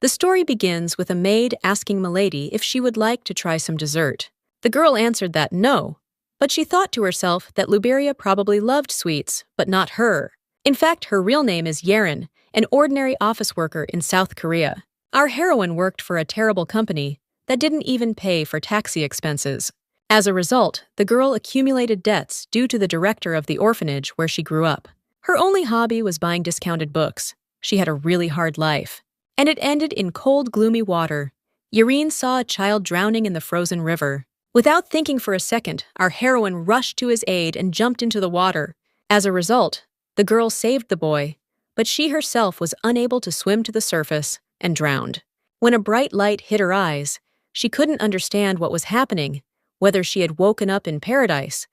The story begins with a maid asking Milady if she would like to try some dessert. The girl answered that no, but she thought to herself that Luberia probably loved sweets, but not her. In fact, her real name is Yeren, an ordinary office worker in South Korea. Our heroine worked for a terrible company that didn't even pay for taxi expenses. As a result, the girl accumulated debts due to the director of the orphanage where she grew up. Her only hobby was buying discounted books. She had a really hard life. And it ended in cold, gloomy water. Yeren saw a child drowning in the frozen river. Without thinking for a second, our heroine rushed to his aid and jumped into the water. As a result, the girl saved the boy, but she herself was unable to swim to the surface and drowned. When a bright light hit her eyes, she couldn't understand what was happening, whether she had woken up in paradise,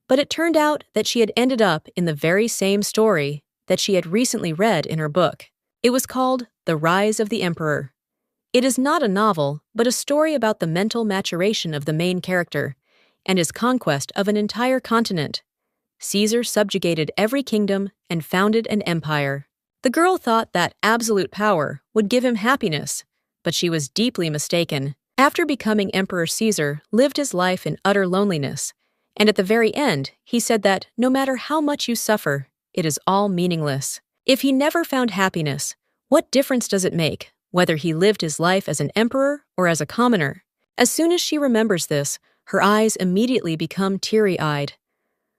but it turned out that she had ended up in the very same story that she had recently read in her book. It was called The Rise of the Emperor. It is not a novel, but a story about the mental maturation of the main character and his conquest of an entire continent. Caesar subjugated every kingdom and founded an empire. The girl thought that absolute power would give him happiness, but she was deeply mistaken. After becoming Emperor, Caesar lived his life in utter loneliness, and at the very end, he said that no matter how much you suffer, it is all meaningless. If he never found happiness, what difference does it make whether he lived his life as an emperor or as a commoner? As soon as she remembers this, her eyes immediately become teary-eyed.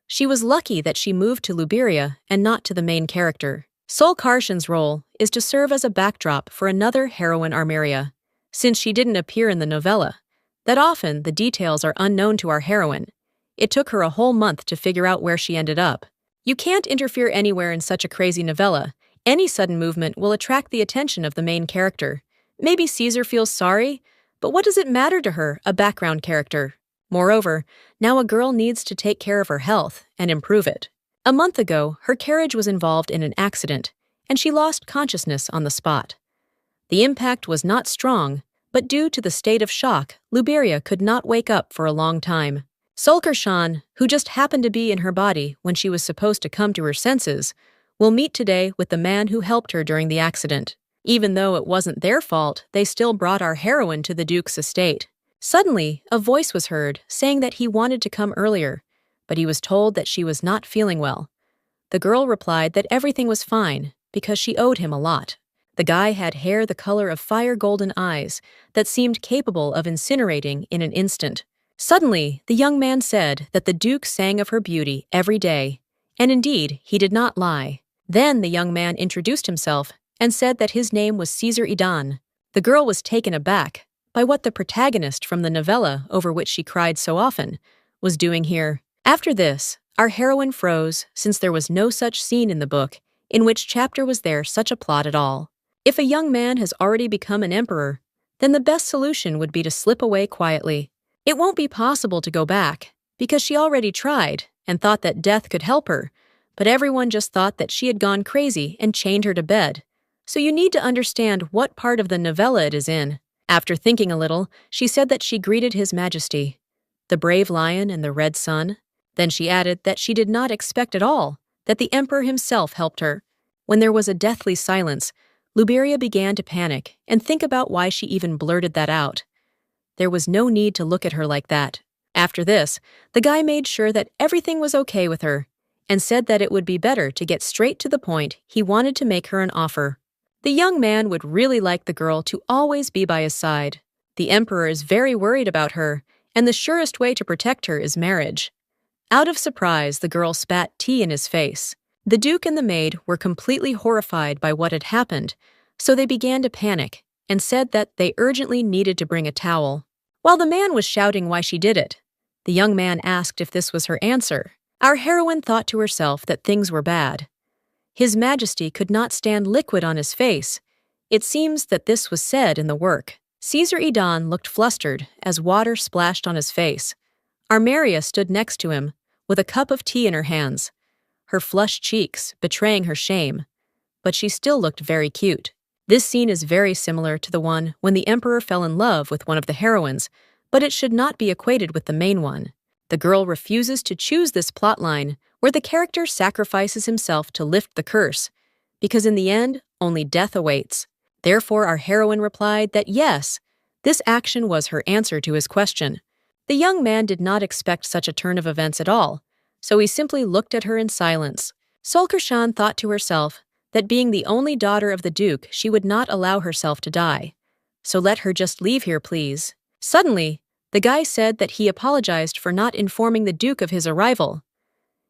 She was lucky that she moved to Luberia and not to the main character. Sol Karshan's role is to serve as a backdrop for another heroine, Armeria. Since she didn't appear in the novella, that often the details are unknown to our heroine. It took her a whole month to figure out where she ended up. You can't interfere anywhere in such a crazy novella. Any sudden movement will attract the attention of the main character. Maybe Caesar feels sorry, but what does it matter to her, a background character? Moreover, now a girl needs to take care of her health and improve it. A month ago, her carriage was involved in an accident, and she lost consciousness on the spot. The impact was not strong, but due to the state of shock, Luberia could not wake up for a long time. Sol Karshan, who just happened to be in her body when she was supposed to come to her senses, will meet today with the man who helped her during the accident. Even though it wasn't their fault, they still brought our heroine to the Duke's estate. Suddenly, a voice was heard saying that he wanted to come earlier, but he was told that she was not feeling well. The girl replied that everything was fine because she owed him a lot. The guy had hair the color of fire-golden eyes that seemed capable of incinerating in an instant. Suddenly, the young man said that the Duke sang of her beauty every day, and indeed, he did not lie. Then the young man introduced himself and said that his name was Caesar Idan. The girl was taken aback by what the protagonist from the novella over which she cried so often was doing here. After this, our heroine froze since there was no such scene in the book in which chapter was there such a plot at all. If a young man has already become an emperor, then the best solution would be to slip away quietly. It won't be possible to go back, because she already tried and thought that death could help her, but everyone just thought that she had gone crazy and chained her to bed. So you need to understand what part of the novella it is in. After thinking a little, she said that she greeted His Majesty, the brave lion and the red sun. Then she added that she did not expect at all that the emperor himself helped her. When there was a deathly silence, Luberia began to panic and think about why she even blurted that out. There was no need to look at her like that. After this, the guy made sure that everything was okay with her and said that it would be better to get straight to the point. He wanted to make her an offer. The young man would really like the girl to always be by his side. The emperor is very worried about her, and the surest way to protect her is marriage. Out of surprise, the girl spat tea in his face. The Duke and the maid were completely horrified by what had happened, so they began to panic and said that they urgently needed to bring a towel. While the man was shouting why she did it, the young man asked if this was her answer. Our heroine thought to herself that things were bad. His Majesty could not stand liquid on his face. It seems that this was said in the work. Caesar Idan looked flustered as water splashed on his face. Armeria stood next to him, with a cup of tea in her hands, her flushed cheeks betraying her shame, but she still looked very cute. This scene is very similar to the one when the emperor fell in love with one of the heroines, but it should not be equated with the main one. The girl refuses to choose this plotline where the character sacrifices himself to lift the curse, because in the end, only death awaits. Therefore, our heroine replied that yes, this action was her answer to his question. The young man did not expect such a turn of events at all, so he simply looked at her in silence. Solkershan thought to herself that being the only daughter of the Duke, she would not allow herself to die. So let her just leave here, please. Suddenly, the guy said that he apologized for not informing the Duke of his arrival.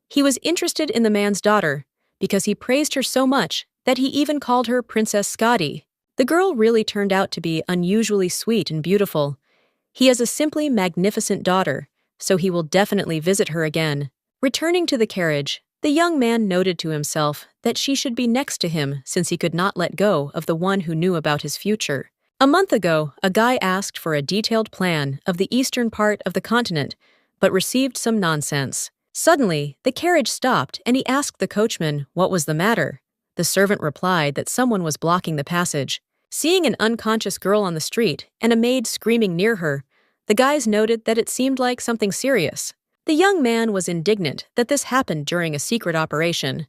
He was interested in the man's daughter because he praised her so much that he even called her Princess Scotty. The girl really turned out to be unusually sweet and beautiful. He has a simply magnificent daughter, so he will definitely visit her again. Returning to the carriage, the young man noted to himself that she should be next to him since he could not let go of the one who knew about his future. A month ago, a guy asked for a detailed plan of the eastern part of the continent, but received some nonsense. Suddenly, the carriage stopped and he asked the coachman what was the matter. The servant replied that someone was blocking the passage. Seeing an unconscious girl on the street and a maid screaming near her, the guys noted that it seemed like something serious. The young man was indignant that this happened during a secret operation.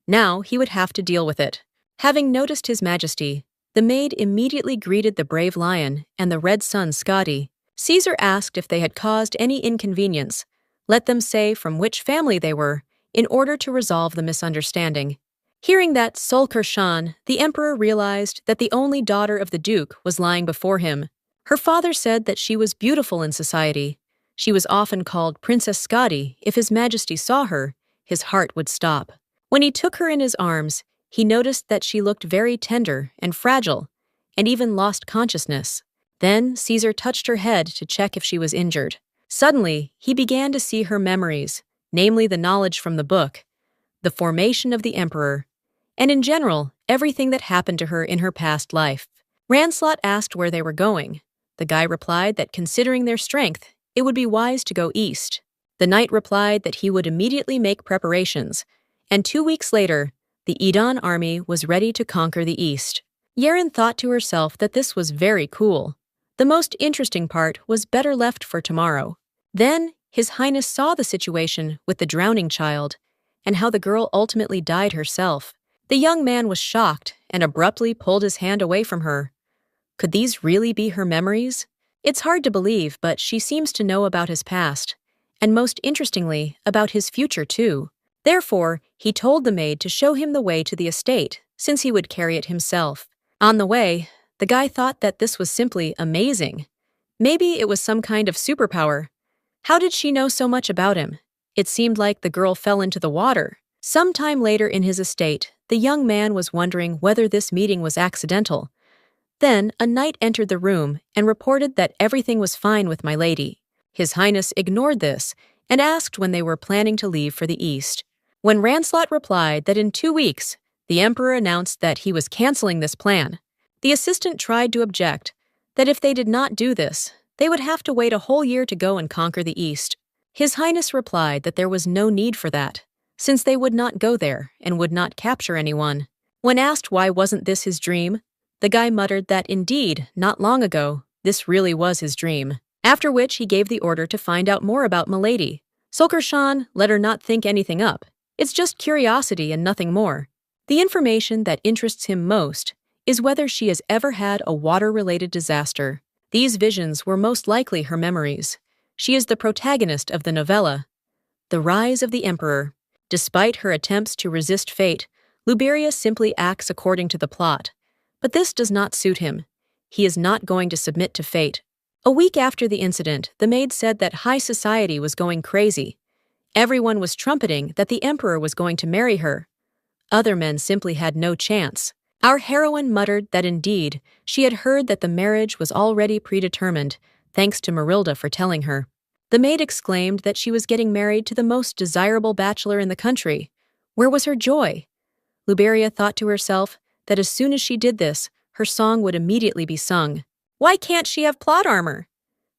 Now he would have to deal with it. Having noticed His Majesty, the maid immediately greeted the brave lion and the red son Scotty. Caesar asked if they had caused any inconvenience. Let them say from which family they were, in order to resolve the misunderstanding. Hearing that Solkershan, the emperor realized that the only daughter of the Duke was lying before him. Her father said that she was beautiful in society. She was often called Princess Scotty. If His Majesty saw her, his heart would stop. When he took her in his arms, he noticed that she looked very tender and fragile, and even lost consciousness. Then Caesar touched her head to check if she was injured. Suddenly, he began to see her memories, namely the knowledge from the book, the formation of the emperor, and in general, everything that happened to her in her past life. Rancelot asked where they were going. The guy replied that considering their strength, it would be wise to go east. The knight replied that he would immediately make preparations, and 2 weeks later, the Edan army was ready to conquer the east. Yeren thought to herself that this was very cool. The most interesting part was better left for tomorrow. Then, His Highness saw the situation with the drowning child, and how the girl ultimately died herself. The young man was shocked and abruptly pulled his hand away from her. Could these really be her memories? It's hard to believe, but she seems to know about his past, and most interestingly, about his future too. Therefore, he told the maid to show him the way to the estate, since he would carry it himself. On the way, the guy thought that this was simply amazing. Maybe it was some kind of superpower. How did she know so much about him? It seemed like the girl fell into the water. Sometime later in his estate, the young man was wondering whether this meeting was accidental. Then, a knight entered the room and reported that everything was fine with my lady. His Highness ignored this and asked when they were planning to leave for the east. When Rancelot replied that in 2 weeks, the emperor announced that he was canceling this plan. The assistant tried to object, that if they did not do this, they would have to wait a whole year to go and conquer the east. His Highness replied that there was no need for that, since they would not go there and would not capture anyone. When asked why wasn't this his dream, the guy muttered that indeed, not long ago, this really was his dream. After which he gave the order to find out more about Milady. Solkershan let her not think anything up. It's just curiosity and nothing more. The information that interests him most is whether she has ever had a water-related disaster. These visions were most likely her memories. She is the protagonist of the novella, The Rise of the Emperor. Despite her attempts to resist fate, Luberia simply acts according to the plot. But this does not suit him. He is not going to submit to fate. A week after the incident, the maid said that high society was going crazy. Everyone was trumpeting that the emperor was going to marry her. Other men simply had no chance. Our heroine muttered that indeed, she had heard that the marriage was already predetermined, thanks to Marilda for telling her. The maid exclaimed that she was getting married to the most desirable bachelor in the country. Where was her joy? Luberia thought to herself that as soon as she did this, her song would immediately be sung. Why can't she have plot armor?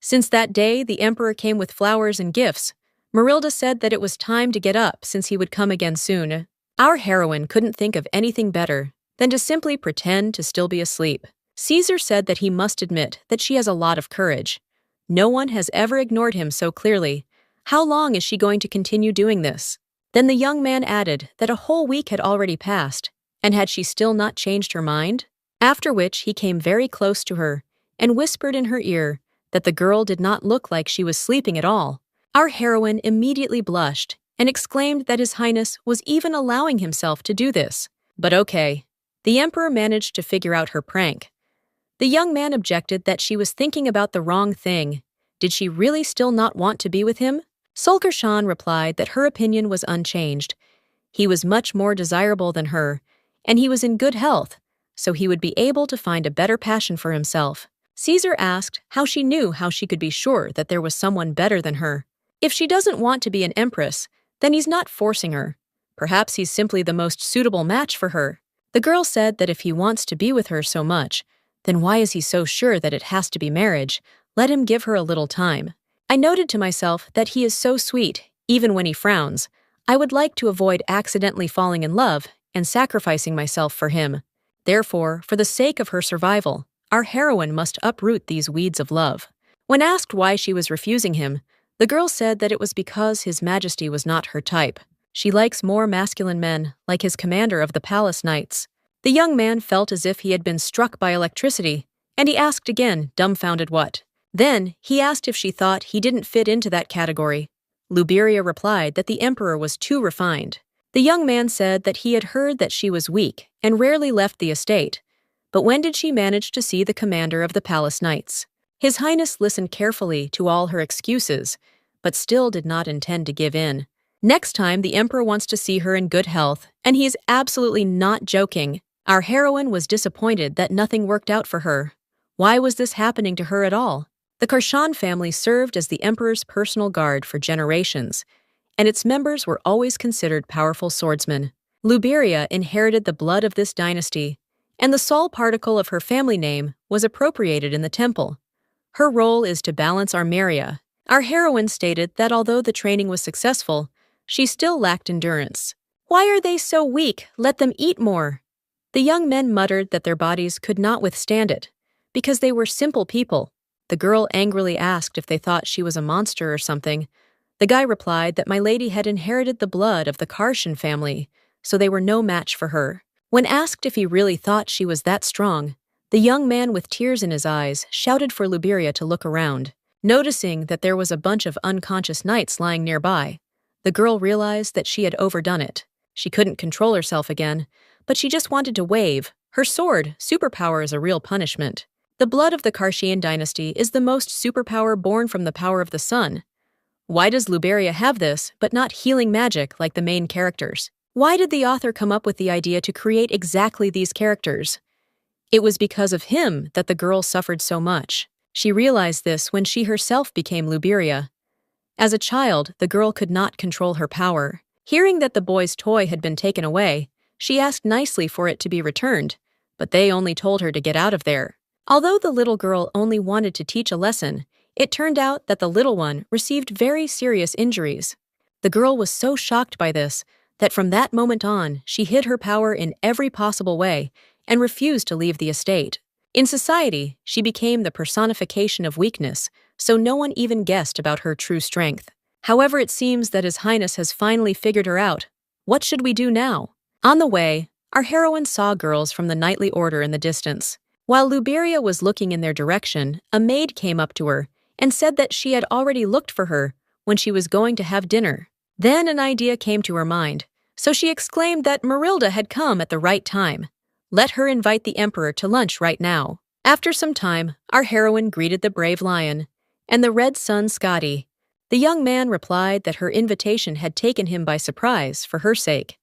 Since that day, the emperor came with flowers and gifts. Marilda said that it was time to get up since he would come again soon. Our heroine couldn't think of anything better than to simply pretend to still be asleep. Caesar said that he must admit that she has a lot of courage. No one has ever ignored him so clearly. How long is she going to continue doing this? Then the young man added that a whole week had already passed, and had she still not changed her mind? After which he came very close to her and whispered in her ear that the girl did not look like she was sleeping at all. Our heroine immediately blushed and exclaimed that His Highness was even allowing himself to do this. But okay. The emperor managed to figure out her prank. The young man objected that she was thinking about the wrong thing. Did she really still not want to be with him? Sulkershan replied that her opinion was unchanged. He was much more desirable than her, and he was in good health, so he would be able to find a better passion for himself. Caesar asked how she knew how she could be sure that there was someone better than her. If she doesn't want to be an empress, then he's not forcing her. Perhaps he's simply the most suitable match for her. The girl said that if he wants to be with her so much, then why is he so sure that it has to be marriage? Let him give her a little time. I noted to myself that he is so sweet, even when he frowns. I would like to avoid accidentally falling in love and sacrificing myself for him. Therefore, for the sake of her survival, our heroine must uproot these weeds of love. When asked why she was refusing him, the girl said that it was because His Majesty was not her type. She likes more masculine men, like his commander of the palace knights. The young man felt as if he had been struck by electricity, and he asked again, dumbfounded what. Then, he asked if she thought he didn't fit into that category. Luberia replied that the emperor was too refined. The young man said that he had heard that she was weak and rarely left the estate. But when did she manage to see the commander of the palace knights? His Highness listened carefully to all her excuses, but still did not intend to give in. Next time, the emperor wants to see her in good health, and he is absolutely not joking. Our heroine was disappointed that nothing worked out for her. Why was this happening to her at all? The Karshan family served as the emperor's personal guard for generations, and its members were always considered powerful swordsmen. Luberia inherited the blood of this dynasty, and the sol particle of her family name was appropriated in the temple. Her role is to balance Armeria. Our heroine stated that although the training was successful, she still lacked endurance. Why are they so weak? Let them eat more. The young men muttered that their bodies could not withstand it, because they were simple people. The girl angrily asked if they thought she was a monster or something. The guy replied that my lady had inherited the blood of the Karshan family, so they were no match for her. When asked if he really thought she was that strong, the young man with tears in his eyes shouted for Luberia to look around. Noticing that there was a bunch of unconscious knights lying nearby, the girl realized that she had overdone it. She couldn't control herself again, but she just wanted to wave. Her sword, superpower, is a real punishment. The blood of the Karshian dynasty is the most superpower born from the power of the sun. Why does Luberia have this, but not healing magic like the main characters? Why did the author come up with the idea to create exactly these characters? It was because of him that the girl suffered so much. She realized this when she herself became Luberia. As a child, the girl could not control her power. Hearing that the boy's toy had been taken away, she asked nicely for it to be returned, but they only told her to get out of there. Although the little girl only wanted to teach a lesson, it turned out that the little one received very serious injuries. The girl was so shocked by this that from that moment on, she hid her power in every possible way and refused to leave the estate. In society, she became the personification of weakness, so no one even guessed about her true strength. However, it seems that His Highness has finally figured her out. What should we do now? On the way, our heroine saw girls from the knightly order in the distance. While Luberia was looking in their direction, a maid came up to her and said that she had already looked for her when she was going to have dinner. Then an idea came to her mind, so she exclaimed that Marilda had come at the right time. Let her invite the emperor to lunch right now. After some time, our heroine greeted the brave lion and the red sun Scotty. The young man replied that her invitation had taken him by surprise for her sake.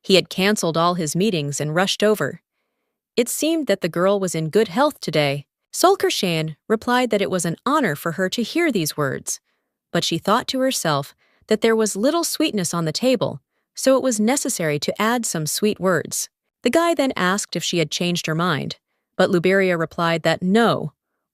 He had canceled all his meetings and rushed over. It seemed that the girl was in good health today. Solkershan replied that it was an honor for her to hear these words, but she thought to herself that there was little sweetness on the table, so it was necessary to add some sweet words. The guy then asked if she had changed her mind, but Luberia replied that no,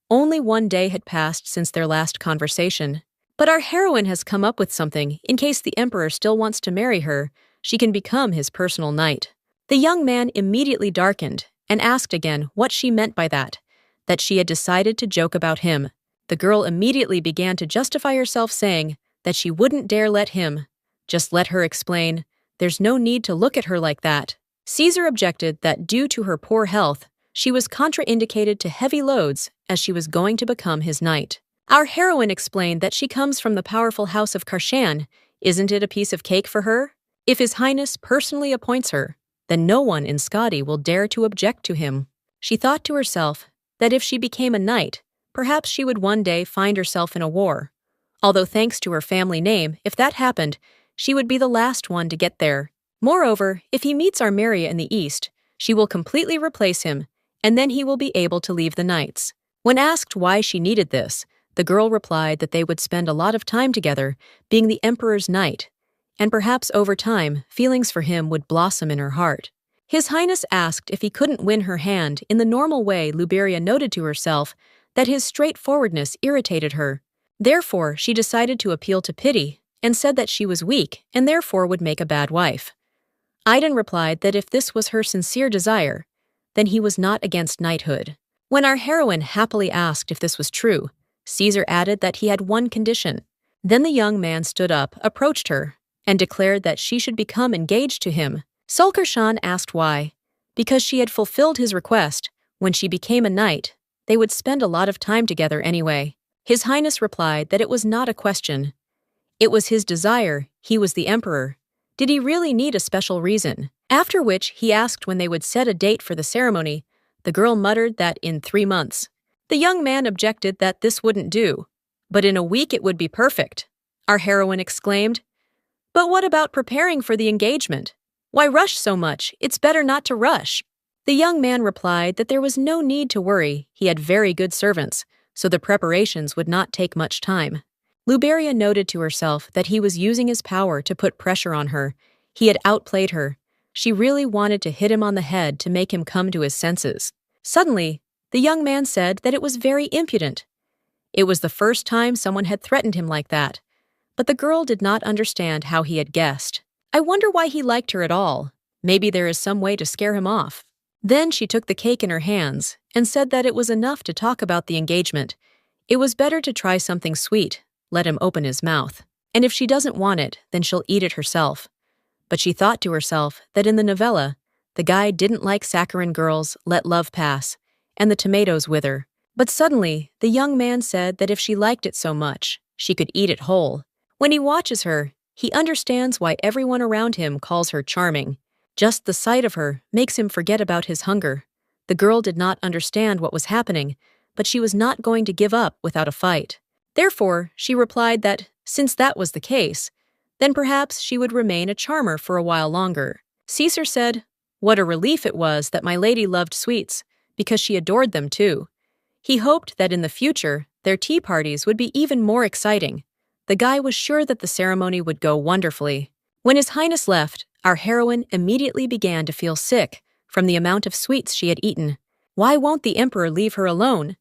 only one day had passed since their last conversation. But our heroine has come up with something in case the emperor still wants to marry her. She can become his personal knight. The young man immediately darkened and asked again what she meant by that she had decided to joke about him. The girl immediately began to justify herself, saying that she wouldn't dare let him. Just let her explain. There's no need to look at her like that. Caesar objected that due to her poor health, she was contraindicated to heavy loads as she was going to become his knight. Our heroine explained that she comes from the powerful house of Karshan. Isn't it a piece of cake for her? If His Highness personally appoints her, then no one in Skadi will dare to object to him. She thought to herself that if she became a knight, perhaps she would one day find herself in a war. Although thanks to her family name, if that happened, she would be the last one to get there. Moreover, if he meets Armeria in the east, she will completely replace him, and then he will be able to leave the knights. When asked why she needed this, the girl replied that they would spend a lot of time together, being the emperor's knight, and perhaps over time, feelings for him would blossom in her heart. His Highness asked if he couldn't win her hand in the normal way. Luberia noted to herself that his straightforwardness irritated her. Therefore, she decided to appeal to pity and said that she was weak and therefore would make a bad wife. Aiden replied that if this was her sincere desire, then he was not against knighthood. When our heroine happily asked if this was true, Caesar added that he had one condition. Then the young man stood up, approached her, and declared that she should become engaged to him. Sulkershan asked why. Because she had fulfilled his request. When she became a knight, they would spend a lot of time together anyway. His Highness replied that it was not a question. It was his desire. He was the emperor. Did he really need a special reason? After which he asked when they would set a date for the ceremony. The girl muttered that in 3 months. The young man objected that this wouldn't do. But in a week it would be perfect. Our heroine exclaimed, "But what about preparing for the engagement? Why rush so much? It's better not to rush." The young man replied that there was no need to worry. He had very good servants, so the preparations would not take much time. Luberia noted to herself that he was using his power to put pressure on her. He had outplayed her. She really wanted to hit him on the head to make him come to his senses. Suddenly, the young man said that it was very impudent. It was the first time someone had threatened him like that. But the girl did not understand how he had guessed. I wonder why he liked her at all. Maybe there is some way to scare him off. Then she took the cake in her hands and said that it was enough to talk about the engagement. It was better to try something sweet. Let him open his mouth. And if she doesn't want it, then she'll eat it herself. But she thought to herself that in the novella, the guy didn't like saccharine girls, let love pass, and the tomatoes wither. But suddenly, the young man said that if she liked it so much, she could eat it whole. When he watches her, he understands why everyone around him calls her charming. Just the sight of her makes him forget about his hunger. The girl did not understand what was happening, but she was not going to give up without a fight. Therefore, she replied that, since that was the case, then perhaps she would remain a charmer for a while longer. Caesar said, "What a relief it was that my lady loved sweets, because she adored them too." He hoped that in the future, their tea parties would be even more exciting. The guy was sure that the ceremony would go wonderfully. When His Highness left, our heroine immediately began to feel sick from the amount of sweets she had eaten. Why won't the emperor leave her alone?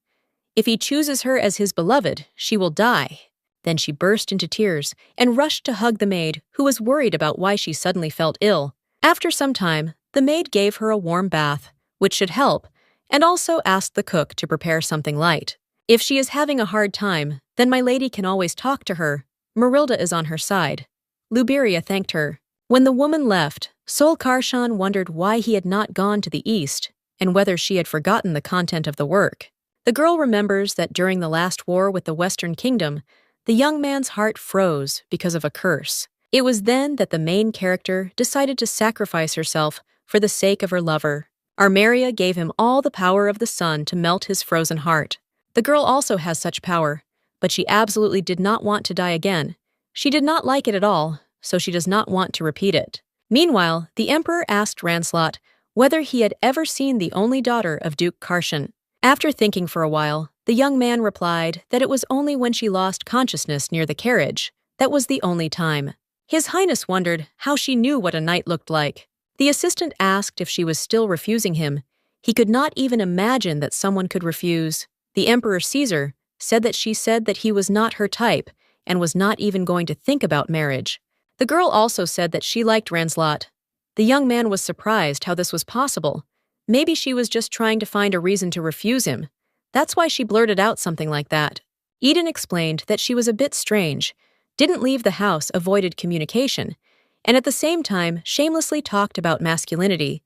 If he chooses her as his beloved, she will die. Then she burst into tears and rushed to hug the maid, who was worried about why she suddenly felt ill. After some time, the maid gave her a warm bath, which should help, and also asked the cook to prepare something light. If she is having a hard time, then my lady can always talk to her. Marilda is on her side. Luberia thanked her. When the woman left, Sol Karshan wondered why he had not gone to the east, and whether she had forgotten the content of the work. The girl remembers that during the last war with the Western Kingdom, the young man's heart froze because of a curse. It was then that the main character decided to sacrifice herself for the sake of her lover. Armeria gave him all the power of the sun to melt his frozen heart. The girl also has such power, but she absolutely did not want to die again. She did not like it at all, so she does not want to repeat it. Meanwhile, the emperor asked Rancelot whether he had ever seen the only daughter of Duke Karshan. After thinking for a while, the young man replied that it was only when she lost consciousness near the carriage. That was the only time. His Highness wondered how she knew what a knight looked like. The assistant asked if she was still refusing him. He could not even imagine that someone could refuse. The Emperor Caesar said that she said that he was not her type and was not even going to think about marriage. The girl also said that she liked Rancelot. The young man was surprised how this was possible. Maybe she was just trying to find a reason to refuse him. That's why she blurted out something like that. Eden explained that she was a bit strange, didn't leave the house, avoided communication, and at the same time shamelessly talked about masculinity.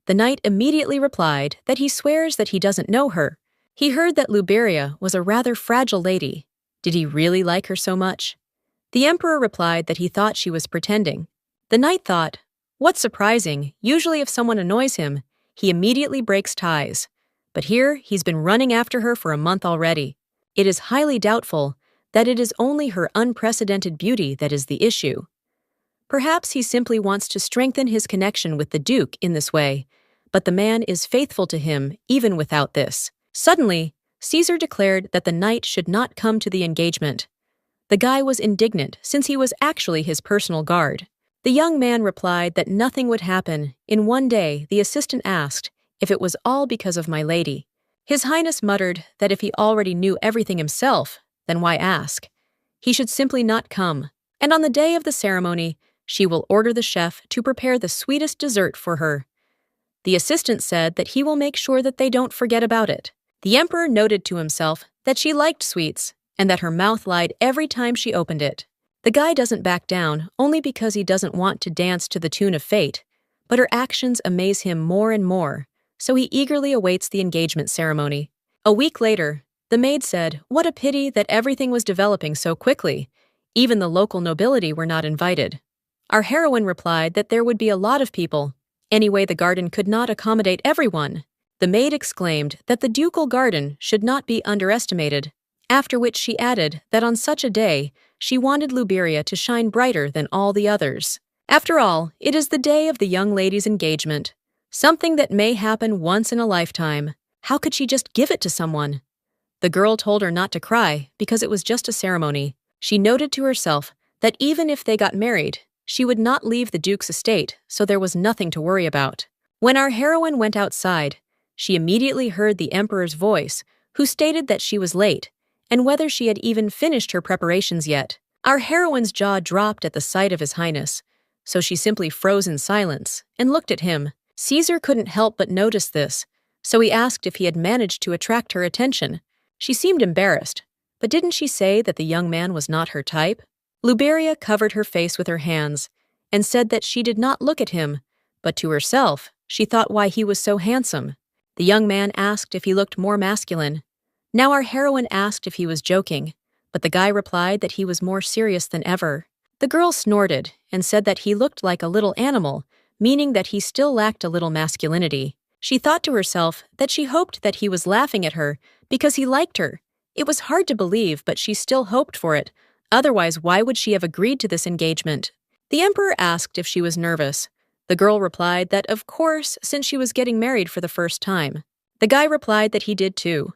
The knight immediately replied that he swears that he doesn't know her. He heard that Luberia was a rather fragile lady. Did he really like her so much? The emperor replied that he thought she was pretending. The knight thought, "What's surprising? Usually if someone annoys him, he immediately breaks ties. But here he's been running after her for a month already. It is highly doubtful that it is only her unprecedented beauty that is the issue. Perhaps he simply wants to strengthen his connection with the Duke in this way, but the man is faithful to him even without this." Suddenly, Caesar declared that the knight should not come to the engagement. The guy was indignant since he was actually his personal guard. The young man replied that nothing would happen. In one day, the assistant asked if it was all because of my lady. His Highness muttered that if he already knew everything himself, then why ask? He should simply not come, and on the day of the ceremony, she will order the chef to prepare the sweetest dessert for her. The assistant said that he will make sure that they don't forget about it. The emperor noted to himself that she liked sweets and that her mouth lied every time she opened it. The guy doesn't back down only because he doesn't want to dance to the tune of fate, but her actions amaze him more and more, so he eagerly awaits the engagement ceremony. A week later, the maid said, "What a pity that everything was developing so quickly. Even the local nobility were not invited." Our heroine replied that there would be a lot of people. Anyway, the garden could not accommodate everyone. The maid exclaimed that the ducal garden should not be underestimated, after which she added that on such a day, she wanted Luberia to shine brighter than all the others. After all, it is the day of the young lady's engagement, something that may happen once in a lifetime. How could she just give it to someone? The girl told her not to cry because it was just a ceremony. She noted to herself that even if they got married, she would not leave the Duke's estate, so there was nothing to worry about. When our heroine went outside, she immediately heard the emperor's voice, who stated that she was late, and whether she had even finished her preparations yet. Our heroine's jaw dropped at the sight of His Highness, so she simply froze in silence and looked at him. Caesar couldn't help but notice this, so he asked if he had managed to attract her attention. She seemed embarrassed, but didn't she say that the young man was not her type? Luberia covered her face with her hands and said that she did not look at him, but to herself, she thought why he was so handsome. The young man asked if he looked more masculine. Now our heroine asked if he was joking, but the guy replied that he was more serious than ever. The girl snorted and said that he looked like a little animal, meaning that he still lacked a little masculinity. She thought to herself that she hoped that he was laughing at her because he liked her. It was hard to believe, but she still hoped for it. Otherwise, why would she have agreed to this engagement? The emperor asked if she was nervous. The girl replied that, of course, since she was getting married for the first time. The guy replied that he did too.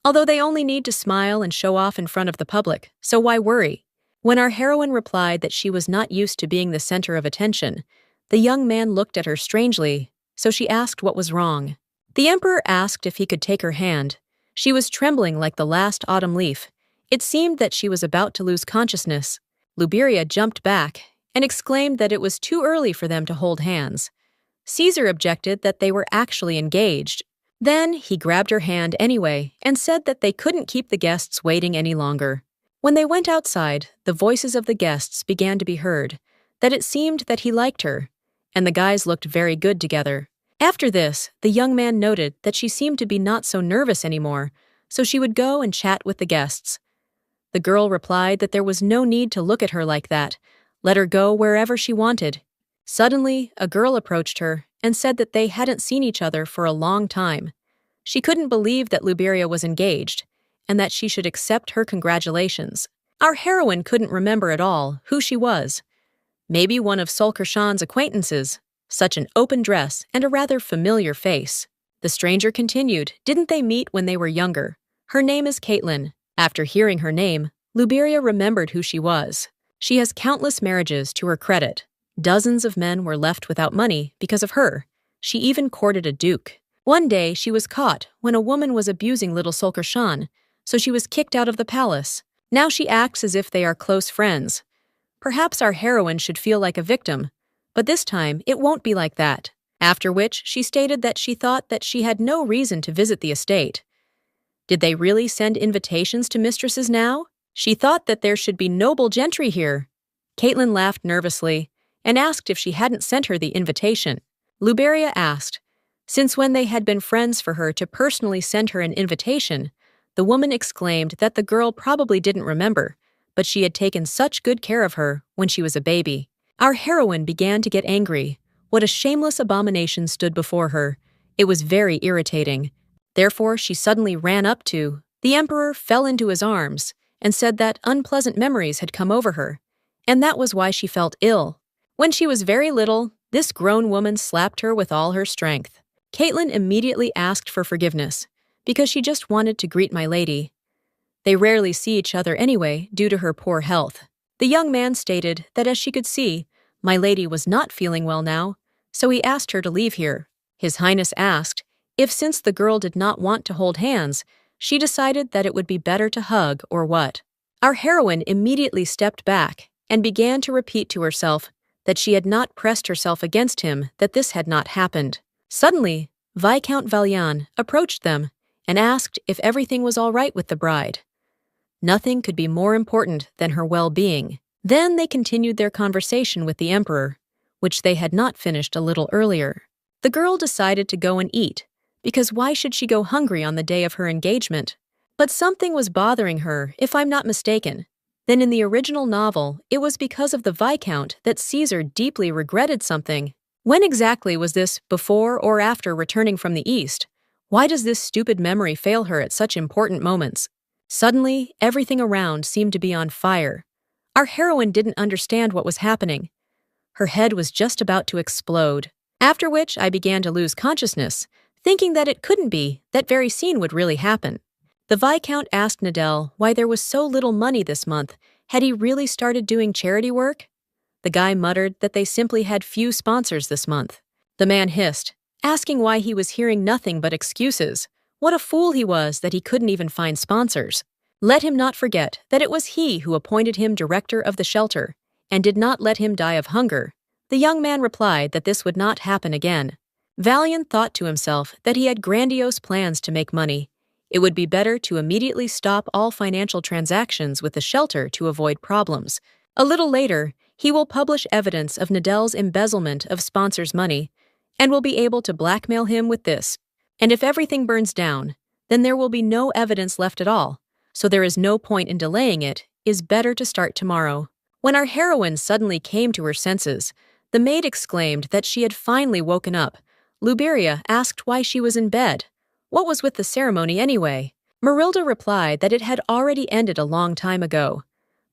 Although they only need to smile and show off in front of the public, so why worry? When our heroine replied that she was not used to being the center of attention, the young man looked at her strangely, so she asked what was wrong. The emperor asked if he could take her hand. She was trembling like the last autumn leaf. It seemed that she was about to lose consciousness. Luberia jumped back and exclaimed that it was too early for them to hold hands. Caesar objected that they were actually engaged. Then he grabbed her hand anyway and said that they couldn't keep the guests waiting any longer. When they went outside, the voices of the guests began to be heard, that it seemed that he liked her, and the guys looked very good together. After this, the young man noted that she seemed to be not so nervous anymore, so she would go and chat with the guests. The girl replied that there was no need to look at her like that. Let her go wherever she wanted. Suddenly, a girl approached her and said that they hadn't seen each other for a long time. She couldn't believe that Luberia was engaged, and that she should accept her congratulations. Our heroine couldn't remember at all who she was. Maybe one of Solkershan's acquaintances. Such an open dress and a rather familiar face. The stranger continued, "Didn't they meet when they were younger? Her name is Caitlin." After hearing her name, Luberia remembered who she was. She has countless marriages to her credit. Dozens of men were left without money because of her. She even courted a duke. One day she was caught when a woman was abusing little Solkershan, so she was kicked out of the palace. Now she acts as if they are close friends. Perhaps our heroine should feel like a victim, but this time it won't be like that. After which she stated that she thought that she had no reason to visit the estate. Did they really send invitations to mistresses now? She thought that there should be noble gentry here. Caitlin laughed nervously and asked if she hadn't sent her the invitation. Luberia asked, Since when they had been friends for her to personally send her an invitation, the woman exclaimed that the girl probably didn't remember, but she had taken such good care of her when she was a baby. Our heroine began to get angry. What a shameless abomination stood before her. It was very irritating. Therefore, she suddenly ran up to the emperor, fell into his arms, and said that unpleasant memories had come over her, and that was why she felt ill. When she was very little, this grown woman slapped her with all her strength. Caitlin immediately asked for forgiveness, because she just wanted to greet my lady. They rarely see each other anyway due to her poor health. The young man stated that as she could see, my lady was not feeling well now, so he asked her to leave here. His Highness asked if since the girl did not want to hold hands, she decided that it would be better to hug or what. Our heroine immediately stepped back and began to repeat to herself that she had not pressed herself against him, that this had not happened. Suddenly, Viscount Valjean approached them and asked if everything was all right with the bride. Nothing could be more important than her well-being. Then they continued their conversation with the emperor, which they had not finished a little earlier. The girl decided to go and eat, because why should she go hungry on the day of her engagement? But something was bothering her, if I'm not mistaken. Then in the original novel, it was because of the Viscount that Caesar deeply regretted something. When exactly was this, before or after returning from the East? Why does this stupid memory fail her at such important moments? Suddenly, everything around seemed to be on fire. Our heroine didn't understand what was happening. Her head was just about to explode. After which I began to lose consciousness, thinking that it couldn't be, that very scene would really happen. The Viscount asked Nadel why there was so little money this month. Had he really started doing charity work? The guy muttered that they simply had few sponsors this month. The man hissed, asking why he was hearing nothing but excuses. What a fool he was that he couldn't even find sponsors. Let him not forget that it was he who appointed him director of the shelter, and did not let him die of hunger. The young man replied that this would not happen again. Valjean thought to himself that he had grandiose plans to make money. It would be better to immediately stop all financial transactions with the shelter to avoid problems. A little later, he will publish evidence of Nadel's embezzlement of sponsors' money, and will be able to blackmail him with this. And if everything burns down, then there will be no evidence left at all, so there is no point in delaying it. Is better to start tomorrow. When our heroine suddenly came to her senses, the maid exclaimed that she had finally woken up. Luberia asked why she was in bed. What was with the ceremony anyway? Marilda replied that it had already ended a long time ago.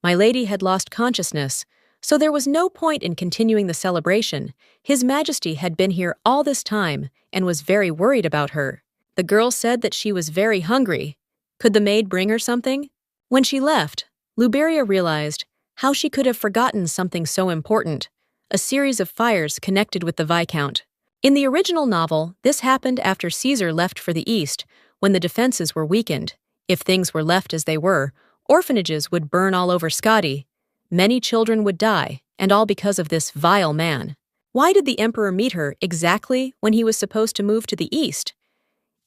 My lady had lost consciousness, so there was no point in continuing the celebration. His Majesty had been here all this time and was very worried about her. The girl said that she was very hungry. Could the maid bring her something? When she left, Luberia realized how she could have forgotten something so important: a series of fires connected with the Viscount. In the original novel, this happened after Caesar left for the East, when the defenses were weakened. If things were left as they were, orphanages would burn all over Scotty. Many children would die, and all because of this vile man. Why did the emperor meet her exactly when he was supposed to move to the East?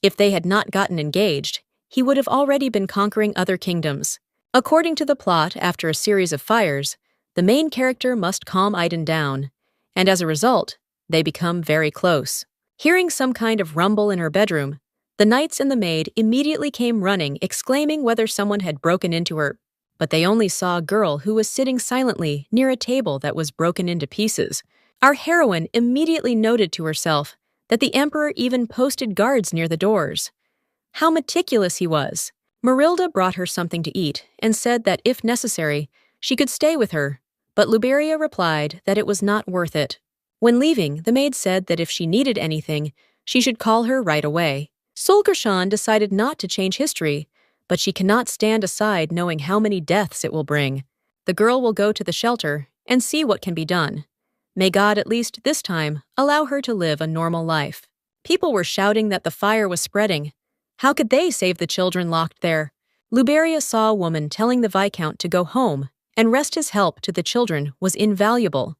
If they had not gotten engaged, he would have already been conquering other kingdoms. According to the plot, after a series of fires, the main character must calm Aiden down, and as a result, they become very close. Hearing some kind of rumble in her bedroom, the knights and the maid immediately came running, exclaiming whether someone had broken into her. But they only saw a girl who was sitting silently near a table that was broken into pieces. Our heroine immediately noted to herself that the emperor even posted guards near the doors. How meticulous he was! Marilda brought her something to eat and said that if necessary, she could stay with her, but Luberia replied that it was not worth it. When leaving, the maid said that if she needed anything, she should call her right away. Solkershan decided not to change history, but she cannot stand aside knowing how many deaths it will bring. The girl will go to the shelter and see what can be done. May God, at least this time, allow her to live a normal life. People were shouting that the fire was spreading. How could they save the children locked there? Luberia saw a woman telling the Viscount to go home and rest. His help to the children was invaluable.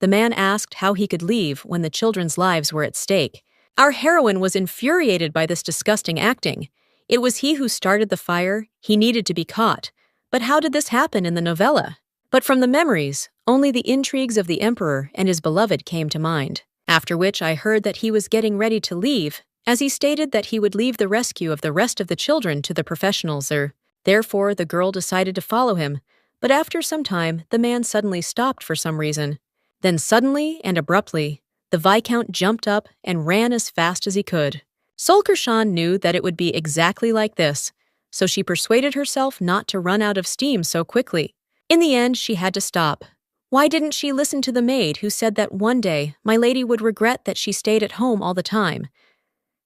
The man asked how he could leave when the children's lives were at stake. Our heroine was infuriated by this disgusting acting. It was he who started the fire. He needed to be caught. But how did this happen in the novella? But from the memories, only the intrigues of the emperor and his beloved came to mind. After which I heard that he was getting ready to leave, as he stated that he would leave the rescue of the rest of the children to the professionals there. Therefore, the girl decided to follow him, but after some time, the man suddenly stopped for some reason. Then suddenly and abruptly, the Viscount jumped up and ran as fast as he could. Solkershan knew that it would be exactly like this, so she persuaded herself not to run out of steam so quickly. In the end, she had to stop. Why didn't she listen to the maid who said that one day my lady would regret that she stayed at home all the time?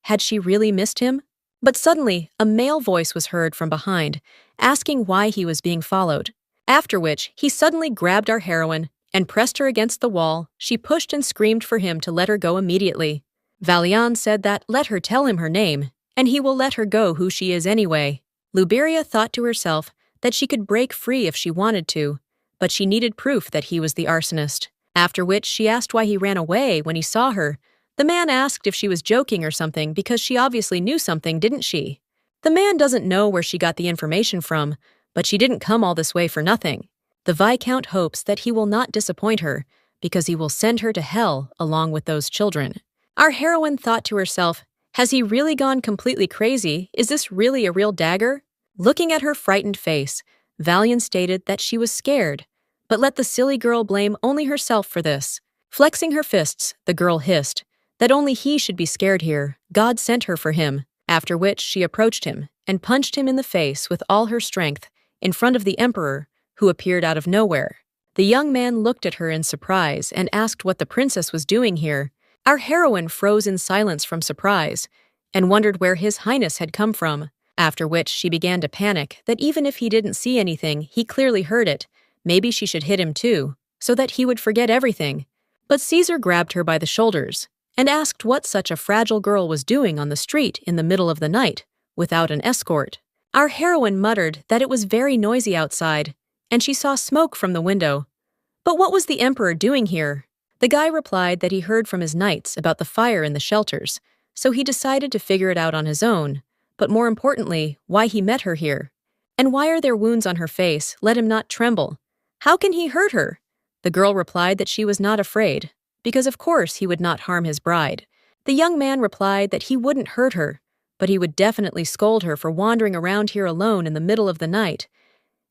Had she really missed him? But suddenly, a male voice was heard from behind, asking why he was being followed. After which, he suddenly grabbed our heroine and pressed her against the wall. She pushed and screamed for him to let her go immediately. Valian said that let her tell him her name, and he will let her go who she is anyway. Luberia thought to herself that she could break free if she wanted to, but she needed proof that he was the arsonist. After which, she asked why he ran away when he saw her. The man asked if she was joking or something because she obviously knew something, didn't she? The man doesn't know where she got the information from, but she didn't come all this way for nothing. The Viscount hopes that he will not disappoint her because he will send her to hell along with those children. Our heroine thought to herself, has he really gone completely crazy? Is this really a real dagger? Looking at her frightened face, Valian stated that she was scared, but let the silly girl blame only herself for this. Flexing her fists, the girl hissed that only he should be scared here. God sent her for him. After which she approached him and punched him in the face with all her strength in front of the emperor, who appeared out of nowhere. The young man looked at her in surprise and asked what the princess was doing here. Our heroine froze in silence from surprise and wondered where His Highness had come from, after which she began to panic that even if he didn't see anything, he clearly heard it. Maybe she should hit him too, so that he would forget everything. But Caesar grabbed her by the shoulders and asked what such a fragile girl was doing on the street in the middle of the night, without an escort. Our heroine muttered that it was very noisy outside, and she saw smoke from the window. But what was the emperor doing here? The guy replied that he heard from his knights about the fire in the shelters, so he decided to figure it out on his own, but more importantly, why he met her here. And why are there wounds on her face? Let him not tremble. How can he hurt her? The girl replied that she was not afraid, because of course he would not harm his bride. The young man replied that he wouldn't hurt her, but he would definitely scold her for wandering around here alone in the middle of the night.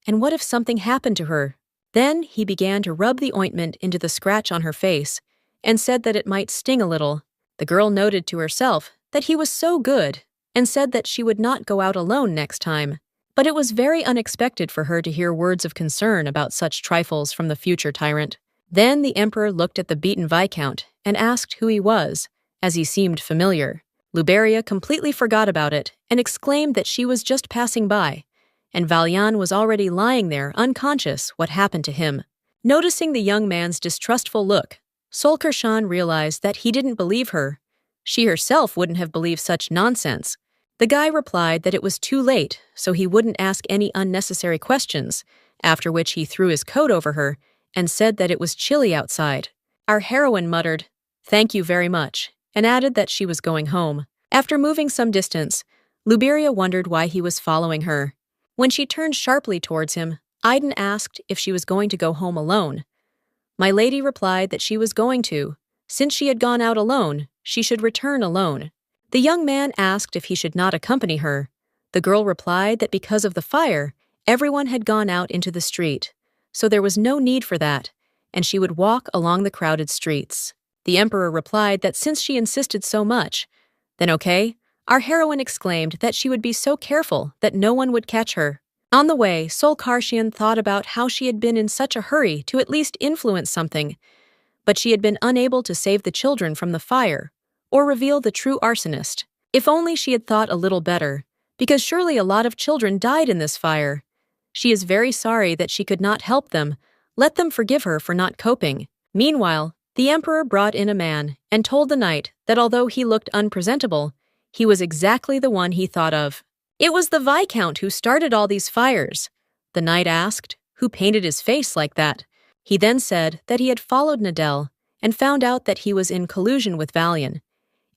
And what if something happened to her? Then he began to rub the ointment into the scratch on her face and said that it might sting a little. The girl noted to herself that he was so good and said that she would not go out alone next time. But it was very unexpected for her to hear words of concern about such trifles from the future tyrant. Then the emperor looked at the beaten Viscount and asked who he was, as he seemed familiar. Luberia completely forgot about it and exclaimed that she was just passing by, and Valian was already lying there unconscious what happened to him. Noticing the young man's distrustful look, Solkershan realized that he didn't believe her. She herself wouldn't have believed such nonsense. The guy replied that it was too late, so he wouldn't ask any unnecessary questions, after which he threw his coat over her and said that it was chilly outside. Our heroine muttered, "Thank you very much," and added that she was going home. After moving some distance, Luberia wondered why he was following her. When she turned sharply towards him, Aiden asked if she was going to go home alone. My lady replied that she was going to. Since she had gone out alone, she should return alone. The young man asked if he should not accompany her. The girl replied that because of the fire, everyone had gone out into the street, so there was no need for that, and she would walk along the crowded streets. The emperor replied that since she insisted so much, then okay. Our heroine exclaimed that she would be so careful that no one would catch her. On the way, Solkarshian thought about how she had been in such a hurry to at least influence something, but she had been unable to save the children from the fire, or reveal the true arsonist. If only she had thought a little better, because surely a lot of children died in this fire. She is very sorry that she could not help them. Let them forgive her for not coping. Meanwhile, the emperor brought in a man and told the knight that although he looked unpresentable, he was exactly the one he thought of. It was the Viscount who started all these fires. The knight asked, who painted his face like that? He then said that he had followed Nadel and found out that he was in collusion with Valian,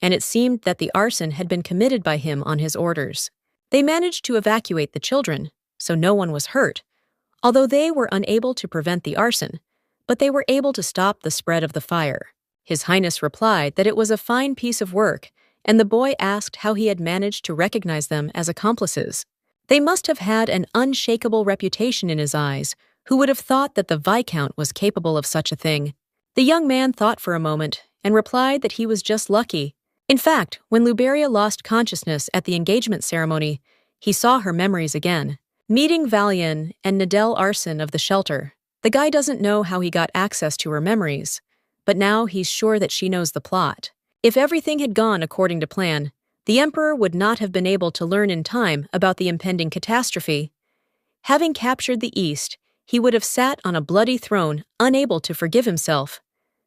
and it seemed that the arson had been committed by him on his orders. They managed to evacuate the children, so no one was hurt, although they were unable to prevent the arson, but they were able to stop the spread of the fire. His Highness replied that it was a fine piece of work, and the boy asked how he had managed to recognize them as accomplices. They must have had an unshakable reputation in his eyes. Who would have thought that the Viscount was capable of such a thing? The young man thought for a moment and replied that he was just lucky. In fact, when Luberia lost consciousness at the engagement ceremony, he saw her memories again. Meeting Valian and Nadel Arson of the shelter. The guy doesn't know how he got access to her memories, but now he's sure that she knows the plot. If everything had gone according to plan, the Emperor would not have been able to learn in time about the impending catastrophe. Having captured the East, he would have sat on a bloody throne, unable to forgive himself.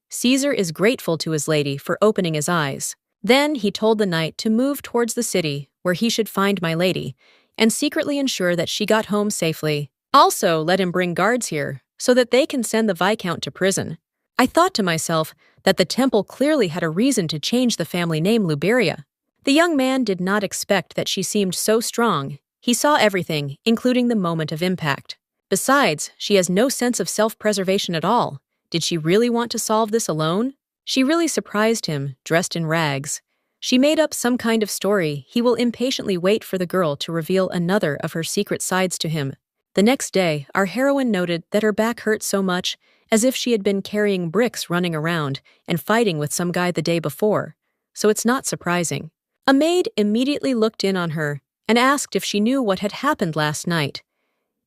Caesar is grateful to his lady for opening his eyes. Then he told the knight to move towards the city, where he should find my lady, and secretly ensure that she got home safely. Also, let him bring guards here, so that they can send the Viscount to prison. I thought to myself that the temple clearly had a reason to change the family name Luberia. The young man did not expect that she seemed so strong. He saw everything, including the moment of impact. Besides, she has no sense of self-preservation at all. Did she really want to solve this alone? She really surprised him, dressed in rags. She made up some kind of story. He will impatiently wait for the girl to reveal another of her secret sides to him. The next day, our heroine noted that her back hurt so much, as if she had been carrying bricks running around and fighting with some guy the day before, so it's not surprising. A maid immediately looked in on her and asked if she knew what had happened last night.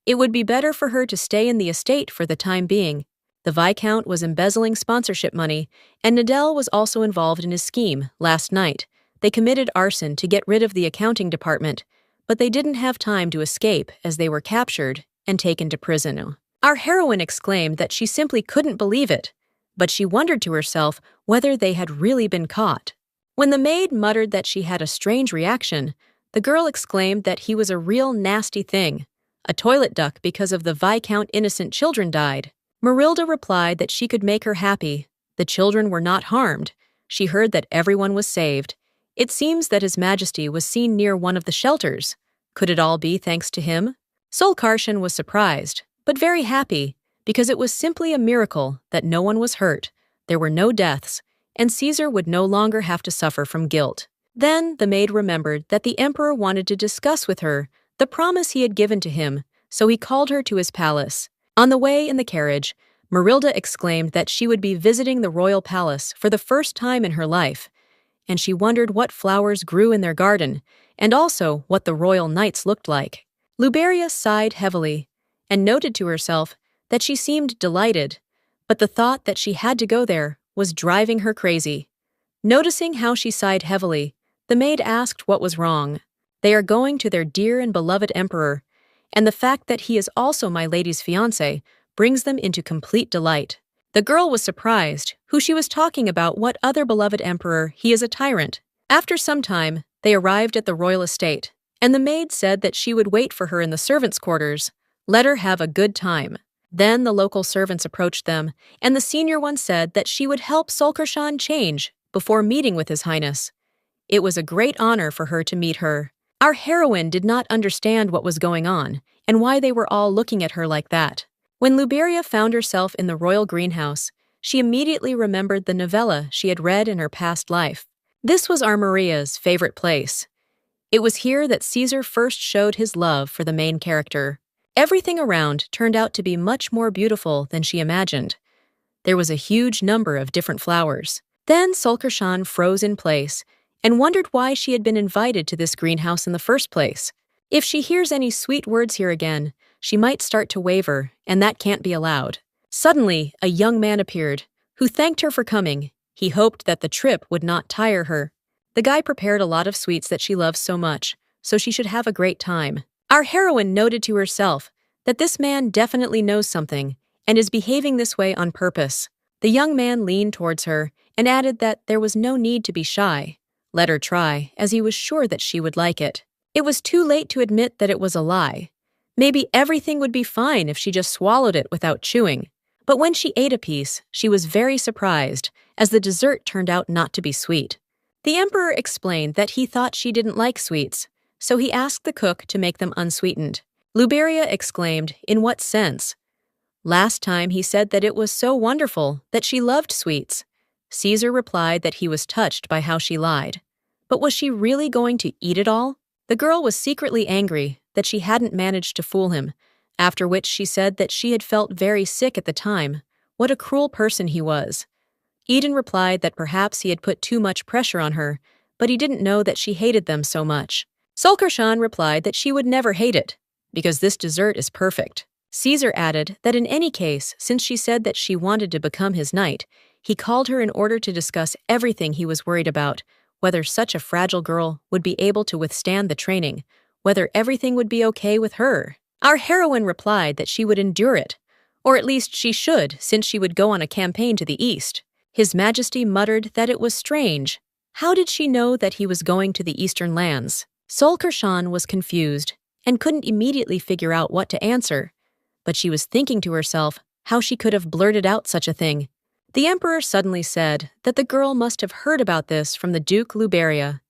It would be better for her to stay in the estate for the time being. The Viscount was embezzling sponsorship money, and Nadel was also involved in his scheme. Last night, they committed arson to get rid of the accounting department, but they didn't have time to escape as they were captured and taken to prison. Our heroine exclaimed that she simply couldn't believe it, but she wondered to herself whether they had really been caught. When the maid muttered that she had a strange reaction, the girl exclaimed that he was a real nasty thing, a toilet duck because of the Viscount innocent children died. Marilda replied that she could make her happy. The children were not harmed. She heard that everyone was saved. It seems that His Majesty was seen near one of the shelters. Could it all be thanks to him? Solkarshan was surprised, but very happy, because it was simply a miracle that no one was hurt, there were no deaths, and Caesar would no longer have to suffer from guilt. Then the maid remembered that the Emperor wanted to discuss with her the promise he had given to him, so he called her to his palace. On the way in the carriage, Marilda exclaimed that she would be visiting the royal palace for the first time in her life, and she wondered what flowers grew in their garden, and also what the royal knights looked like. Luberia sighed heavily, and noted to herself that she seemed delighted, but the thought that she had to go there was driving her crazy. Noticing how she sighed heavily, the maid asked what was wrong. They are going to their dear and beloved emperor, and the fact that he is also my lady's fiancé brings them into complete delight. The girl was surprised, who she was talking about what other beloved emperor, he is a tyrant. After some time, they arrived at the royal estate, and the maid said that she would wait for her in the servants' quarters. Let her have a good time. Then the local servants approached them, and the senior one said that she would help Solkarshan change before meeting with His Highness. It was a great honor for her to meet her. Our heroine did not understand what was going on and why they were all looking at her like that. When Luberia found herself in the royal greenhouse, she immediately remembered the novella she had read in her past life. This was our Maria's favorite place. It was here that Caesar first showed his love for the main character. Everything around turned out to be much more beautiful than she imagined. There was a huge number of different flowers. Then Solkarshan froze in place and wondered why she had been invited to this greenhouse in the first place. If she hears any sweet words here again, she might start to waver, and that can't be allowed. Suddenly, a young man appeared, who thanked her for coming. He hoped that the trip would not tire her. The guy prepared a lot of sweets that she loves so much, so she should have a great time. Our heroine noted to herself that this man definitely knows something and is behaving this way on purpose. The young man leaned towards her and added that there was no need to be shy. Let her try, as he was sure that she would like it. It was too late to admit that it was a lie. Maybe everything would be fine if she just swallowed it without chewing. But when she ate a piece, she was very surprised, as the dessert turned out not to be sweet. The Emperor explained that he thought she didn't like sweets, so he asked the cook to make them unsweetened. Luberia exclaimed, "In what sense?" Last time he said that it was so wonderful that she loved sweets. Caesar replied that he was touched by how she lied. But was she really going to eat it all? The girl was secretly angry that she hadn't managed to fool him, after which she said that she had felt very sick at the time. What a cruel person he was. Eden replied that perhaps he had put too much pressure on her, but he didn't know that she hated them so much. Sulkershan replied that she would never hate it, because this dessert is perfect. Caesar added that in any case, since she said that she wanted to become his knight, he called her in order to discuss everything he was worried about, whether such a fragile girl would be able to withstand the training, whether everything would be okay with her. Our heroine replied that she would endure it, or at least she should, since she would go on a campaign to the east. His Majesty muttered that it was strange. How did she know that he was going to the eastern lands? Sulkershan was confused and couldn't immediately figure out what to answer, but she was thinking to herself how she could have blurted out such a thing. The emperor suddenly said that the girl must have heard about this from the Duke Luberia,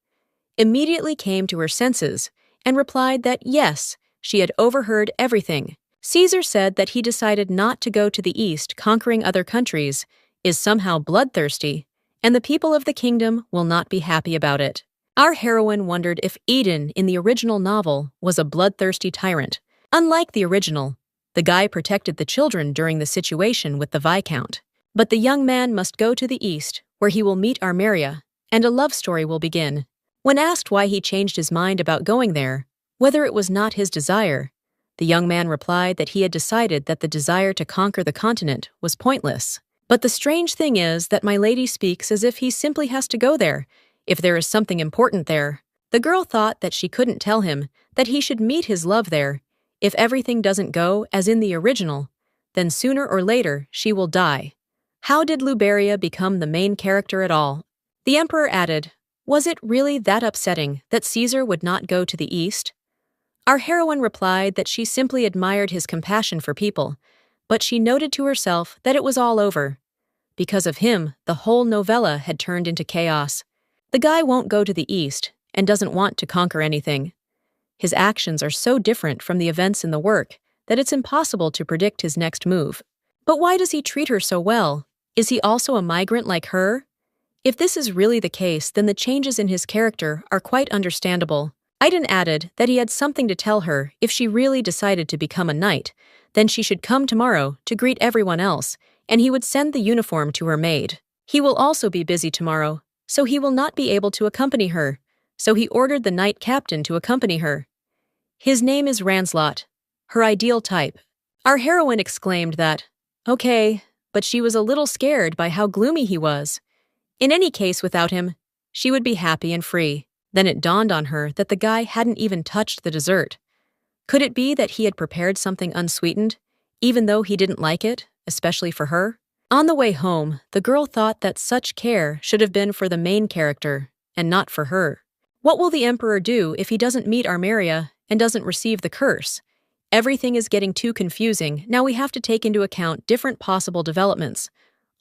immediately came to her senses, and replied that yes, she had overheard everything. Caesar said that he decided not to go to the east conquering other countries, is somehow bloodthirsty, and the people of the kingdom will not be happy about it. Our heroine wondered if Eden in the original novel was a bloodthirsty tyrant. Unlike the original, the guy protected the children during the situation with the Viscount. But the young man must go to the east, where he will meet Armeria, and a love story will begin. When asked why he changed his mind about going there, whether it was not his desire, the young man replied that he had decided that the desire to conquer the continent was pointless. But the strange thing is that my lady speaks as if he simply has to go there, if there is something important there. The girl thought that she couldn't tell him that he should meet his love there. If everything doesn't go as in the original, then sooner or later she will die. How did Luberia become the main character at all? The emperor added, was it really that upsetting that Caesar would not go to the east? Our heroine replied that she simply admired his compassion for people, but she noted to herself that it was all over. Because of him, the whole novella had turned into chaos. The guy won't go to the east and doesn't want to conquer anything. His actions are so different from the events in the work that it's impossible to predict his next move. But why does he treat her so well? Is he also a migrant like her? If this is really the case, then the changes in his character are quite understandable. Iden added that he had something to tell her if she really decided to become a knight, then she should come tomorrow to greet everyone else, and he would send the uniform to her maid. He will also be busy tomorrow, so he will not be able to accompany her, so he ordered the knight captain to accompany her. His name is Ranslot, her ideal type. Our heroine exclaimed that, okay, but she was a little scared by how gloomy he was. In any case, without him, she would be happy and free. Then it dawned on her that the guy hadn't even touched the dessert. Could it be that he had prepared something unsweetened, even though he didn't like it, especially for her? On the way home, the girl thought that such care should have been for the main character, and not for her. What will the emperor do if he doesn't meet Armeria and doesn't receive the curse? Everything is getting too confusing. Now we have to take into account different possible developments.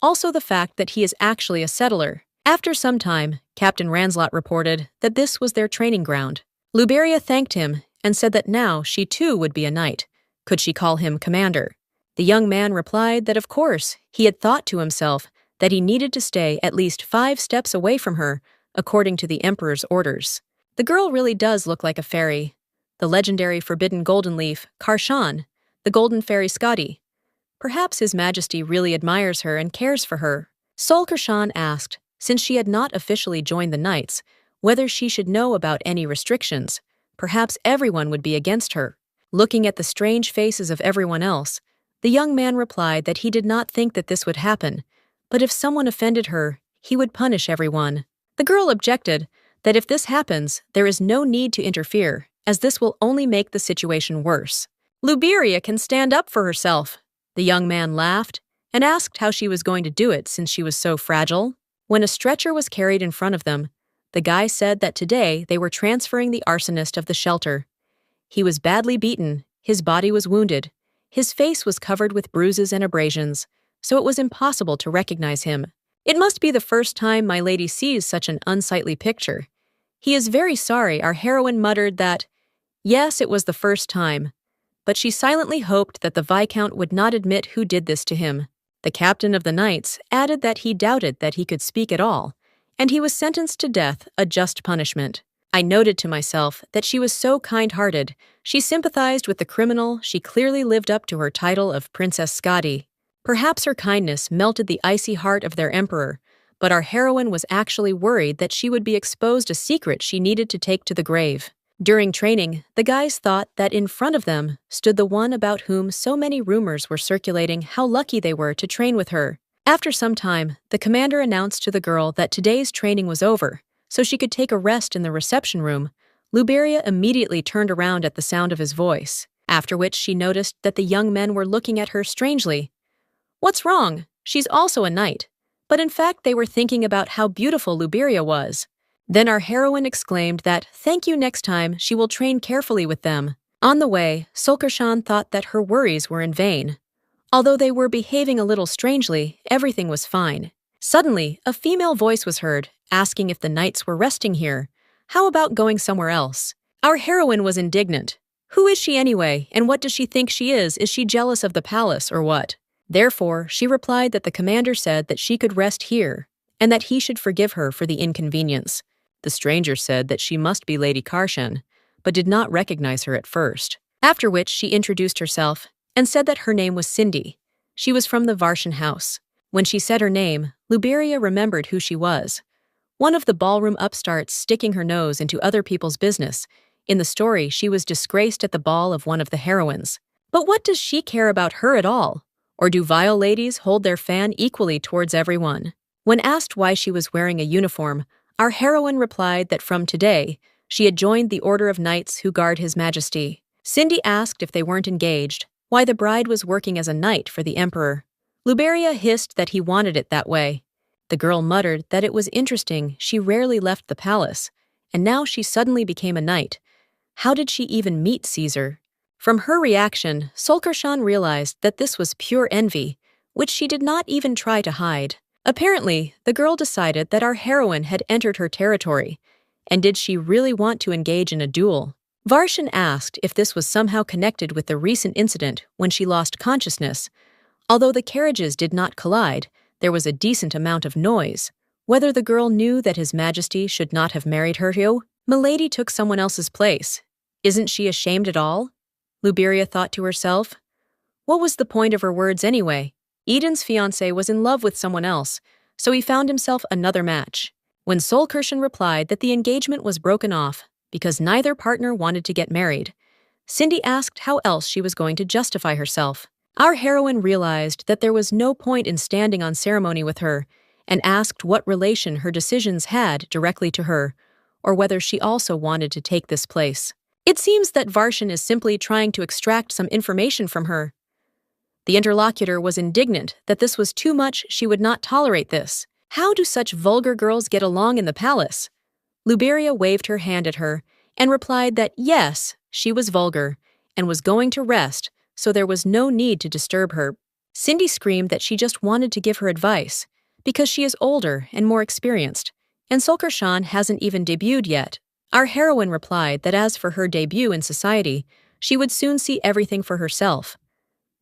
Also the fact that he is actually a settler. After some time, Captain Ranslot reported that this was their training ground. Luberia thanked him and said that now she too would be a knight. Could she call him commander? The young man replied that of course he had thought to himself that he needed to stay at least 5 steps away from her, according to the emperor's orders. The girl really does look like a fairy. The legendary forbidden golden leaf, Karshan, the golden fairy Skadi. Perhaps His Majesty really admires her and cares for her. Sulkershan asked, since she had not officially joined the knights, whether she should know about any restrictions. Perhaps everyone would be against her. Looking at the strange faces of everyone else, the young man replied that he did not think that this would happen, but if someone offended her, he would punish everyone. The girl objected that if this happens, there is no need to interfere, as this will only make the situation worse. Luberia can stand up for herself. The young man laughed and asked how she was going to do it since she was so fragile. When a stretcher was carried in front of them, the guy said that today they were transferring the arsonist of the shelter. He was badly beaten, his body was wounded, his face was covered with bruises and abrasions, so it was impossible to recognize him. It must be the first time my lady sees such an unsightly picture. He is very sorry. Our heroine muttered that, yes, it was the first time, but she silently hoped that the Viscount would not admit who did this to him. The captain of the knights added that he doubted that he could speak at all, and he was sentenced to death, a just punishment. I noted to myself that she was so kind-hearted. She sympathized with the criminal. She clearly lived up to her title of Princess Skadi. Perhaps her kindness melted the icy heart of their emperor, but our heroine was actually worried that she would be exposed a secret she needed to take to the grave. During training, the guys thought that in front of them stood the one about whom so many rumors were circulating how lucky they were to train with her. After some time, the commander announced to the girl that today's training was over, so she could take a rest in the reception room. Luberia immediately turned around at the sound of his voice, after which she noticed that the young men were looking at her strangely. What's wrong? She's also a knight. But in fact, they were thinking about how beautiful Luberia was. Then our heroine exclaimed that, thank you, next time she will train carefully with them. On the way, Solkershan thought that her worries were in vain. Although they were behaving a little strangely, everything was fine. Suddenly, a female voice was heard, asking if the knights were resting here. How about going somewhere else? Our heroine was indignant. Who is she anyway, and what does she think she is? Is she jealous of the palace, or what? Therefore, she replied that the commander said that she could rest here, and that he should forgive her for the inconvenience. The stranger said that she must be Lady Karshan, but did not recognize her at first. After which she introduced herself and said that her name was Cindy. She was from the Varshan house. When she said her name, Luberia remembered who she was. One of the ballroom upstarts sticking her nose into other people's business. In the story, she was disgraced at the ball of one of the heroines. But what does she care about her at all? Or do vile ladies hold their fan equally towards everyone? When asked why she was wearing a uniform, our heroine replied that from today, she had joined the Order of Knights who guard His Majesty. Cindy asked if they weren't engaged, why the bride was working as a knight for the emperor. Luberia hissed that he wanted it that way. The girl muttered that it was interesting she rarely left the palace, and now she suddenly became a knight. How did she even meet Caesar? From her reaction, Solkershan realized that this was pure envy, which she did not even try to hide. Apparently, the girl decided that our heroine had entered her territory, and did she really want to engage in a duel? Varshan asked if this was somehow connected with the recent incident when she lost consciousness. Although the carriages did not collide, there was a decent amount of noise. Whether the girl knew that His Majesty should not have married her, Milady took someone else's place. Isn't she ashamed at all? Luberia thought to herself. What was the point of her words anyway? Eden's fiancé was in love with someone else, so he found himself another match. When Solkershan replied that the engagement was broken off because neither partner wanted to get married, Cindy asked how else she was going to justify herself. Our heroine realized that there was no point in standing on ceremony with her and asked what relation her decisions had directly to her, or whether she also wanted to take this place. It seems that Varshan is simply trying to extract some information from her. The interlocutor was indignant that this was too much. She would not tolerate this. How do such vulgar girls get along in the palace? Luberia waved her hand at her and replied that yes, she was vulgar and was going to rest, so there was no need to disturb her. Cindy screamed that she just wanted to give her advice because she is older and more experienced, and Solkershan hasn't even debuted yet. Our heroine replied that as for her debut in society, she would soon see everything for herself.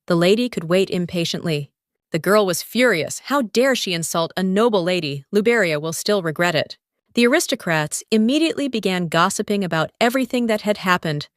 The lady could wait impatiently. The girl was furious. How dare she insult a noble lady? Luberia will still regret it. The aristocrats immediately began gossiping about everything that had happened.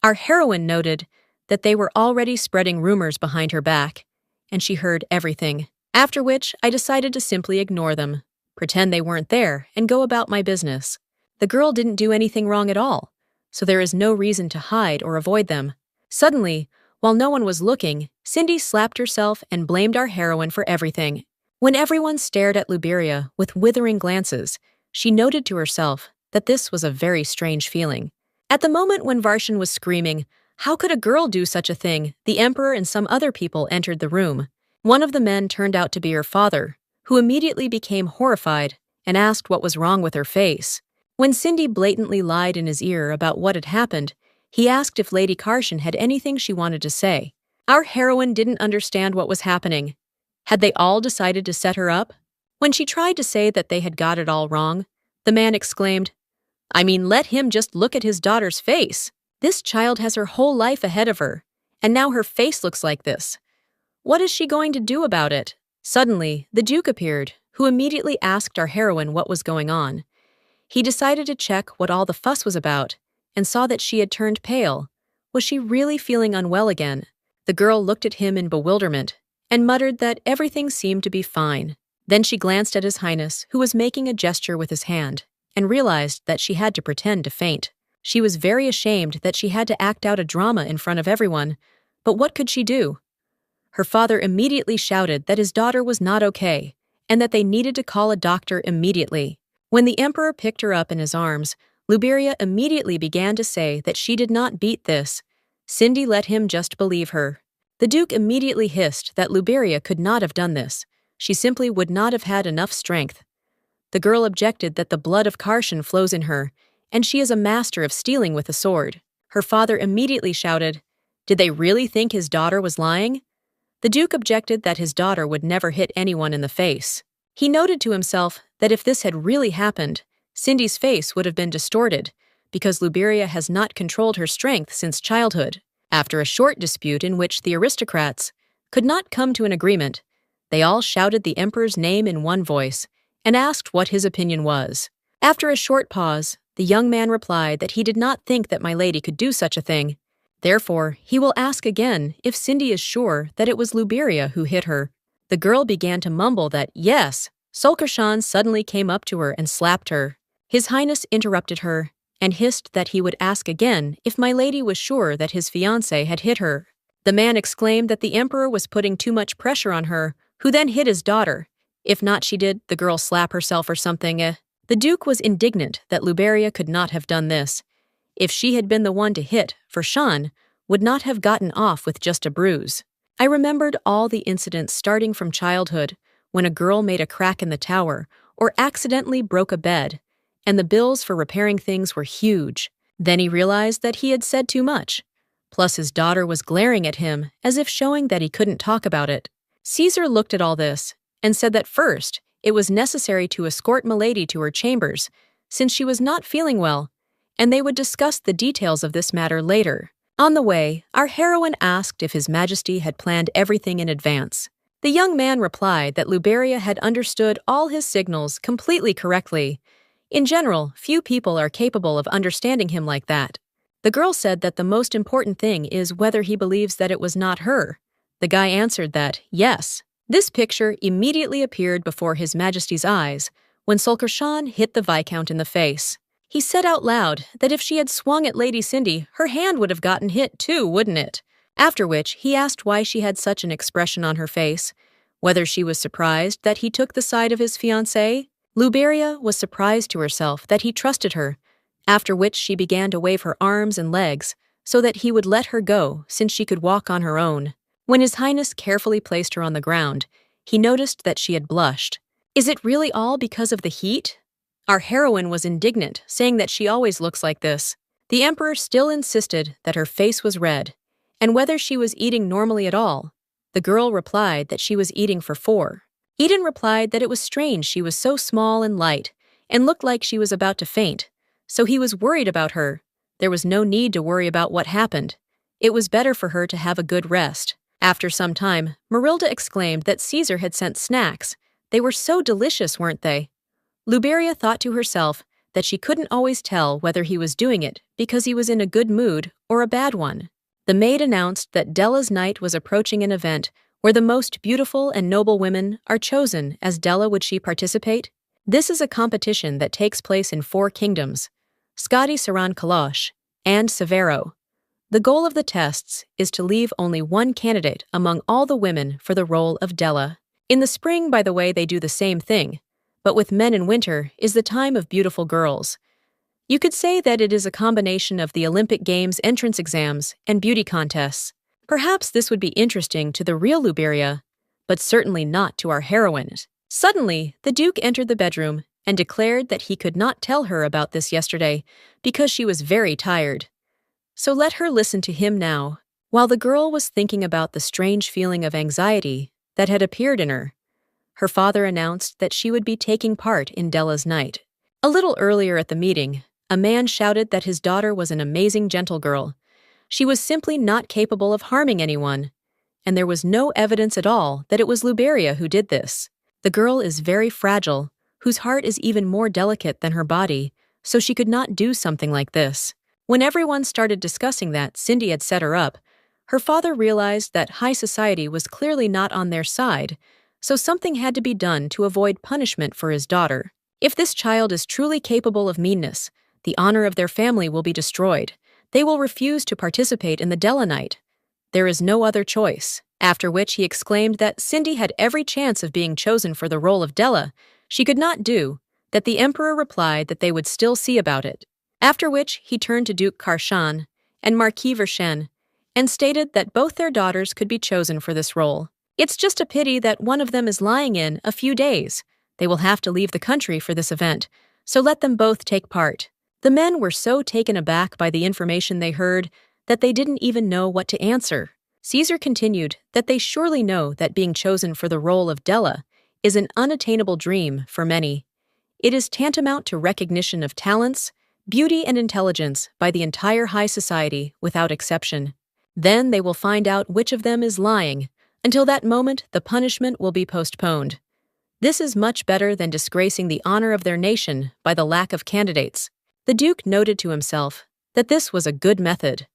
Our heroine noted that they were already spreading rumors behind her back, and she heard everything. After which, I decided to simply ignore them, pretend they weren't there, and go about my business. The girl didn't do anything wrong at all, so there is no reason to hide or avoid them. Suddenly, while no one was looking, Cindy slapped herself and blamed our heroine for everything. When everyone stared at Luberia with withering glances, she noted to herself that this was a very strange feeling. At the moment when Varshan was screaming, "How could a girl do such a thing?" the emperor and some other people entered the room. One of the men turned out to be her father, who immediately became horrified and asked what was wrong with her face. When Cindy blatantly lied in his ear about what had happened, he asked if Lady Karshan had anything she wanted to say. Our heroine didn't understand what was happening. Had they all decided to set her up? When she tried to say that they had got it all wrong, the man exclaimed, "I mean, let him just look at his daughter's face. This child has her whole life ahead of her, and now her face looks like this. What is she going to do about it?" Suddenly, the Duke appeared, who immediately asked our heroine what was going on. He decided to check what all the fuss was about, and saw that she had turned pale. Was she really feeling unwell again? The girl looked at him in bewilderment, and muttered that everything seemed to be fine. Then she glanced at His Highness, who was making a gesture with his hand, and realized that she had to pretend to faint. She was very ashamed that she had to act out a drama in front of everyone, but what could she do? Her father immediately shouted that his daughter was not okay, and that they needed to call a doctor immediately. When the emperor picked her up in his arms, Luberia immediately began to say that she did not beat this. Cindy let him just believe her. The Duke immediately hissed that Luberia could not have done this. She simply would not have had enough strength. The girl objected that the blood of Karshan flows in her, and she is a master of stealing with a sword. Her father immediately shouted, "Did they really think his daughter was lying?" The Duke objected that his daughter would never hit anyone in the face. He noted to himself that if this had really happened, Cindy's face would have been distorted, because Luberia has not controlled her strength since childhood. After a short dispute in which the aristocrats could not come to an agreement, they all shouted the emperor's name in one voice and asked what his opinion was. After a short pause, the young man replied that he did not think that my lady could do such a thing. Therefore, he will ask again if Cindy is sure that it was Luberia who hit her. The girl began to mumble that, yes. Solkershan suddenly came up to her and slapped her. His Highness interrupted her and hissed that he would ask again if my lady was sure that his fiancé had hit her. The man exclaimed that the emperor was putting too much pressure on her, who then hit his daughter. If not, she did the girl slap herself or something. The Duke was indignant that Luberia could not have done this. If she had been the one to hit, for Shan would not have gotten off with just a bruise. I remembered all the incidents starting from childhood, when a girl made a crack in the tower or accidentally broke a bed, and the bills for repairing things were huge. Then he realized that he had said too much. Plus his daughter was glaring at him as if showing that he couldn't talk about it. Caesar looked at all this and said that first it was necessary to escort Milady to her chambers, since she was not feeling well, and they would discuss the details of this matter later. On the way, our heroine asked if His Majesty had planned everything in advance. The young man replied that Luberia had understood all his signals completely correctly. In general, few people are capable of understanding him like that. The girl said that the most important thing is whether he believes that it was not her. The guy answered that, yes. This picture immediately appeared before His Majesty's eyes when Solkershan hit the Viscount in the face. He said out loud that if she had swung at Lady Cindy, her hand would have gotten hit too, wouldn't it? After which, he asked why she had such an expression on her face, whether she was surprised that he took the side of his fiancé. Luberia was surprised to herself that he trusted her, after which she began to wave her arms and legs so that he would let her go since she could walk on her own. When His Highness carefully placed her on the ground, he noticed that she had blushed. Is it really all because of the heat? Our heroine was indignant, saying that she always looks like this. The emperor still insisted that her face was red, and whether she was eating normally at all. The girl replied that she was eating for 4. Eden replied that it was strange she was so small and light, and looked like she was about to faint, so he was worried about her. There was no need to worry about what happened. It was better for her to have a good rest. After some time, Marilda exclaimed that Caesar had sent snacks. They were so delicious, weren't they? Luberia thought to herself that she couldn't always tell whether he was doing it because he was in a good mood or a bad one. The maid announced that Della's night was approaching an event where the most beautiful and noble women are chosen. As Della, would she participate? This is a competition that takes place in 4 kingdoms, Skadi, Saran, Kalosh, and Severo. The goal of the tests is to leave only one candidate among all the women for the role of Della. In the spring, by the way, they do the same thing, but with men in winter is the time of beautiful girls. You could say that it is a combination of the Olympic Games entrance exams and beauty contests. Perhaps this would be interesting to the real Luberia, but certainly not to our heroine. Suddenly, the Duke entered the bedroom and declared that he could not tell her about this yesterday because she was very tired. So let her listen to him now. While the girl was thinking about the strange feeling of anxiety that had appeared in her, her father announced that she would be taking part in Della's night. A little earlier at the meeting, a man shouted that his daughter was an amazing gentle girl. She was simply not capable of harming anyone. and there was no evidence at all that it was Luberia who did this. The girl is very fragile, whose heart is even more delicate than her body, so she could not do something like this. When everyone started discussing that Cindy had set her up, her father realized that high society was clearly not on their side, so something had to be done to avoid punishment for his daughter. If this child is truly capable of meanness, the honor of their family will be destroyed. They will refuse to participate in the Della night. There is no other choice. After which he exclaimed that Cindy had every chance of being chosen for the role of Della. She could not do, that the emperor replied that they would still see about it. After which he turned to Duke Karshan and Marquis Vershen and stated that both their daughters could be chosen for this role. It's just a pity that one of them is lying in a few days. They will have to leave the country for this event, so let them both take part. The men were so taken aback by the information they heard that they didn't even know what to answer. Caesar continued that they surely know that being chosen for the role of Della is an unattainable dream for many. It is tantamount to recognition of talents, beauty, and intelligence by the entire high society without exception. Then they will find out which of them is lying. Until that moment, the punishment will be postponed. This is much better than disgracing the honor of their nation by the lack of candidates. The Duke noted to himself that this was a good method.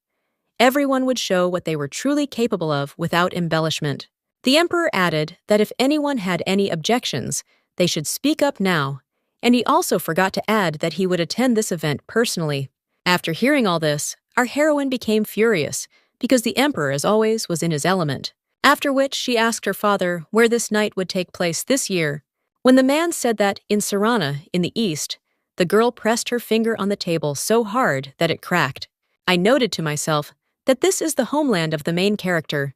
Everyone would show what they were truly capable of without embellishment. The Emperor added that if anyone had any objections, they should speak up now, and he also forgot to add that he would attend this event personally. After hearing all this, our heroine became furious because the Emperor, as always, was in his element. After which she asked her father where this night would take place this year. When the man said that in Sarana, in the east, the girl pressed her finger on the table so hard that it cracked. I noted to myself that this is the homeland of the main character.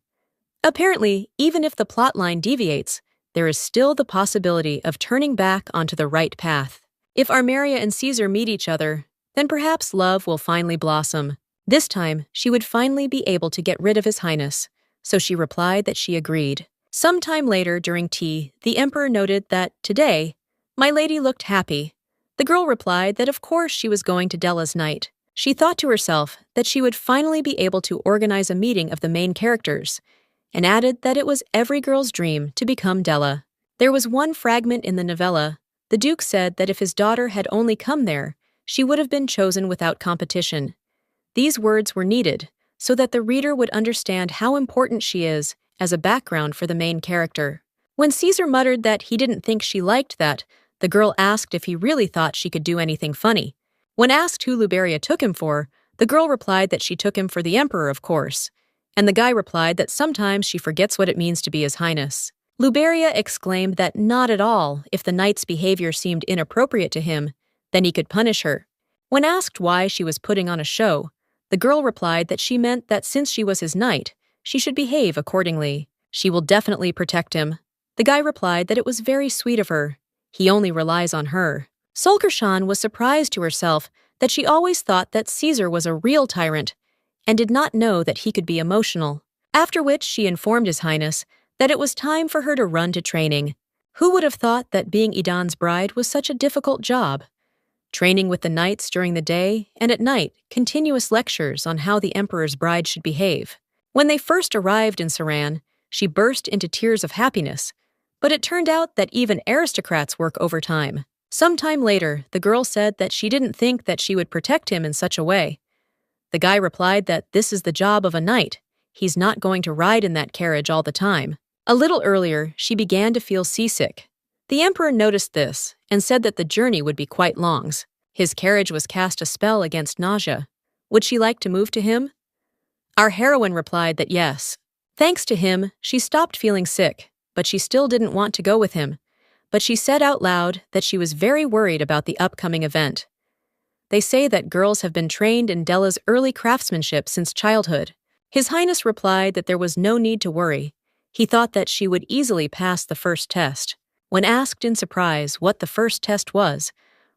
Apparently, even if the plotline deviates, there is still the possibility of turning back onto the right path. If Armeria and Caesar meet each other, then perhaps love will finally blossom. This time, she would finally be able to get rid of His Highness, so she replied that she agreed. Some time later, during tea, the Emperor noted that, today, my lady looked happy. The girl replied that of course she was going to Della's night. She thought to herself that she would finally be able to organize a meeting of the main characters, and added that it was every girl's dream to become Della. There was one fragment in the novella. The Duke said that if his daughter had only come there, she would have been chosen without competition. These words were needed so that the reader would understand how important she is as a background for the main character. When Caesar muttered that he didn't think she liked that, the girl asked if he really thought she could do anything funny. When asked who Luberia took him for, the girl replied that she took him for the Emperor, of course, and the guy replied that sometimes she forgets what it means to be His Highness. Luberia exclaimed that not at all. If the knight's behavior seemed inappropriate to him, then he could punish her. When asked why she was putting on a show, the girl replied that she meant that since she was his knight, she should behave accordingly. She will definitely protect him. The guy replied that it was very sweet of her. He only relies on her. Solkershan was surprised to herself that she always thought that Caesar was a real tyrant and did not know that he could be emotional. After which she informed His Highness that it was time for her to run to training. Who would have thought that being Idan's bride was such a difficult job? Training with the knights during the day and at night, continuous lectures on how the Emperor's bride should behave. When they first arrived in Saran, she burst into tears of happiness, but it turned out that even aristocrats work overtime. Sometime later, the girl said that she didn't think that she would protect him in such a way. The guy replied that this is the job of a knight. He's not going to ride in that carriage all the time. A little earlier, she began to feel seasick. The Emperor noticed this and said that the journey would be quite long. His carriage was cast a spell against nausea. Would she like to move to him? Our heroine replied that yes. Thanks to him, she stopped feeling sick, but she still didn't want to go with him. But she said out loud that she was very worried about the upcoming event. They say that girls have been trained in Della's early craftsmanship since childhood. His Highness replied that there was no need to worry. He thought that she would easily pass the first test. When asked in surprise what the first test was,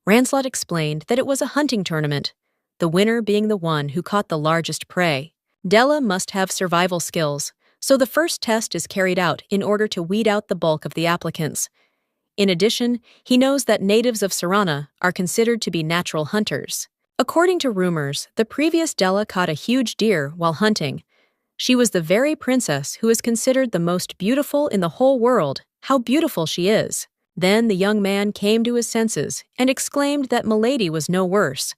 Ranslot explained that it was a hunting tournament, the winner being the one who caught the largest prey. Della must have survival skills, so the first test is carried out in order to weed out the bulk of the applicants. In addition, he knows that natives of Sarana are considered to be natural hunters. According to rumors, the previous Della caught a huge deer while hunting. She was the very princess who is considered the most beautiful in the whole world. How beautiful she is. Then the young man came to his senses and exclaimed that Milady was no worse.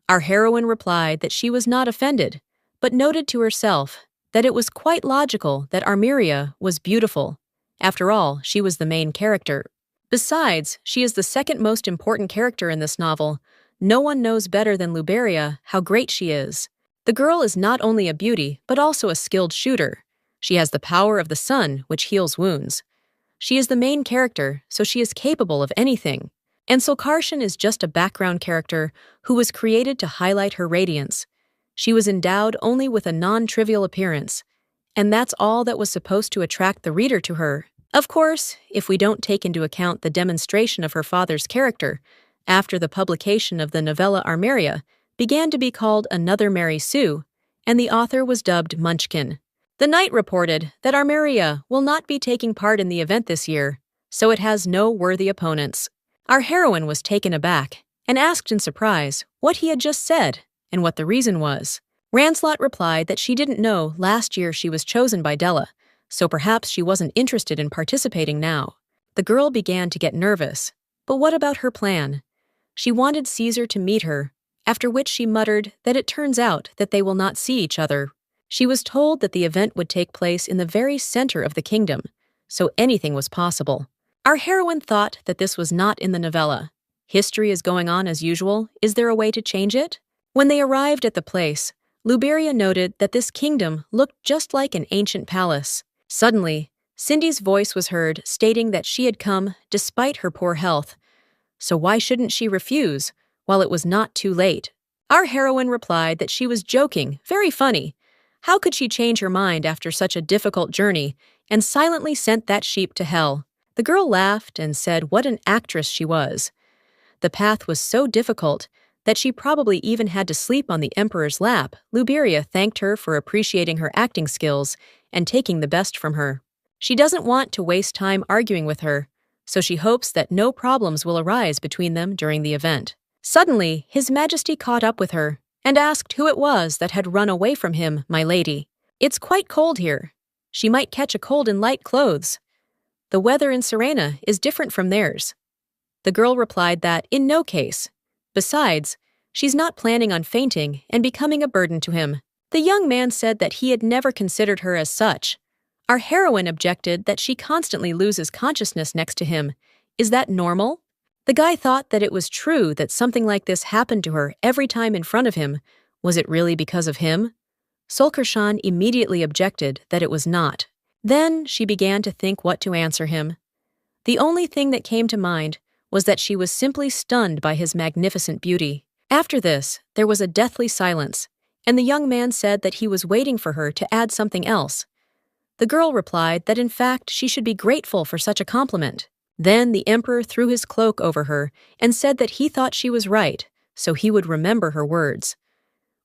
Our heroine replied that she was not offended, but noted to herself that it was quite logical that Armiria was beautiful. After all, she was the main character. Besides, she is the second most important character in this novel. No one knows better than Luberia how great she is. The girl is not only a beauty, but also a skilled shooter. She has the power of the sun, which heals wounds. She is the main character, so she is capable of anything. And Sulkarshan is just a background character who was created to highlight her radiance. She was endowed only with a non-trivial appearance, and that's all that was supposed to attract the reader to her. Of course, if we don't take into account the demonstration of her father's character, after the publication of the novella Armiria began to be called Another Mary Sue, and the author was dubbed Munchkin. The Knight reported that Armiria will not be taking part in the event this year, so it has no worthy opponents. Our heroine was taken aback and asked in surprise what he had just said and what the reason was. Ranslot replied that she didn't know last year she was chosen by Della, so perhaps she wasn't interested in participating now. The girl began to get nervous. But what about her plan? She wanted Caesar to meet her, after which she muttered that it turns out that they will not see each other. She was told that the event would take place in the very center of the kingdom, so anything was possible. Our heroine thought that this was not in the novella. History is going on as usual. Is there a way to change it? When they arrived at the place, Luberia noted that this kingdom looked just like an ancient palace. Suddenly, Cindy's voice was heard stating that she had come despite her poor health. So why shouldn't she refuse while it was not too late? Our heroine replied that she was joking, very funny. How could she change her mind after such a difficult journey, and silently sent that sheep to hell? The girl laughed and said what an actress she was. The path was so difficult that she probably even had to sleep on the emperor's lap. Luberia thanked her for appreciating her acting skills and taking the best from her. She doesn't want to waste time arguing with her, so she hopes that no problems will arise between them during the event. Suddenly, His Majesty caught up with her and asked who it was that had run away from him, my lady. It's quite cold here. She might catch a cold in light clothes. The weather in Serena is different from theirs. The girl replied that in no case. Besides, she's not planning on fainting and becoming a burden to him. The young man said that he had never considered her as such. Our heroine objected that she constantly loses consciousness next to him. Is that normal? The guy thought that it was true that something like this happened to her every time in front of him. Was it really because of him? Sulkarshan immediately objected that it was not. Then she began to think what to answer him. The only thing that came to mind was that she was simply stunned by his magnificent beauty. After this, there was a deathly silence, and the young man said that he was waiting for her to add something else. The girl replied that in fact she should be grateful for such a compliment. Then the emperor threw his cloak over her and said that he thought she was right, so he would remember her words.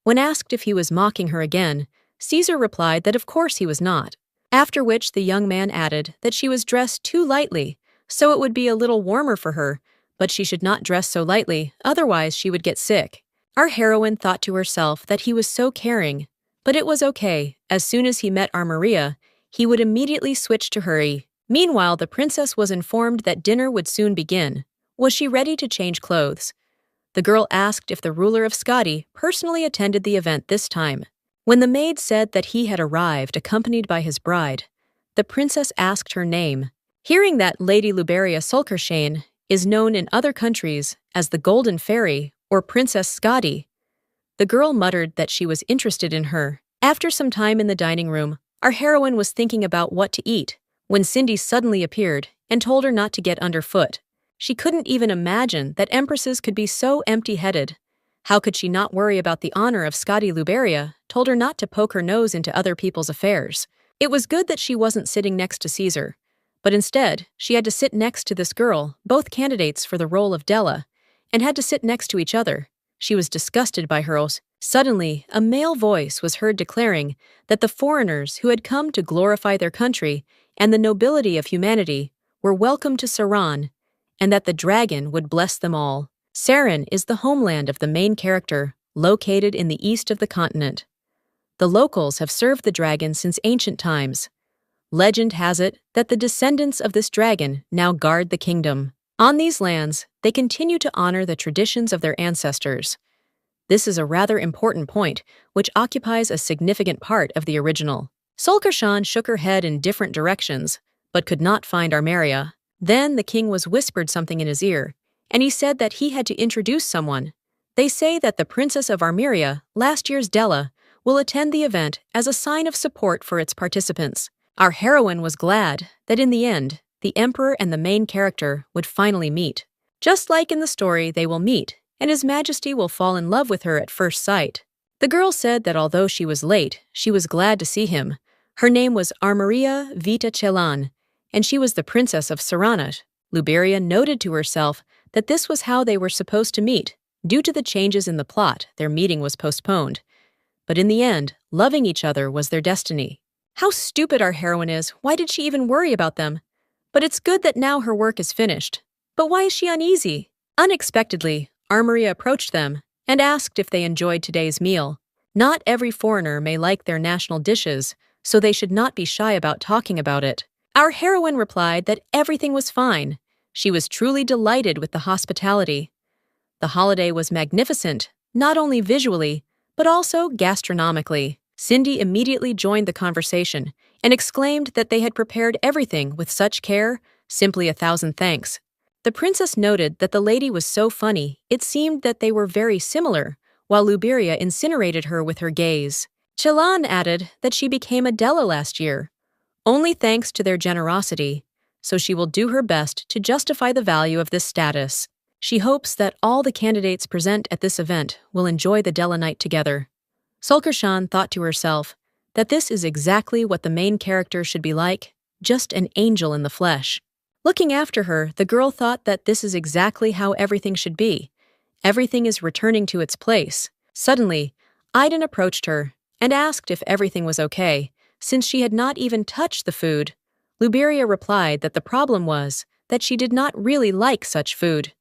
When asked if he was mocking her again, Caesar replied that of course he was not, after which the young man added that she was dressed too lightly, so it would be a little warmer for her, but she should not dress so lightly, otherwise she would get sick. Our heroine thought to herself that he was so caring, but it was okay. As soon as he met Armiria, he would immediately switch to hurry. Meanwhile, the princess was informed that dinner would soon begin. Was she ready to change clothes? The girl asked if the ruler of Skadi personally attended the event this time. When the maid said that he had arrived accompanied by his bride, the princess asked her name. Hearing that Lady Luberia Sulkarshan is known in other countries as the Golden Fairy or Princess Skadi, the girl muttered that she was interested in her. After some time in the dining room, our heroine was thinking about what to eat when Cindy suddenly appeared and told her not to get underfoot. She couldn't even imagine that empresses could be so empty-headed. How could she not worry about the honor of Skadi? Luberia told her not to poke her nose into other people's affairs. It was good that she wasn't sitting next to Caesar, but instead she had to sit next to this girl, both candidates for the role of Della, and had to sit next to each other. She was disgusted by her oaths. Suddenly, a male voice was heard declaring that the foreigners who had come to glorify their country and the nobility of humanity were welcome to Saran, and that the dragon would bless them all. Saran is the homeland of the main character, located in the east of the continent. The locals have served the dragon since ancient times. Legend has it that the descendants of this dragon now guard the kingdom. On these lands, they continue to honor the traditions of their ancestors. This is a rather important point, which occupies a significant part of the original. Solkershan shook her head in different directions, but could not find Armeria. Then the king was whispered something in his ear, and he said that he had to introduce someone. They say that the Princess of Armeria, last year's Della, will attend the event as a sign of support for its participants. Our heroine was glad that in the end, the emperor and the main character would finally meet. Just like in the story, they will meet, and His Majesty will fall in love with her at first sight. The girl said that although she was late, she was glad to see him. Her name was Armeria Vita Chelan, and she was the princess of Saranat. Luberia noted to herself that this was how they were supposed to meet. Due to the changes in the plot, their meeting was postponed. But in the end, loving each other was their destiny. How stupid our heroine is. Why did she even worry about them? But it's good that now her work is finished. But why is she uneasy? Unexpectedly, Armeria approached them and asked if they enjoyed today's meal. Not every foreigner may like their national dishes, so they should not be shy about talking about it. Our heroine replied that everything was fine. She was truly delighted with the hospitality. The holiday was magnificent, not only visually, but also gastronomically. Cindy immediately joined the conversation and exclaimed that they had prepared everything with such care, simply 1,000 thanks. The princess noted that the lady was so funny, it seemed that they were very similar, while Luberia incinerated her with her gaze. Chelan added that she became a Della last year, only thanks to their generosity, so she will do her best to justify the value of this status. She hopes that all the candidates present at this event will enjoy the Della night together. Solkershan thought to herself that this is exactly what the main character should be like, just an angel in the flesh. Looking after her, the girl thought that this is exactly how everything should be. Everything is returning to its place. Suddenly, Aiden approached her and asked if everything was okay, since she had not even touched the food. Luberia replied that the problem was that she did not really like such food.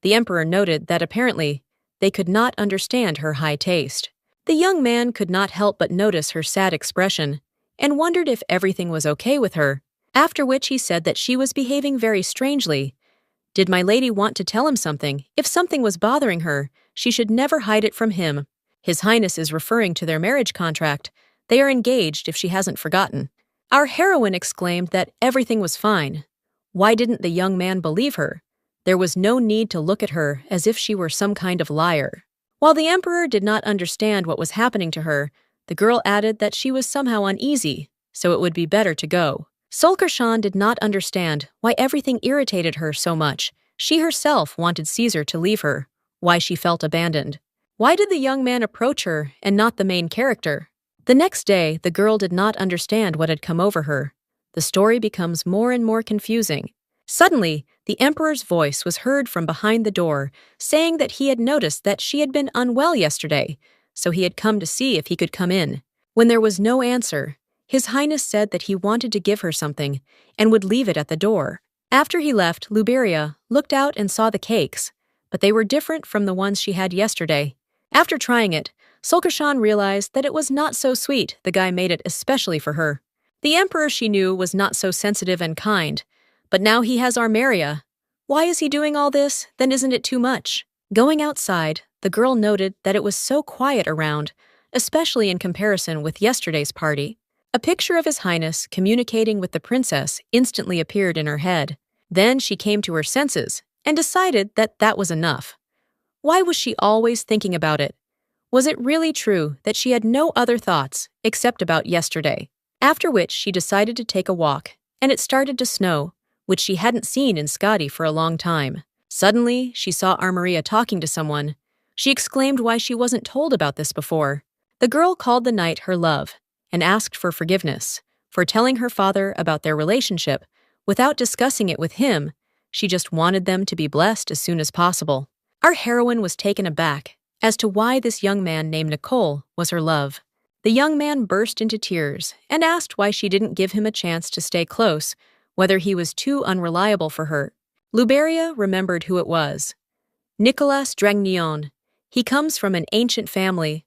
The emperor noted that apparently they could not understand her high taste. The young man could not help but notice her sad expression and wondered if everything was okay with her, after which he said that she was behaving very strangely. Did my lady want to tell him something? If something was bothering her, she should never hide it from him. His Highness is referring to their marriage contract. They are engaged if she hasn't forgotten. Our heroine exclaimed that everything was fine. Why didn't the young man believe her? There was no need to look at her as if she were some kind of liar. While the emperor did not understand what was happening to her, the girl added that she was somehow uneasy, so it would be better to go. Solkershan did not understand why everything irritated her so much. She herself wanted Caesar to leave her, why she felt abandoned. Why did the young man approach her and not the main character? The next day, the girl did not understand what had come over her. The story becomes more and more confusing. Suddenly, the emperor's voice was heard from behind the door, saying that he had noticed that she had been unwell yesterday, so he had come to see if he could come in. When there was no answer, His Highness said that he wanted to give her something and would leave it at the door. After he left, Luberia looked out and saw the cakes, but they were different from the ones she had yesterday. After trying it, Solkershan realized that it was not so sweet. The guy made it especially for her. The emperor, she knew, was not so sensitive and kind, but now he has Armeria. Why is he doing all this? Then isn't it too much? Going outside, the girl noted that it was so quiet around, especially in comparison with yesterday's party. A picture of His Highness communicating with the princess instantly appeared in her head. Then she came to her senses and decided that that was enough. Why was she always thinking about it? Was it really true that she had no other thoughts except about yesterday? After which she decided to take a walk, and it started to snow, which she hadn't seen in Skadi for a long time. Suddenly, she saw Armeria talking to someone. She exclaimed why she wasn't told about this before. The girl called the knight her love and asked for forgiveness for telling her father about their relationship without discussing it with him. She just wanted them to be blessed as soon as possible. Our heroine was taken aback as to why this young man named Nicole was her love. The young man burst into tears and asked why she didn't give him a chance to stay close, whether he was too unreliable for her. Luberia remembered who it was. Nicolas Dragnion. He comes from an ancient family.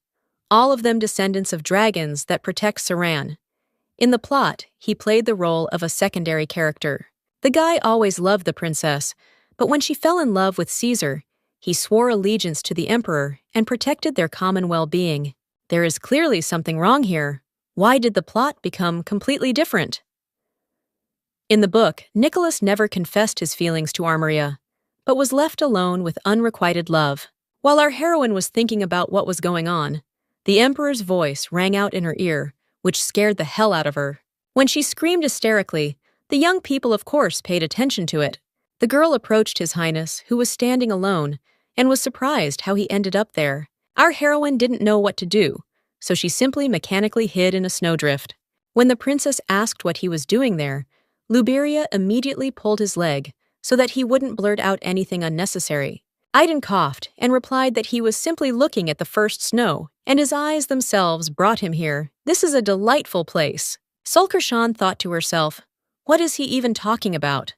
all of them descendants of dragons that protect Saran. In the plot, he played the role of a secondary character. The guy always loved the princess, but when she fell in love with Caesar, he swore allegiance to the emperor and protected their common well-being. There is clearly something wrong here. Why did the plot become completely different? In the book, Nicholas never confessed his feelings to Armaria, but was left alone with unrequited love. While our heroine was thinking about what was going on, the emperor's voice rang out in her ear, which scared the hell out of her. When she screamed hysterically, the young people of course paid attention to it. The girl approached His Highness, who was standing alone, and was surprised how he ended up there. Our heroine didn't know what to do, so she simply mechanically hid in a snowdrift. When the princess asked what he was doing there, Luberia immediately pulled his leg so that he wouldn't blurt out anything unnecessary. Aiden coughed and replied that he was simply looking at the first snow, and his eyes themselves brought him here. This is a delightful place. Sulkershan thought to herself, what is he even talking about?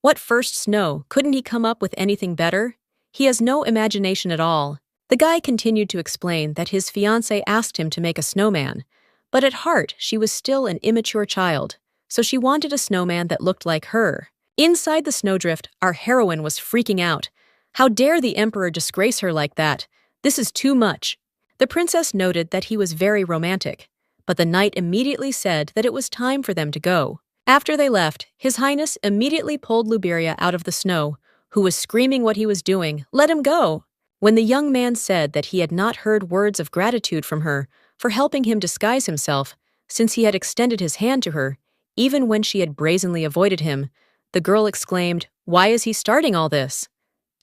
What first snow? Couldn't he come up with anything better? He has no imagination at all. The guy continued to explain that his fiancée asked him to make a snowman, but at heart she was still an immature child, so she wanted a snowman that looked like her. Inside the snowdrift, our heroine was freaking out. How dare the emperor disgrace her like that? This is too much. The princess noted that he was very romantic, but the knight immediately said that it was time for them to go. After they left, His Highness immediately pulled Luberia out of the snow, who was screaming what he was doing. Let him go! When the young man said that he had not heard words of gratitude from her for helping him disguise himself, since he had extended his hand to her, even when she had brazenly avoided him, the girl exclaimed, "Why is he starting all this?"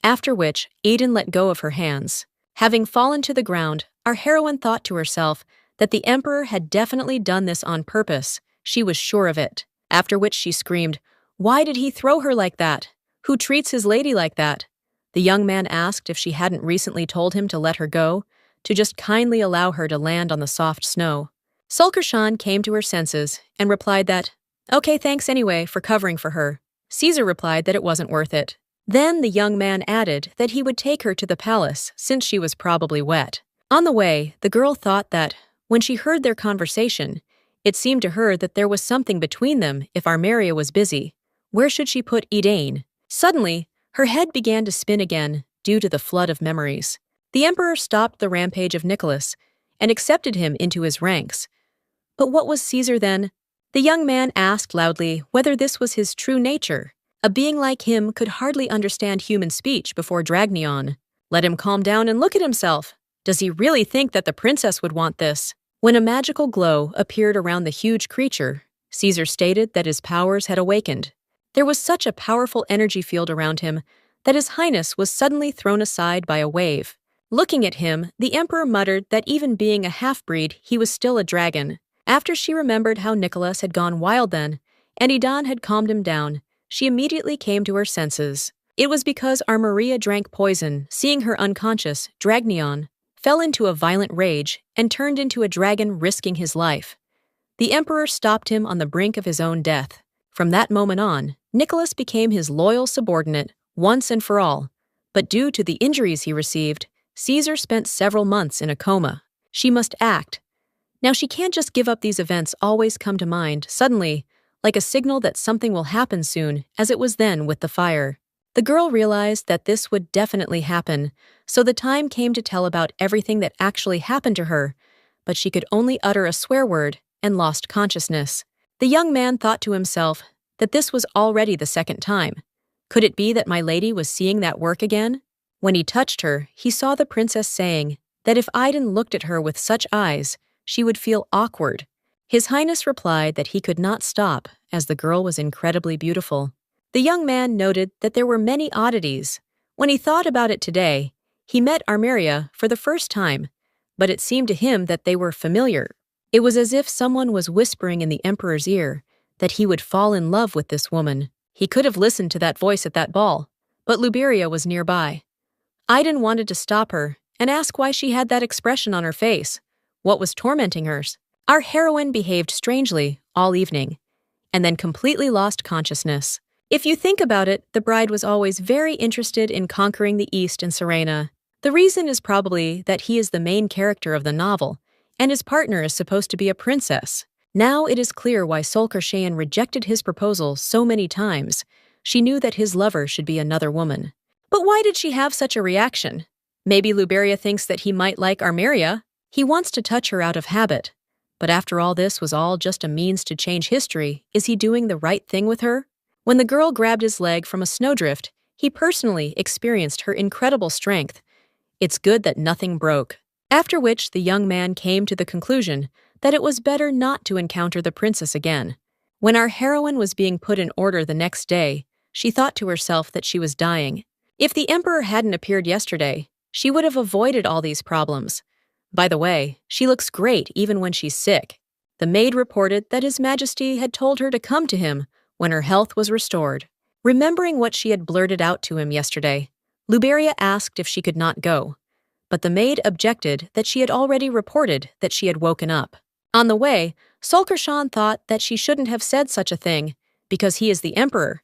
After which, Aiden let go of her hands. Having fallen to the ground, our heroine thought to herself that the emperor had definitely done this on purpose. She was sure of it. After which she screamed, "Why did he throw her like that? Who treats his lady like that?" The young man asked if she hadn't recently told him to let her go, to just kindly allow her to land on the soft snow. Sulkershan came to her senses and replied that, "Okay, thanks anyway for covering for her." Caesar replied that it wasn't worth it. Then the young man added that he would take her to the palace since she was probably wet. On the way, the girl thought that, when she heard their conversation, it seemed to her that there was something between them if Armaria was busy. Where should she put Edain? Suddenly, her head began to spin again due to the flood of memories. The emperor stopped the rampage of Nicholas and accepted him into his ranks. But what was Caesar then? The young man asked loudly whether this was his true nature. A being like him could hardly understand human speech before Dragneon. Let him calm down and look at himself. Does he really think that the princess would want this? When a magical glow appeared around the huge creature, Caesar stated that his powers had awakened. There was such a powerful energy field around him that His Highness was suddenly thrown aside by a wave. Looking at him, the emperor muttered that even being a half-breed, he was still a dragon. After she remembered how Nicholas had gone wild then, and Idan had calmed him down, she immediately came to her senses. It was because Armaria drank poison. Seeing her unconscious, Dragneon fell into a violent rage and turned into a dragon, risking his life. The emperor stopped him on the brink of his own death. From that moment on, Nicholas became his loyal subordinate once and for all, but due to the injuries he received, Caesar spent several months in a coma. She must act. Now she can't just give up. These events always come to mind suddenly, like a signal that something will happen soon, as it was then with the fire. The girl realized that this would definitely happen, so the time came to tell about everything that actually happened to her, but she could only utter a swear word and lost consciousness. The young man thought to himself that this was already the second time. Could it be that my lady was seeing that work again? When he touched her, he saw the princess saying that if Aiden looked at her with such eyes, she would feel awkward. His Highness replied that he could not stop, as the girl was incredibly beautiful. The young man noted that there were many oddities. When he thought about it today, he met Armaria for the first time, but it seemed to him that they were familiar. It was as if someone was whispering in the emperor's ear that he would fall in love with this woman. He could have listened to that voice at that ball, but Luberia was nearby. Aiden wanted to stop her and ask why she had that expression on her face. What was tormenting her? Our heroine behaved strangely all evening, and then completely lost consciousness. If you think about it, the bride was always very interested in conquering the East and Serena. The reason is probably that he is the main character of the novel, and his partner is supposed to be a princess. Now it is clear why Solkar rejected his proposal so many times. She knew that his lover should be another woman. But why did she have such a reaction? Maybe Luberia thinks that he might like Armeria. He wants to touch her out of habit. But after all, this was all just a means to change history. Is he doing the right thing with her? When the girl grabbed his leg from a snowdrift, he personally experienced her incredible strength. It's good that nothing broke. After which, the young man came to the conclusion that it was better not to encounter the princess again. When our heroine was being put in order the next day, she thought to herself that she was dying. If the emperor hadn't appeared yesterday, she would have avoided all these problems. By the way, she looks great even when she's sick. The maid reported that His Majesty had told her to come to him when her health was restored. Remembering what she had blurted out to him yesterday, Luberia asked if she could not go. But the maid objected that she had already reported that she had woken up. On the way, Solkar thought that she shouldn't have said such a thing because he is the emperor.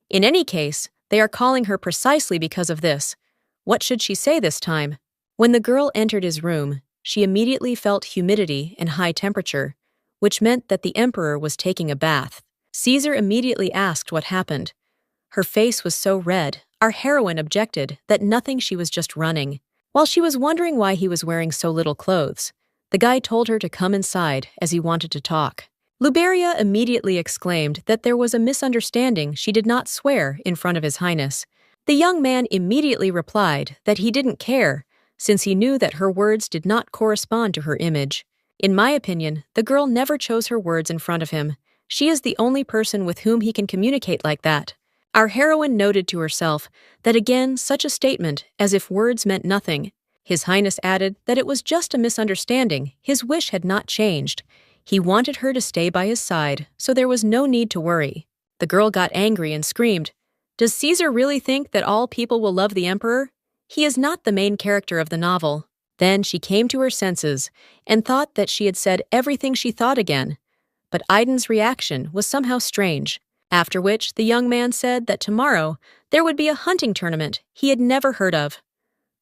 In any case, they are calling her precisely because of this. What should she say this time? When the girl entered his room, she immediately felt humidity and high temperature, which meant that the emperor was taking a bath. Caesar immediately asked what happened. Her face was so red, our heroine objected that nothing, she was just running. While she was wondering why he was wearing so little clothes, the guy told her to come inside as he wanted to talk. Luberia immediately exclaimed that there was a misunderstanding. She did not swear in front of His Highness. The young man immediately replied that he didn't care, since he knew that her words did not correspond to her image. In my opinion, the girl never chose her words in front of him. She is the only person with whom he can communicate like that. Our heroine noted to herself that again such a statement, as if words meant nothing. His Highness added that it was just a misunderstanding. His wish had not changed. He wanted her to stay by his side, so there was no need to worry. The girl got angry and screamed, "Does Caesar really think that all people will love the emperor? He is not the main character of the novel." Then she came to her senses and thought that she had said everything she thought again. But Aiden's reaction was somehow strange. After which, the young man said that tomorrow there would be a hunting tournament he had never heard of.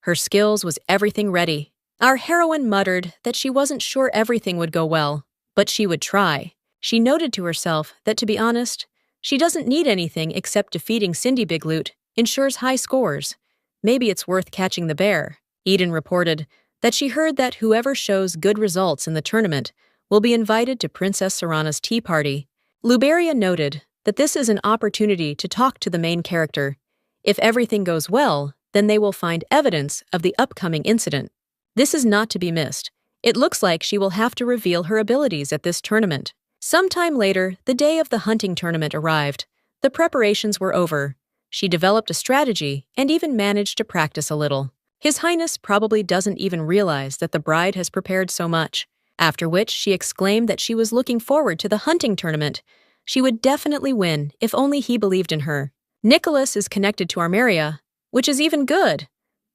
Her skills was everything ready. Our heroine muttered that she wasn't sure everything would go well, but she would try. She noted to herself that, to be honest, she doesn't need anything except defeating Cindy Bigloot ensures high scores. Maybe it's worth catching the bear. Eden reported that she heard that whoever shows good results in the tournament will be invited to Princess Serana's tea party. Luberia noted that this is an opportunity to talk to the main character. If everything goes well, then they will find evidence of the upcoming incident. This is not to be missed. It looks like she will have to reveal her abilities at this tournament. Sometime later, the day of the hunting tournament arrived. The preparations were over. She developed a strategy and even managed to practice a little. His Highness probably doesn't even realize that the bride has prepared so much. After which, she exclaimed that she was looking forward to the hunting tournament. She would definitely win if only he believed in her. Nicholas is connected to Armeria, which is even good.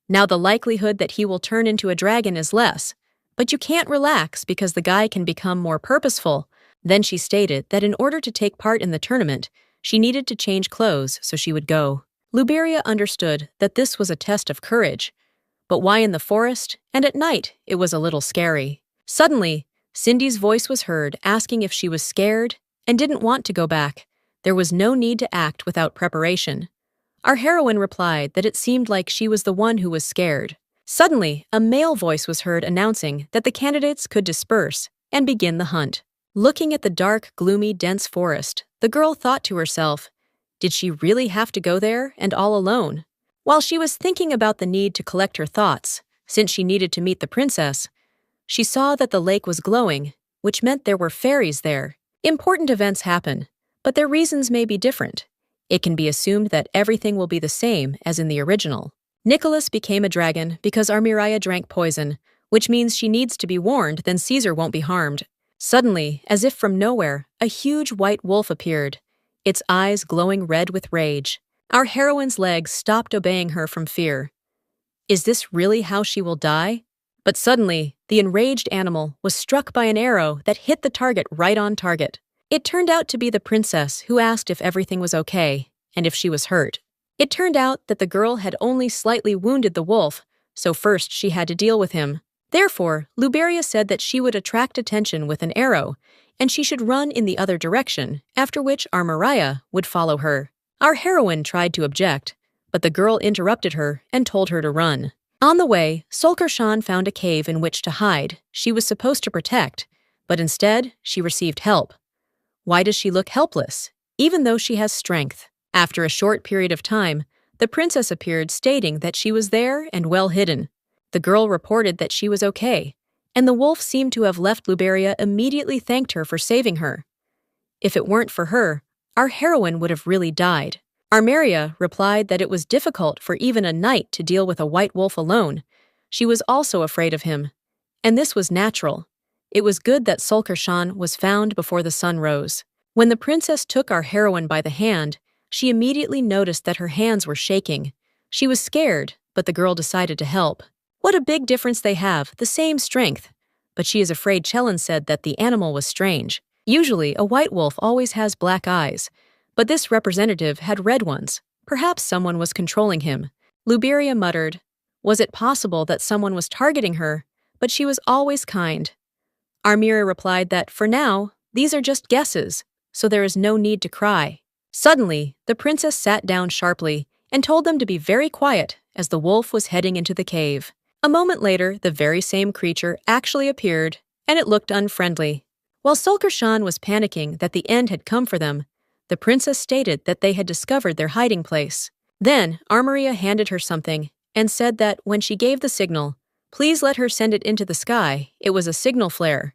Now the likelihood that he will turn into a dragon is less, but you can't relax because the guy can become more purposeful. Then she stated that in order to take part in the tournament, she needed to change clothes so she would go. Luberia understood that this was a test of courage. But why in the forest? And at night, it was a little scary. Suddenly, Cindy's voice was heard asking if she was scared and didn't want to go back. There was no need to act without preparation. Our heroine replied that it seemed like she was the one who was scared. Suddenly, a male voice was heard announcing that the candidates could disperse and begin the hunt. Looking at the dark, gloomy, dense forest, the girl thought to herself, did she really have to go there and all alone? While she was thinking about the need to collect her thoughts, since she needed to meet the princess, she saw that the lake was glowing, which meant there were fairies there. Important events happen, but their reasons may be different. It can be assumed that everything will be the same as in the original. Nicholas became a dragon because Armeria drank poison, which means she needs to be warned, then Caesar won't be harmed. Suddenly, as if from nowhere, a huge white wolf appeared, its eyes glowing red with rage. Our heroine's legs stopped obeying her from fear. Is this really how she will die? But suddenly, the enraged animal was struck by an arrow that hit the target right on target. It turned out to be the princess who asked if everything was okay and if she was hurt. It turned out that the girl had only slightly wounded the wolf, so first she had to deal with him. Therefore, Luberia said that she would attract attention with an arrow, and she should run in the other direction, after which Armaria would follow her. Our heroine tried to object, but the girl interrupted her and told her to run. On the way, Solkershan found a cave in which to hide she was supposed to protect, but instead she received help. Why does she look helpless, even though she has strength? After a short period of time, the princess appeared stating that she was there and well hidden. The girl reported that she was okay, and the wolf seemed to have left. Luberia immediately thanked her for saving her. If it weren't for her, our heroine would have really died. Armaria replied that it was difficult for even a knight to deal with a white wolf alone. She was also afraid of him, and this was natural. It was good that Solkershan was found before the sun rose. When the princess took our heroine by the hand, she immediately noticed that her hands were shaking. She was scared, but the girl decided to help. What a big difference they have, the same strength. But she is afraid. Chelan said that the animal was strange. Usually, a white wolf always has black eyes, but this representative had red ones. Perhaps someone was controlling him. Luberia muttered, was it possible that someone was targeting her? But she was always kind. Armira replied that, for now, these are just guesses, so there is no need to cry. Suddenly, the princess sat down sharply and told them to be very quiet as the wolf was heading into the cave. A moment later, the very same creature actually appeared, and it looked unfriendly. While Solkershan was panicking that the end had come for them, the princess stated that they had discovered their hiding place. Then, Armaria handed her something and said that when she gave the signal, please let her send it into the sky. It was a signal flare.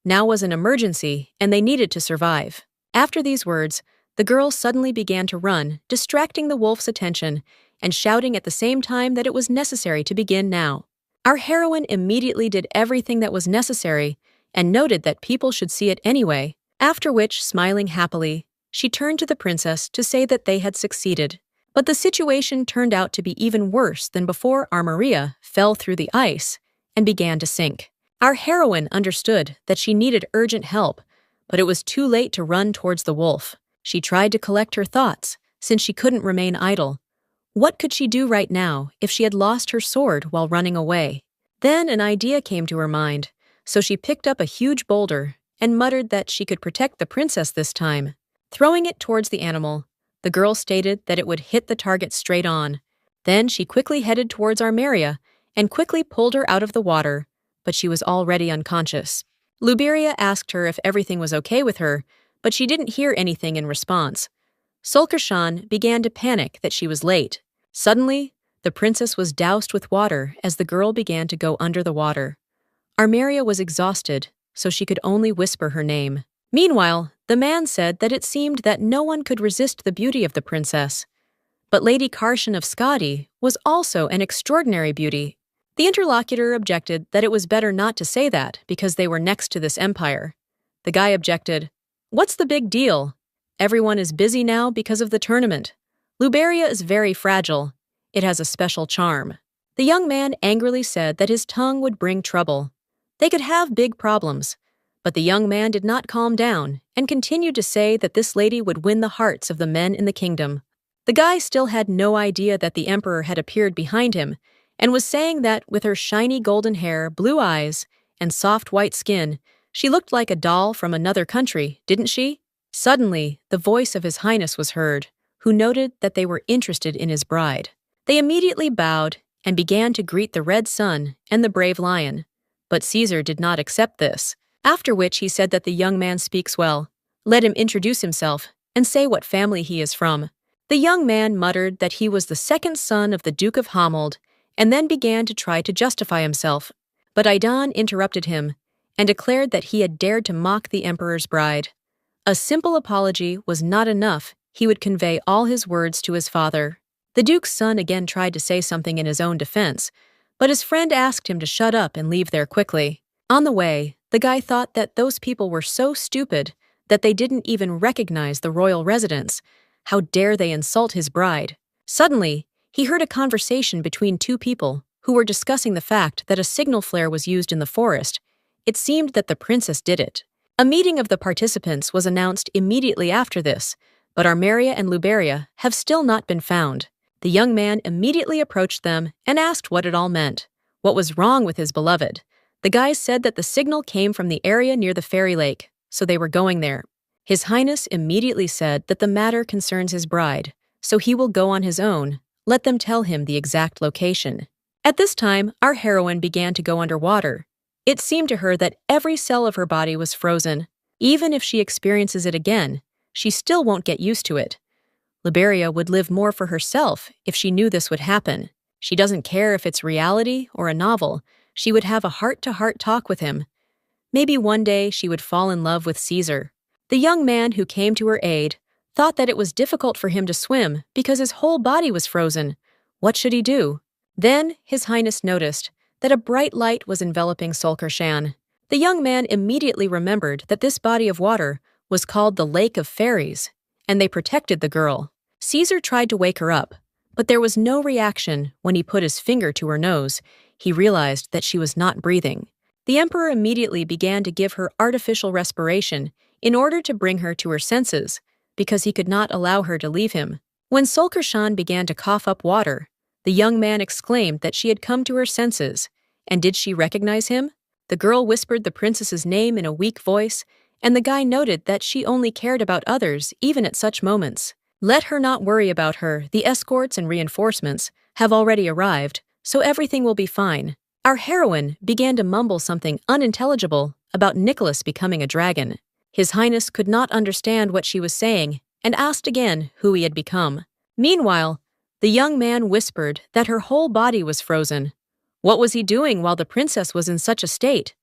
Now was an emergency, and they needed to survive. After these words, the girl suddenly began to run, distracting the wolf's attention and shouting at the same time that it was necessary to begin now. Our heroine immediately did everything that was necessary and noted that people should see it anyway, after which, smiling happily, she turned to the princess to say that they had succeeded. But the situation turned out to be even worse than before. Armaria fell through the ice and began to sink. Our heroine understood that she needed urgent help, but it was too late to run towards the wolf. She tried to collect her thoughts, since she couldn't remain idle. What could she do right now if she had lost her sword while running away? Then an idea came to her mind, so she picked up a huge boulder and muttered that she could protect the princess this time. Throwing it towards the animal, the girl stated that it would hit the target straight on. Then she quickly headed towards Armaria and quickly pulled her out of the water, but she was already unconscious. Luberia asked her if everything was okay with her, but she didn't hear anything in response. Solkershan began to panic that she was late. Suddenly, the princess was doused with water as the girl began to go under the water. Armaria was exhausted, so she could only whisper her name. Meanwhile, the man said that it seemed that no one could resist the beauty of the princess. But Lady Karshan of Skadi was also an extraordinary beauty. The interlocutor objected that it was better not to say that because they were next to this empire. The guy objected, what's the big deal? Everyone is busy now because of the tournament. Luberia is very fragile. It has a special charm. The young man angrily said that his tongue would bring trouble. They could have big problems. But the young man did not calm down and continued to say that this lady would win the hearts of the men in the kingdom. The guy still had no idea that the emperor had appeared behind him and was saying that with her shiny golden hair, blue eyes, and soft white skin, she looked like a doll from another country, didn't she? Suddenly, the voice of His Highness was heard, who noted that they were interested in his bride. They immediately bowed and began to greet the red sun and the brave lion. But Caesar did not accept this, after which he said that the young man speaks well. Let him introduce himself and say what family he is from. The young man muttered that he was the second son of the Duke of Hamold and then began to try to justify himself. But Idan interrupted him and declared that he had dared to mock the emperor's bride. A simple apology was not enough. He would convey all his words to his father. The duke's son again tried to say something in his own defense, but his friend asked him to shut up and leave there quickly. On the way, the guy thought that those people were so stupid that they didn't even recognize the royal residence. How dare they insult his bride? Suddenly, he heard a conversation between two people who were discussing the fact that a signal flare was used in the forest. It seemed that the princess did it. A meeting of the participants was announced immediately after this, but Armaria and Luberia have still not been found. The young man immediately approached them and asked what it all meant. What was wrong with his beloved? The guys said that the signal came from the area near the fairy lake, so they were going there. His Highness immediately said that the matter concerns his bride, so he will go on his own. Let them tell him the exact location. At this time, our heroine began to go underwater. It seemed to her that every cell of her body was frozen. Even if she experiences it again, she still won't get used to it. Liberia would live more for herself if she knew this would happen. She doesn't care if it's reality or a novel. She would have a heart-to-heart talk with him. Maybe one day she would fall in love with Caesar. The young man who came to her aid thought that it was difficult for him to swim because his whole body was frozen. What should he do? Then His Highness noticed that a bright light was enveloping Solkershan. The young man immediately remembered that this body of water was called the Lake of Fairies, and they protected the girl. Caesar tried to wake her up, but there was no reaction when he put his finger to her nose. He realized that she was not breathing. The emperor immediately began to give her artificial respiration in order to bring her to her senses, because he could not allow her to leave him. When Solkershan began to cough up water, the young man exclaimed that she had come to her senses. And did she recognize him? The girl whispered the princess's name in a weak voice, and the guy noted that she only cared about others even at such moments. Let her not worry about her. The escorts and reinforcements have already arrived, so everything will be fine. Our heroine began to mumble something unintelligible about Nicholas becoming a dragon. His Highness could not understand what she was saying and asked again who he had become. Meanwhile, the young man whispered that her whole body was frozen. What was he doing while the princess was in such a state?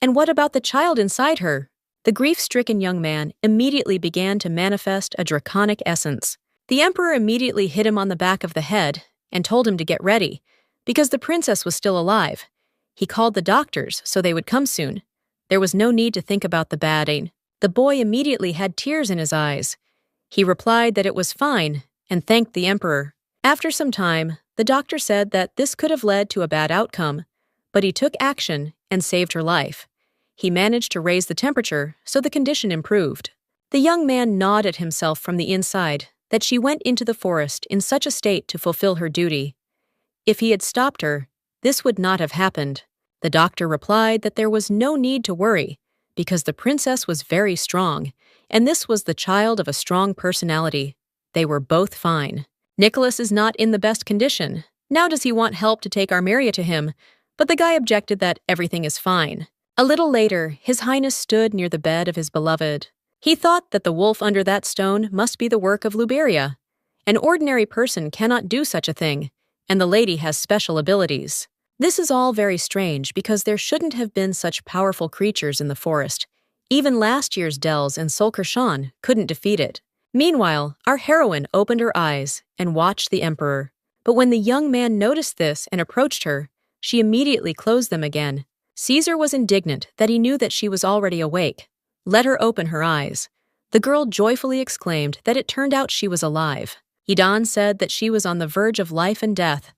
And what about the child inside her? The grief-stricken young man immediately began to manifest a draconic essence. The emperor immediately hit him on the back of the head and told him to get ready, because the princess was still alive. He called the doctors so they would come soon. There was no need to think about the badding. The boy immediately had tears in his eyes. He replied that it was fine and thanked the emperor. After some time, the doctor said that this could have led to a bad outcome, but he took action and saved her life. He managed to raise the temperature so the condition improved. The young man gnawed at himself from the inside that she went into the forest in such a state to fulfill her duty. If he had stopped her, this would not have happened. The doctor replied that there was no need to worry, because the princess was very strong, and this was the child of a strong personality. They were both fine. Nicholas is not in the best condition. Now does he want help to take Armeria to him? But the guy objected that everything is fine. A little later, His Highness stood near the bed of his beloved. He thought that the wolf under that stone must be the work of Liberia. An ordinary person cannot do such a thing, and the lady has special abilities. This is all very strange because there shouldn't have been such powerful creatures in the forest. Even last year's Dells and Solkershan couldn't defeat it. Meanwhile, our heroine opened her eyes and watched the emperor. But when the young man noticed this and approached her, she immediately closed them again. Caesar was indignant that he knew that she was already awake. Let her open her eyes. The girl joyfully exclaimed that it turned out she was alive. Idan said that she was on the verge of life and death.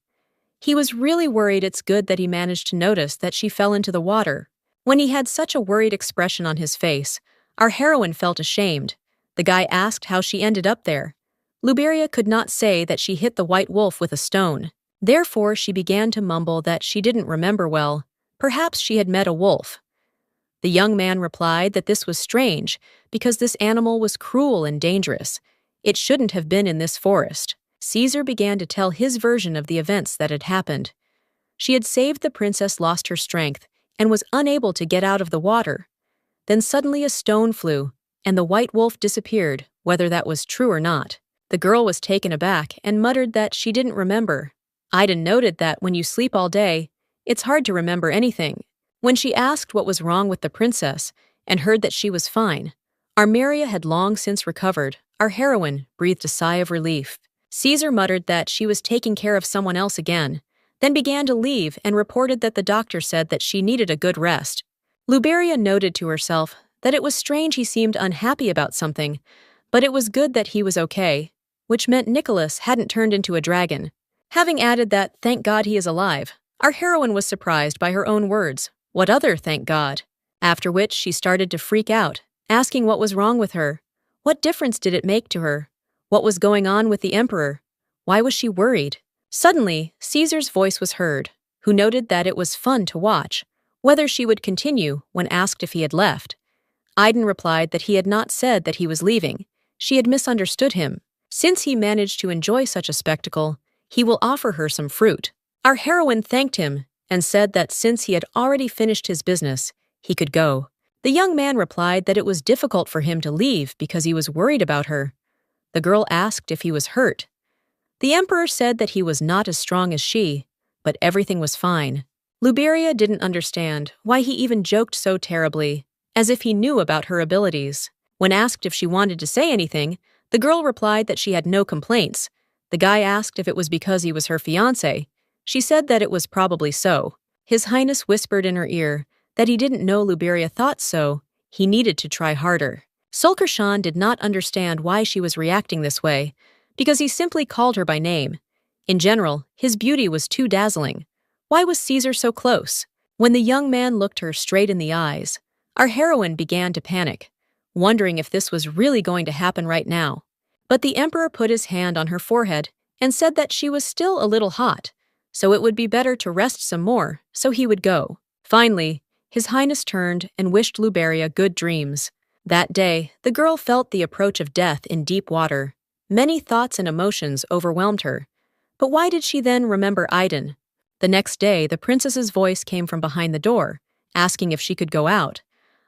He was really worried. It's good that he managed to notice that she fell into the water. When he had such a worried expression on his face, our heroine felt ashamed. The guy asked how she ended up there. Liberia could not say that she hit the white wolf with a stone. Therefore, she began to mumble that she didn't remember well. Perhaps she had met a wolf. The young man replied that this was strange because this animal was cruel and dangerous. It shouldn't have been in this forest. Caesar began to tell his version of the events that had happened. She had saved the princess, lost her strength, and was unable to get out of the water. Then suddenly a stone flew, and the white wolf disappeared, whether that was true or not. The girl was taken aback and muttered that she didn't remember. Ida noted that when you sleep all day, it's hard to remember anything. When she asked what was wrong with the princess and heard that she was fine, Armeria had long since recovered. Our heroine breathed a sigh of relief. Caesar muttered that she was taking care of someone else again, then began to leave and reported that the doctor said that she needed a good rest. Liberia noted to herself that it was strange he seemed unhappy about something, but it was good that he was okay, which meant Nicholas hadn't turned into a dragon. Having added that, thank God he is alive, our heroine was surprised by her own words. What other thank God? After which she started to freak out, asking what was wrong with her. What difference did it make to her? What was going on with the emperor? Why was she worried? Suddenly, Caesar's voice was heard, who noted that it was fun to watch. whether she would continue when asked if he had left. Aiden replied that he had not said that he was leaving. She had misunderstood him. Since he managed to enjoy such a spectacle, he will offer her some fruit. Our heroine thanked him and said that since he had already finished his business, he could go. The young man replied that it was difficult for him to leave because he was worried about her. The girl asked if he was hurt. The emperor said that he was not as strong as she, but everything was fine. Luberia didn't understand why he even joked so terribly, as if he knew about her abilities. When asked if she wanted to say anything, the girl replied that she had no complaints. The guy asked if it was because he was her fiancé. She said that it was probably so. His Highness whispered in her ear that he didn't know Luberia thought so. He needed to try harder. Sulkershan did not understand why she was reacting this way, because he simply called her by name. In general, his beauty was too dazzling. Why was Caesar so close? When the young man looked her straight in the eyes, our heroine began to panic, wondering if this was really going to happen right now. But the emperor put his hand on her forehead and said that she was still a little hot, so it would be better to rest some more, so he would go. Finally, His Highness turned and wished Luberia good dreams. That day, the girl felt the approach of death in deep water. Many thoughts and emotions overwhelmed her. But why did she then remember Aiden? The next day, the princess's voice came from behind the door, asking if she could go out.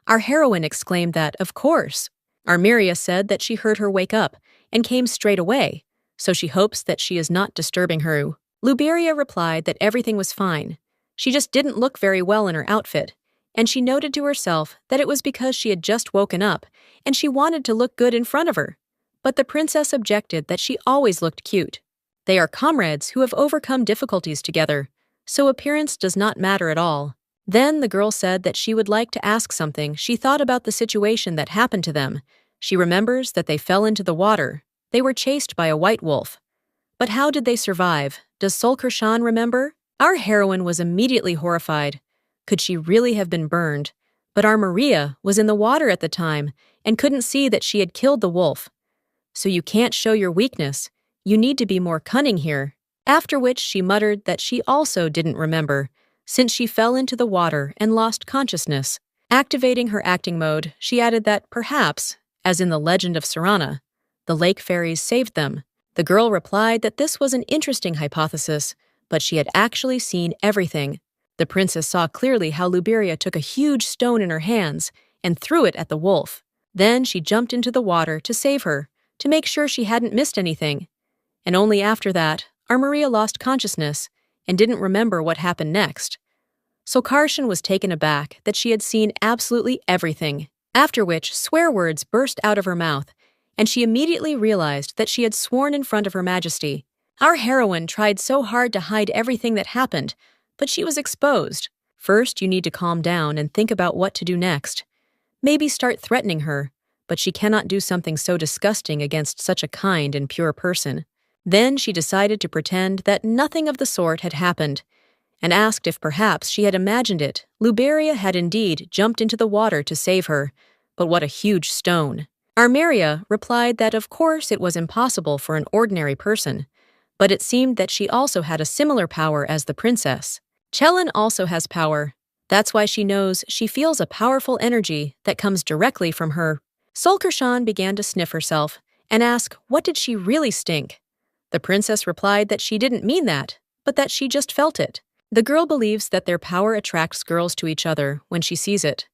Our heroine exclaimed that, of course. Armiria said that she heard her wake up and came straight away, so she hopes that she is not disturbing her. Luberia replied that everything was fine. She just didn't look very well in her outfit, and she noted to herself that it was because she had just woken up and she wanted to look good in front of her. But the princess objected that she always looked cute. They are comrades who have overcome difficulties together, so appearance does not matter at all. Then the girl said that she would like to ask something. She thought about the situation that happened to them. She remembers that they fell into the water. They were chased by a white wolf. But how did they survive? Does Sulkershan remember? Our heroine was immediately horrified. Could she really have been burned? But our Maria was in the water at the time and couldn't see that she had killed the wolf. So you can't show your weakness. You need to be more cunning here. After which she muttered that she also didn't remember, since she fell into the water and lost consciousness. Activating her acting mode, she added that perhaps, as in the legend of Sarana, the lake fairies saved them. The girl replied that this was an interesting hypothesis, but she had actually seen everything. The princess saw clearly how Luberia took a huge stone in her hands and threw it at the wolf. Then she jumped into the water to save her, to make sure she hadn't missed anything. And only after that, our Maria lost consciousness and didn't remember what happened next. Sulkershan was taken aback that she had seen absolutely everything, after which swear words burst out of her mouth, and she immediately realized that she had sworn in front of Her Majesty. Our heroine tried so hard to hide everything that happened, but she was exposed. First, you need to calm down and think about what to do next. Maybe start threatening her, but she cannot do something so disgusting against such a kind and pure person. Then she decided to pretend that nothing of the sort had happened, and asked if perhaps she had imagined it. Luberia had indeed jumped into the water to save her, but what a huge stone. Armiria replied that of course it was impossible for an ordinary person, but it seemed that she also had a similar power as the princess. Chelin also has power. That's why she knows she feels a powerful energy that comes directly from her. Sulkershan began to sniff herself and ask what did she really stink. The princess replied that she didn't mean that, but that she just felt it. The girl believes that their power attracts girls to each other when she sees it.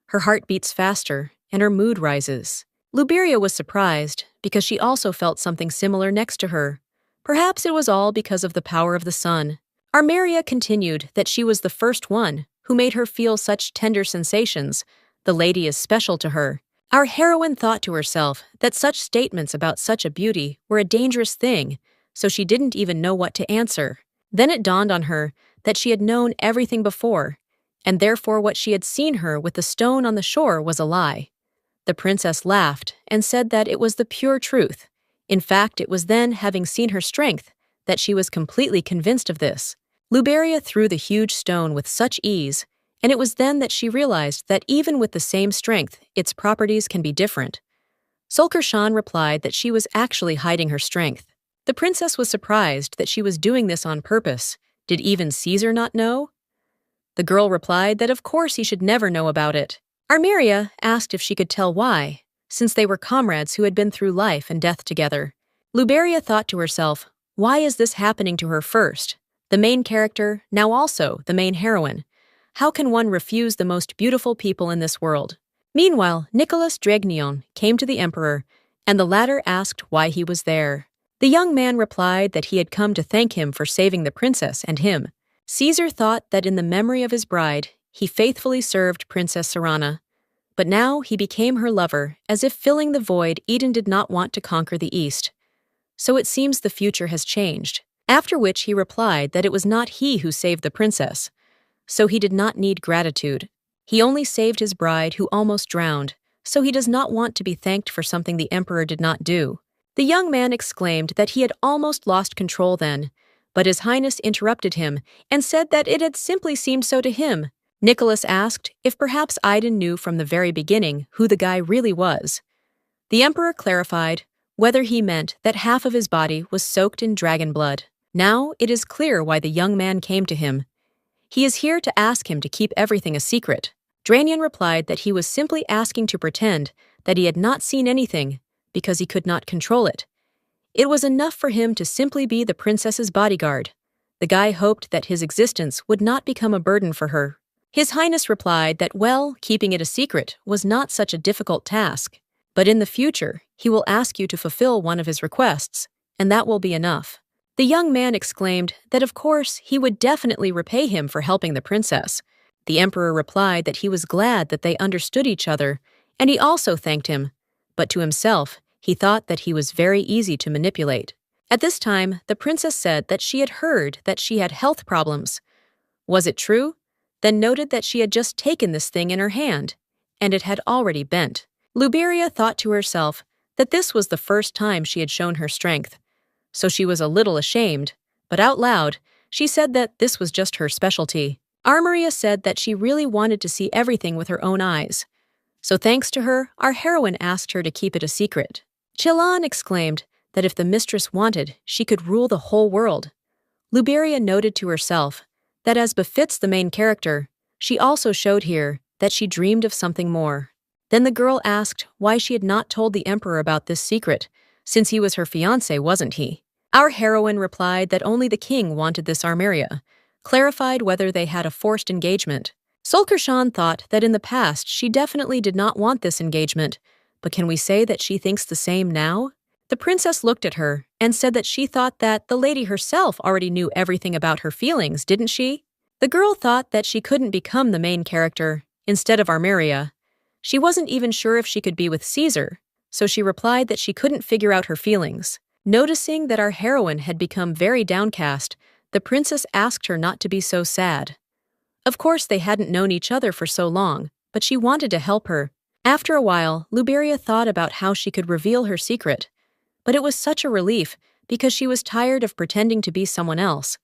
Her heart beats faster and her mood rises. Luberia was surprised because she also felt something similar next to her. Perhaps it was all because of the power of the sun. Armiria continued that she was the first one who made her feel such tender sensations. The lady is special to her. Our heroine thought to herself that such statements about such a beauty were a dangerous thing, so she didn't even know what to answer. Then it dawned on her that she had known everything before, and therefore what she had seen her with the stone on the shore was a lie. The princess laughed and said that it was the pure truth. In fact, it was then, having seen her strength, that she was completely convinced of this. Luberia threw the huge stone with such ease, and it was then that she realized that even with the same strength, its properties can be different. Sulkershan replied that she was actually hiding her strength. The princess was surprised that she was doing this on purpose. Did even Caesar not know? The girl replied that of course he should never know about it. Armeria asked if she could tell why, since they were comrades who had been through life and death together. Luberia thought to herself, why is this happening to her first? The main character, now also the main heroine. How can one refuse the most beautiful people in this world? Meanwhile, Nicholas Dragnion came to the emperor, and the latter asked why he was there. The young man replied that he had come to thank him for saving the princess and him. Caesar thought that in the memory of his bride, he faithfully served Princess Serana. But now he became her lover, as if filling the void Eden did not want to conquer the East. So it seems the future has changed. After which he replied that it was not he who saved the princess. So he did not need gratitude. He only saved his bride who almost drowned, so he does not want to be thanked for something the emperor did not do. The young man exclaimed that he had almost lost control then, but His Highness interrupted him and said that it had simply seemed so to him. Nicholas asked if perhaps Iden knew from the very beginning who the guy really was. The emperor clarified whether he meant that half of his body was soaked in dragon blood. Now it is clear why the young man came to him. He is here to ask him to keep everything a secret. Dranion replied that he was simply asking to pretend that he had not seen anything because he could not control it. It was enough for him to simply be the princess's bodyguard. The guy hoped that his existence would not become a burden for her. His Highness replied that, well, keeping it a secret was not such a difficult task, but in the future he will ask you to fulfill one of his requests, and that will be enough. The young man exclaimed that of course he would definitely repay him for helping the princess. The emperor replied that he was glad that they understood each other, and he also thanked him, but to himself he thought that he was very easy to manipulate. At this time, the princess said that she had heard that she had health problems. Was it true? Then noted that she had just taken this thing in her hand, and it had already bent. Luberia thought to herself that this was the first time she had shown her strength, so she was a little ashamed, but out loud, she said that this was just her specialty. Armeria said that she really wanted to see everything with her own eyes. So thanks to her, our heroine asked her to keep it a secret. Chilan exclaimed that if the mistress wanted, she could rule the whole world. Luberia noted to herself that as befits the main character, she also showed here that she dreamed of something more. Then the girl asked why she had not told the emperor about this secret, since he was her fiancé, wasn't he? Our heroine replied that only the king wanted this Armeria, clarified whether they had a forced engagement. Solkershan thought that in the past she definitely did not want this engagement, but can we say that she thinks the same now? The princess looked at her and said that she thought that the lady herself already knew everything about her feelings, didn't she? The girl thought that she couldn't become the main character instead of Armeria. She wasn't even sure if she could be with Caesar, so she replied that she couldn't figure out her feelings. Noticing that our heroine had become very downcast, the princess asked her not to be so sad. Of course, they hadn't known each other for so long, but she wanted to help her. After a while, Luberia thought about how she could reveal her secret, but it was such a relief because she was tired of pretending to be someone else.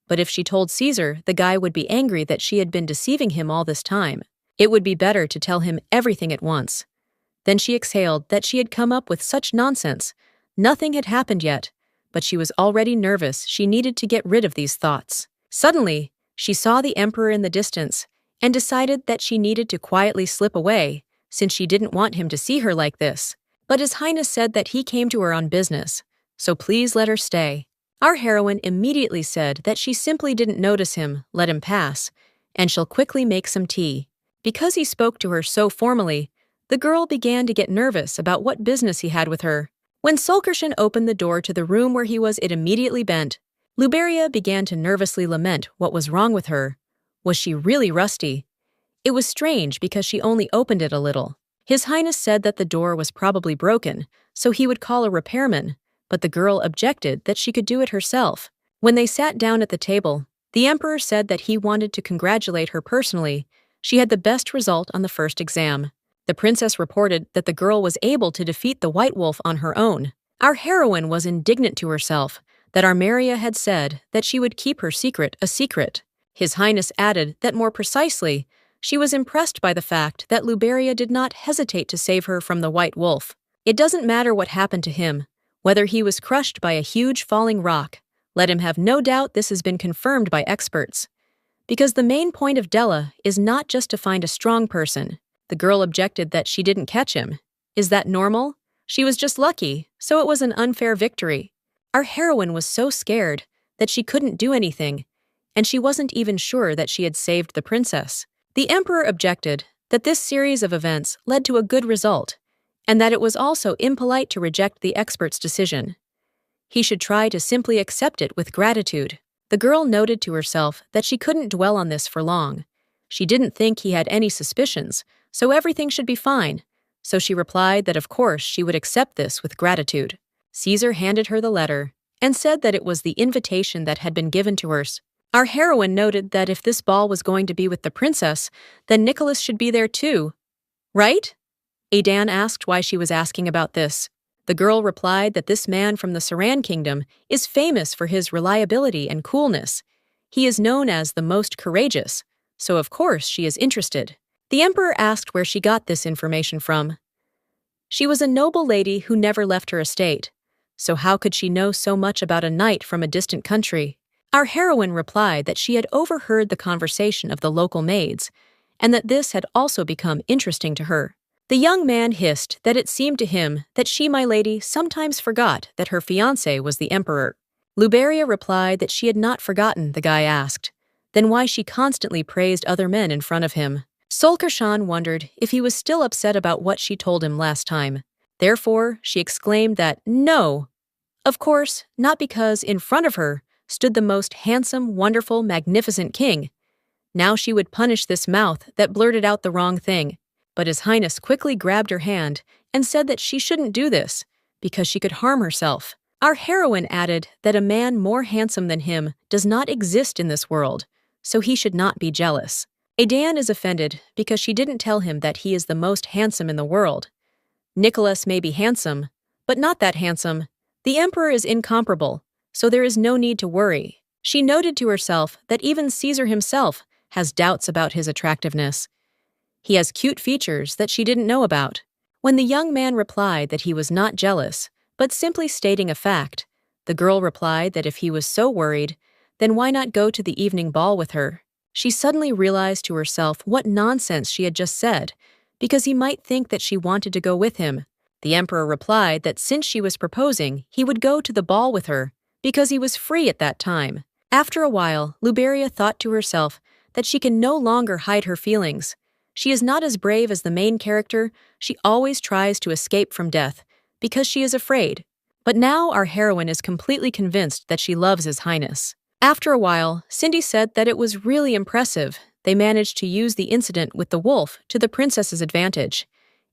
But if she told Caesar, the guy would be angry that she had been deceiving him all this time. It would be better to tell him everything at once. Then she exhaled that she had come up with such nonsense. Nothing had happened yet, but she was already nervous. She needed to get rid of these thoughts. Suddenly, she saw the emperor in the distance and decided that she needed to quietly slip away since she didn't want him to see her like this. But His Highness said that he came to her on business, so please let her stay. Our heroine immediately said that she simply didn't notice him, let him pass, and she'll quickly make some tea. Because he spoke to her so formally, the girl began to get nervous about what business he had with her. When Solkershan opened the door to the room where he was, it immediately bent. Luberia began to nervously lament what was wrong with her. Was she really rusty? It was strange because she only opened it a little. His Highness said that the door was probably broken, so he would call a repairman, but the girl objected that she could do it herself. When they sat down at the table, the emperor said that he wanted to congratulate her personally. She had the best result on the first exam. The princess reported that the girl was able to defeat the White Wolf on her own. Our heroine was indignant to herself that Armeria had said that she would keep her secret a secret. His Highness added that more precisely, she was impressed by the fact that Luberia did not hesitate to save her from the White Wolf. It doesn't matter what happened to him, whether he was crushed by a huge falling rock. Let him have no doubt this has been confirmed by experts. because the main point of Della is not just to find a strong person. The girl objected that she didn't catch him. Is that normal? She was just lucky, so it was an unfair victory. Our heroine was so scared that she couldn't do anything, and she wasn't even sure that she had saved the princess. The emperor objected that this series of events led to a good result, and that it was also impolite to reject the expert's decision. He should try to simply accept it with gratitude. The girl noted to herself that she couldn't dwell on this for long. She didn't think he had any suspicions, so everything should be fine. So she replied that of course she would accept this with gratitude. Caesar handed her the letter and said that it was the invitation that had been given to her. Our heroine noted that if this ball was going to be with the princess, then Nicholas should be there too. Right? Adan asked why she was asking about this. The girl replied that this man from the Saran kingdom is famous for his reliability and coolness. He is known as the most courageous, so of course she is interested. The emperor asked where she got this information from. She was a noble lady who never left her estate, so how could she know so much about a knight from a distant country? Our heroine replied that she had overheard the conversation of the local maids, and that this had also become interesting to her. The young man hissed that it seemed to him that she, my lady, sometimes forgot that her fiancé was the emperor. Luberia replied that she had not forgotten, the guy asked. Then why she constantly praised other men in front of him. Solkarshan wondered if he was still upset about what she told him last time. Therefore, she exclaimed that no. Of course, not because in front of her stood the most handsome, wonderful, magnificent king. Now she would punish this mouth that blurted out the wrong thing. But His Highness quickly grabbed her hand and said that she shouldn't do this because she could harm herself. Our heroine added that a man more handsome than him does not exist in this world, so he should not be jealous. Adan is offended because she didn't tell him that he is the most handsome in the world. Nicholas may be handsome, but not that handsome. The emperor is incomparable, so there is no need to worry. She noted to herself that even Caesar himself has doubts about his attractiveness. He has cute features that she didn't know about. When the young man replied that he was not jealous, but simply stating a fact, the girl replied that if he was so worried, then why not go to the evening ball with her? She suddenly realized to herself what nonsense she had just said, because he might think that she wanted to go with him. The emperor replied that since she was proposing, he would go to the ball with her, because he was free at that time. After a while, Luberia thought to herself that she can no longer hide her feelings. She is not as brave as the main character. She always tries to escape from death because she is afraid. But now our heroine is completely convinced that she loves His Highness. After a while, Cindy said that it was really impressive. They managed to use the incident with the wolf to the princess's advantage.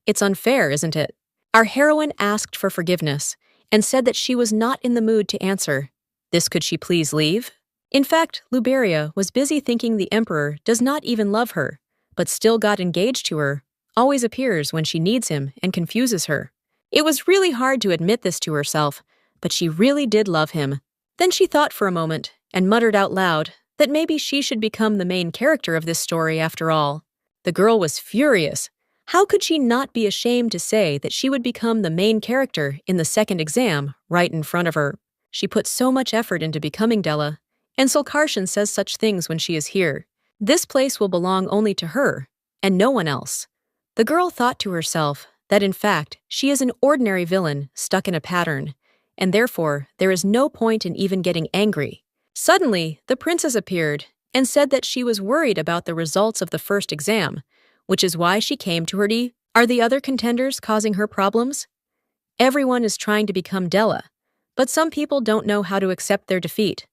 It's unfair, isn't it? Our heroine asked for forgiveness and said that she was not in the mood to answer. This could she please leave? In fact, Luberia was busy thinking the emperor does not even love her, but still got engaged to her, always appears when she needs him and confuses her. It was really hard to admit this to herself, but she really did love him. Then she thought for a moment and muttered out loud that maybe she should become the main character of this story after all. The girl was furious. How could she not be ashamed to say that she would become the main character in the second exam right in front of her? She put so much effort into becoming Della, and Solkarshan says such things when she is here. This place will belong only to her, and no one else. The girl thought to herself that in fact she is an ordinary villain stuck in a pattern, and therefore there is no point in even getting angry. Suddenly, the princess appeared and said that she was worried about the results of the first exam, which is why she came to her. Are the other contenders causing her problems? Everyone is trying to become Della, but some people don't know how to accept their defeat.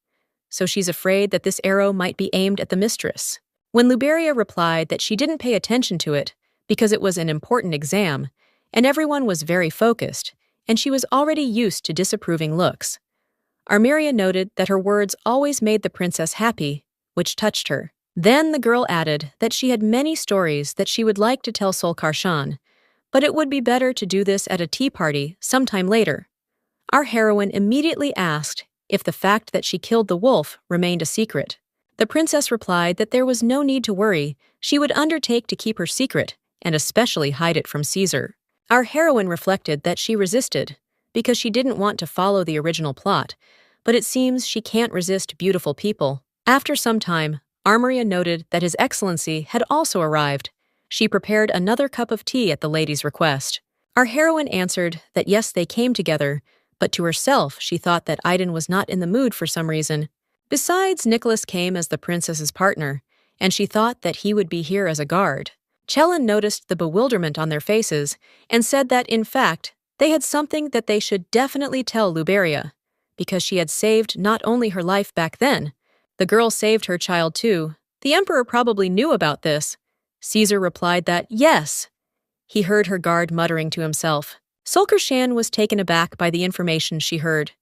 So she's afraid that this arrow might be aimed at the mistress. When Luberia replied that she didn't pay attention to it because it was an important exam, and everyone was very focused, and she was already used to disapproving looks. Armiria noted that her words always made the princess happy, which touched her. Then the girl added that she had many stories that she would like to tell Solkarshan, but it would be better to do this at a tea party sometime later. Our heroine immediately asked if the fact that she killed the wolf remained a secret. The princess replied that there was no need to worry. She would undertake to keep her secret, and especially hide it from Caesar. Our heroine reflected that she resisted, because she didn't want to follow the original plot, but it seems she can't resist beautiful people. After some time, Armoria noted that His Excellency had also arrived. She prepared another cup of tea at the lady's request. Our heroine answered that yes, they came together, but to herself she thought that Aiden was not in the mood for some reason. Besides, Nicholas came as the princess's partner, and she thought that he would be here as a guard. Chelin noticed the bewilderment on their faces and said that, in fact, they had something that they should definitely tell Luberia, because she had saved not only her life back then, the girl saved her child too. The emperor probably knew about this. Caesar replied that yes. He heard her guard muttering to himself. Sulkershan was taken aback by the information she heard.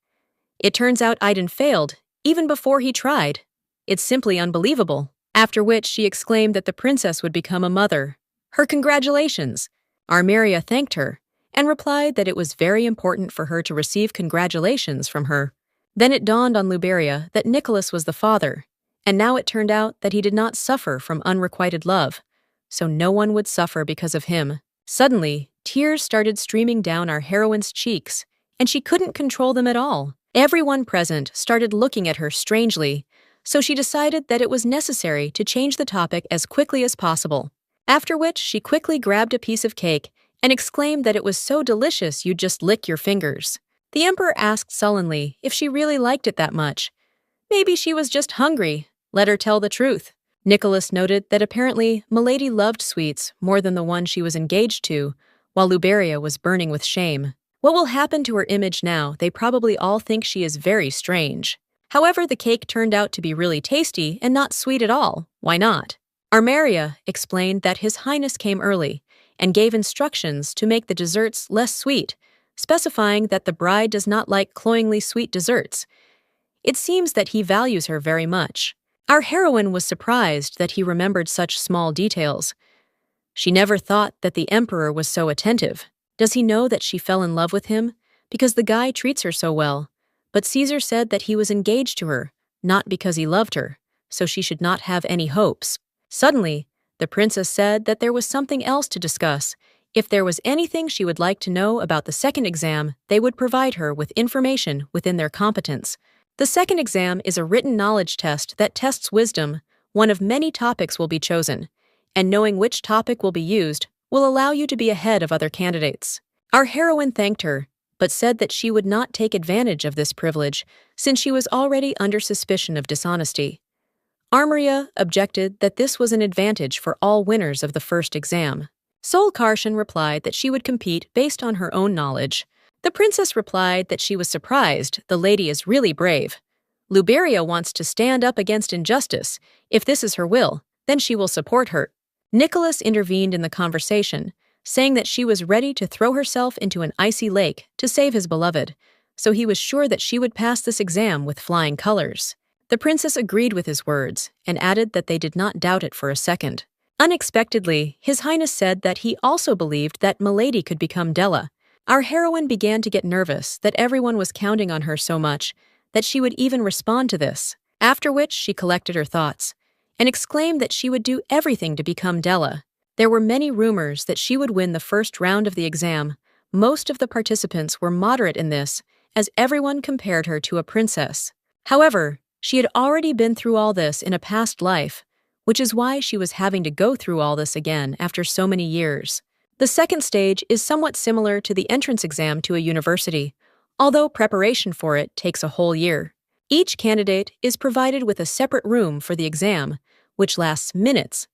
It turns out Aiden failed, even before he tried. It's simply unbelievable. After which she exclaimed that the princess would become a mother. Her congratulations! Armeria thanked her, and replied that it was very important for her to receive congratulations from her. Then it dawned on Luberia that Nicholas was the father, and now it turned out that he did not suffer from unrequited love, so no one would suffer because of him. Suddenly, tears started streaming down our heroine's cheeks, and she couldn't control them at all. Everyone present started looking at her strangely, so she decided that it was necessary to change the topic as quickly as possible. After which, she quickly grabbed a piece of cake and exclaimed that it was so delicious you'd just lick your fingers. The emperor asked sullenly if she really liked it that much. Maybe she was just hungry. Let her tell the truth. Nicholas noted that apparently Milady loved sweets more than the one she was engaged to, while Luberia was burning with shame. What will happen to her image now? They probably all think she is very strange. However, the cake turned out to be really tasty and not sweet at all. Why not? Armeria explained that His Highness came early and gave instructions to make the desserts less sweet, specifying that the bride does not like cloyingly sweet desserts. It seems that he values her very much. Our heroine was surprised that he remembered such small details. She never thought that the emperor was so attentive. Does he know that she fell in love with him? Because the guy treats her so well. But Caesar said that he was engaged to her, not because he loved her, so she should not have any hopes. Suddenly, the princess said that there was something else to discuss. If there was anything she would like to know about the second exam, they would provide her with information within their competence. The second exam is a written knowledge test that tests wisdom. One of many topics will be chosen, and knowing which topic will be used will allow you to be ahead of other candidates. Our heroine thanked her, but said that she would not take advantage of this privilege since she was already under suspicion of dishonesty. Armoria objected that this was an advantage for all winners of the first exam. Sol Karshan replied that she would compete based on her own knowledge. The princess replied that she was surprised the lady is really brave. Luberia wants to stand up against injustice. If this is her will, then she will support her. Nicholas intervened in the conversation, saying that she was ready to throw herself into an icy lake to save his beloved, so he was sure that she would pass this exam with flying colors. The princess agreed with his words and added that they did not doubt it for a second. Unexpectedly, His Highness said that he also believed that Milady could become Della. Our heroine began to get nervous that everyone was counting on her so much that she would even respond to this, after which she collected her thoughts and exclaimed that she would do everything to become Della. There were many rumors that she would win the first round of the exam. Most of the participants were moderate in this, as everyone compared her to a princess. However, she had already been through all this in a past life, which is why she was having to go through all this again after so many years. The second stage is somewhat similar to the entrance exam to a university, although preparation for it takes a whole year. Each candidate is provided with a separate room for the exam, which lasts minutes.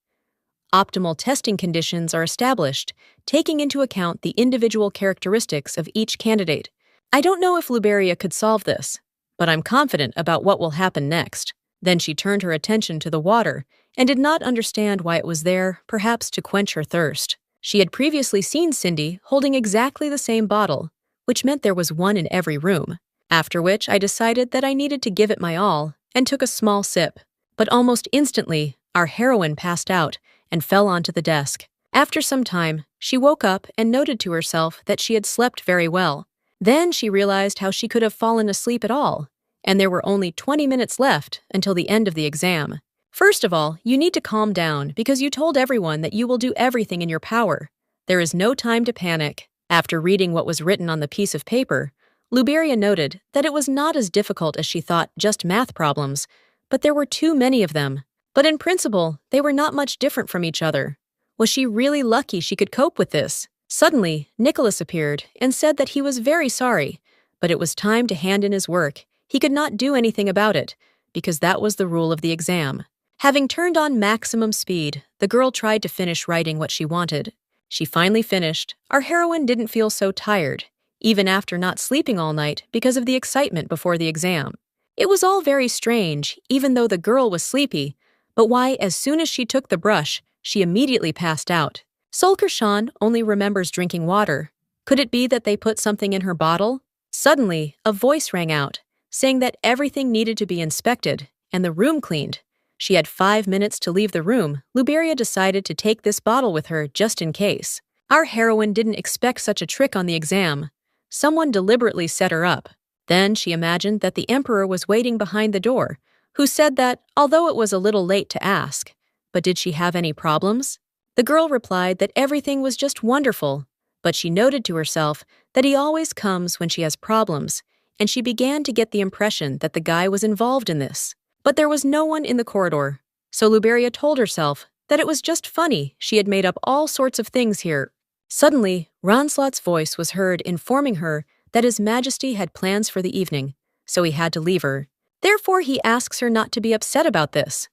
Optimal testing conditions are established, taking into account the individual characteristics of each candidate. I don't know if Luberia could solve this, but I'm confident about what will happen next. Then she turned her attention to the water and did not understand why it was there, perhaps to quench her thirst. She had previously seen Cindy holding exactly the same bottle, which meant there was one in every room. After which I decided that I needed to give it my all and took a small sip. But almost instantly, our heroine passed out and fell onto the desk. After some time, she woke up and noted to herself that she had slept very well. Then she realized how she could have fallen asleep at all, and there were only 20 minutes left until the end of the exam. First of all, you need to calm down because you told everyone that you will do everything in your power. There is no time to panic. After reading what was written on the piece of paper, Luberia noted that it was not as difficult as she thought, just math problems, but there were too many of them. But in principle, they were not much different from each other. Was she really lucky she could cope with this? Suddenly, Nicholas appeared and said that he was very sorry, but it was time to hand in his work. He could not do anything about it, because that was the rule of the exam. Having turned on maximum speed, the girl tried to finish writing what she wanted. She finally finished. Our heroine didn't feel so tired, even after not sleeping all night because of the excitement before the exam. It was all very strange, even though the girl was sleepy, but why, as soon as she took the brush, she immediately passed out. Solkershan only remembers drinking water. Could it be that they put something in her bottle? Suddenly, a voice rang out, saying that everything needed to be inspected and the room cleaned. She had 5 minutes to leave the room. Luberia decided to take this bottle with her just in case. Our heroine didn't expect such a trick on the exam. Someone deliberately set her up. Then she imagined that the emperor was waiting behind the door, who said that, although it was a little late to ask, but did she have any problems? The girl replied that everything was just wonderful, but she noted to herself that he always comes when she has problems, and she began to get the impression that the guy was involved in this. But there was no one in the corridor, so Luberia told herself that it was just funny she had made up all sorts of things here. Suddenly, Ranslot's voice was heard informing her that His Majesty had plans for the evening, so he had to leave her. Therefore, he asks her not to be upset about this.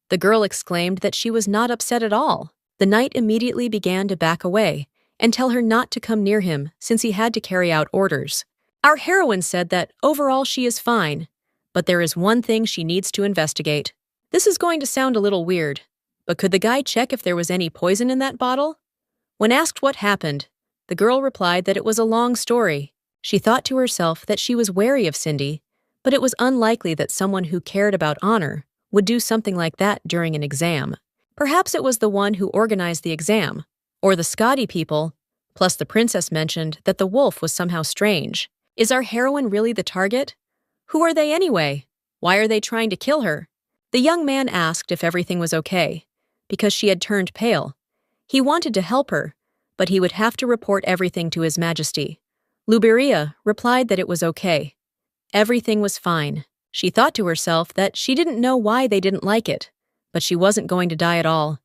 The girl exclaimed that she was not upset at all. The knight immediately began to back away and tell her not to come near him since he had to carry out orders. Our heroine said that overall she is fine, but there is one thing she needs to investigate. This is going to sound a little weird, but could the guy check if there was any poison in that bottle? When asked what happened, the girl replied that it was a long story. She thought to herself that she was wary of Cindy, but it was unlikely that someone who cared about honor would do something like that during an exam. Perhaps it was the one who organized the exam, or the Scotty people, plus the princess mentioned that the wolf was somehow strange. Is our heroine really the target? Who are they anyway? Why are they trying to kill her? The young man asked if everything was okay, because she had turned pale. He wanted to help her, but he would have to report everything to His Majesty. Luberia replied that it was okay. Everything was fine. She thought to herself that she didn't know why they didn't like it, but she wasn't going to die at all.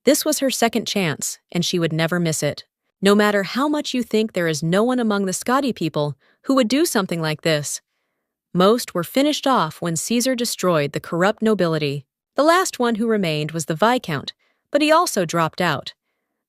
This was her second chance, and she would never miss it. No matter how much you think there is no one among the Scotty people who would do something like this, most were finished off when Caesar destroyed the corrupt nobility. The last one who remained was the Viscount, but he also dropped out.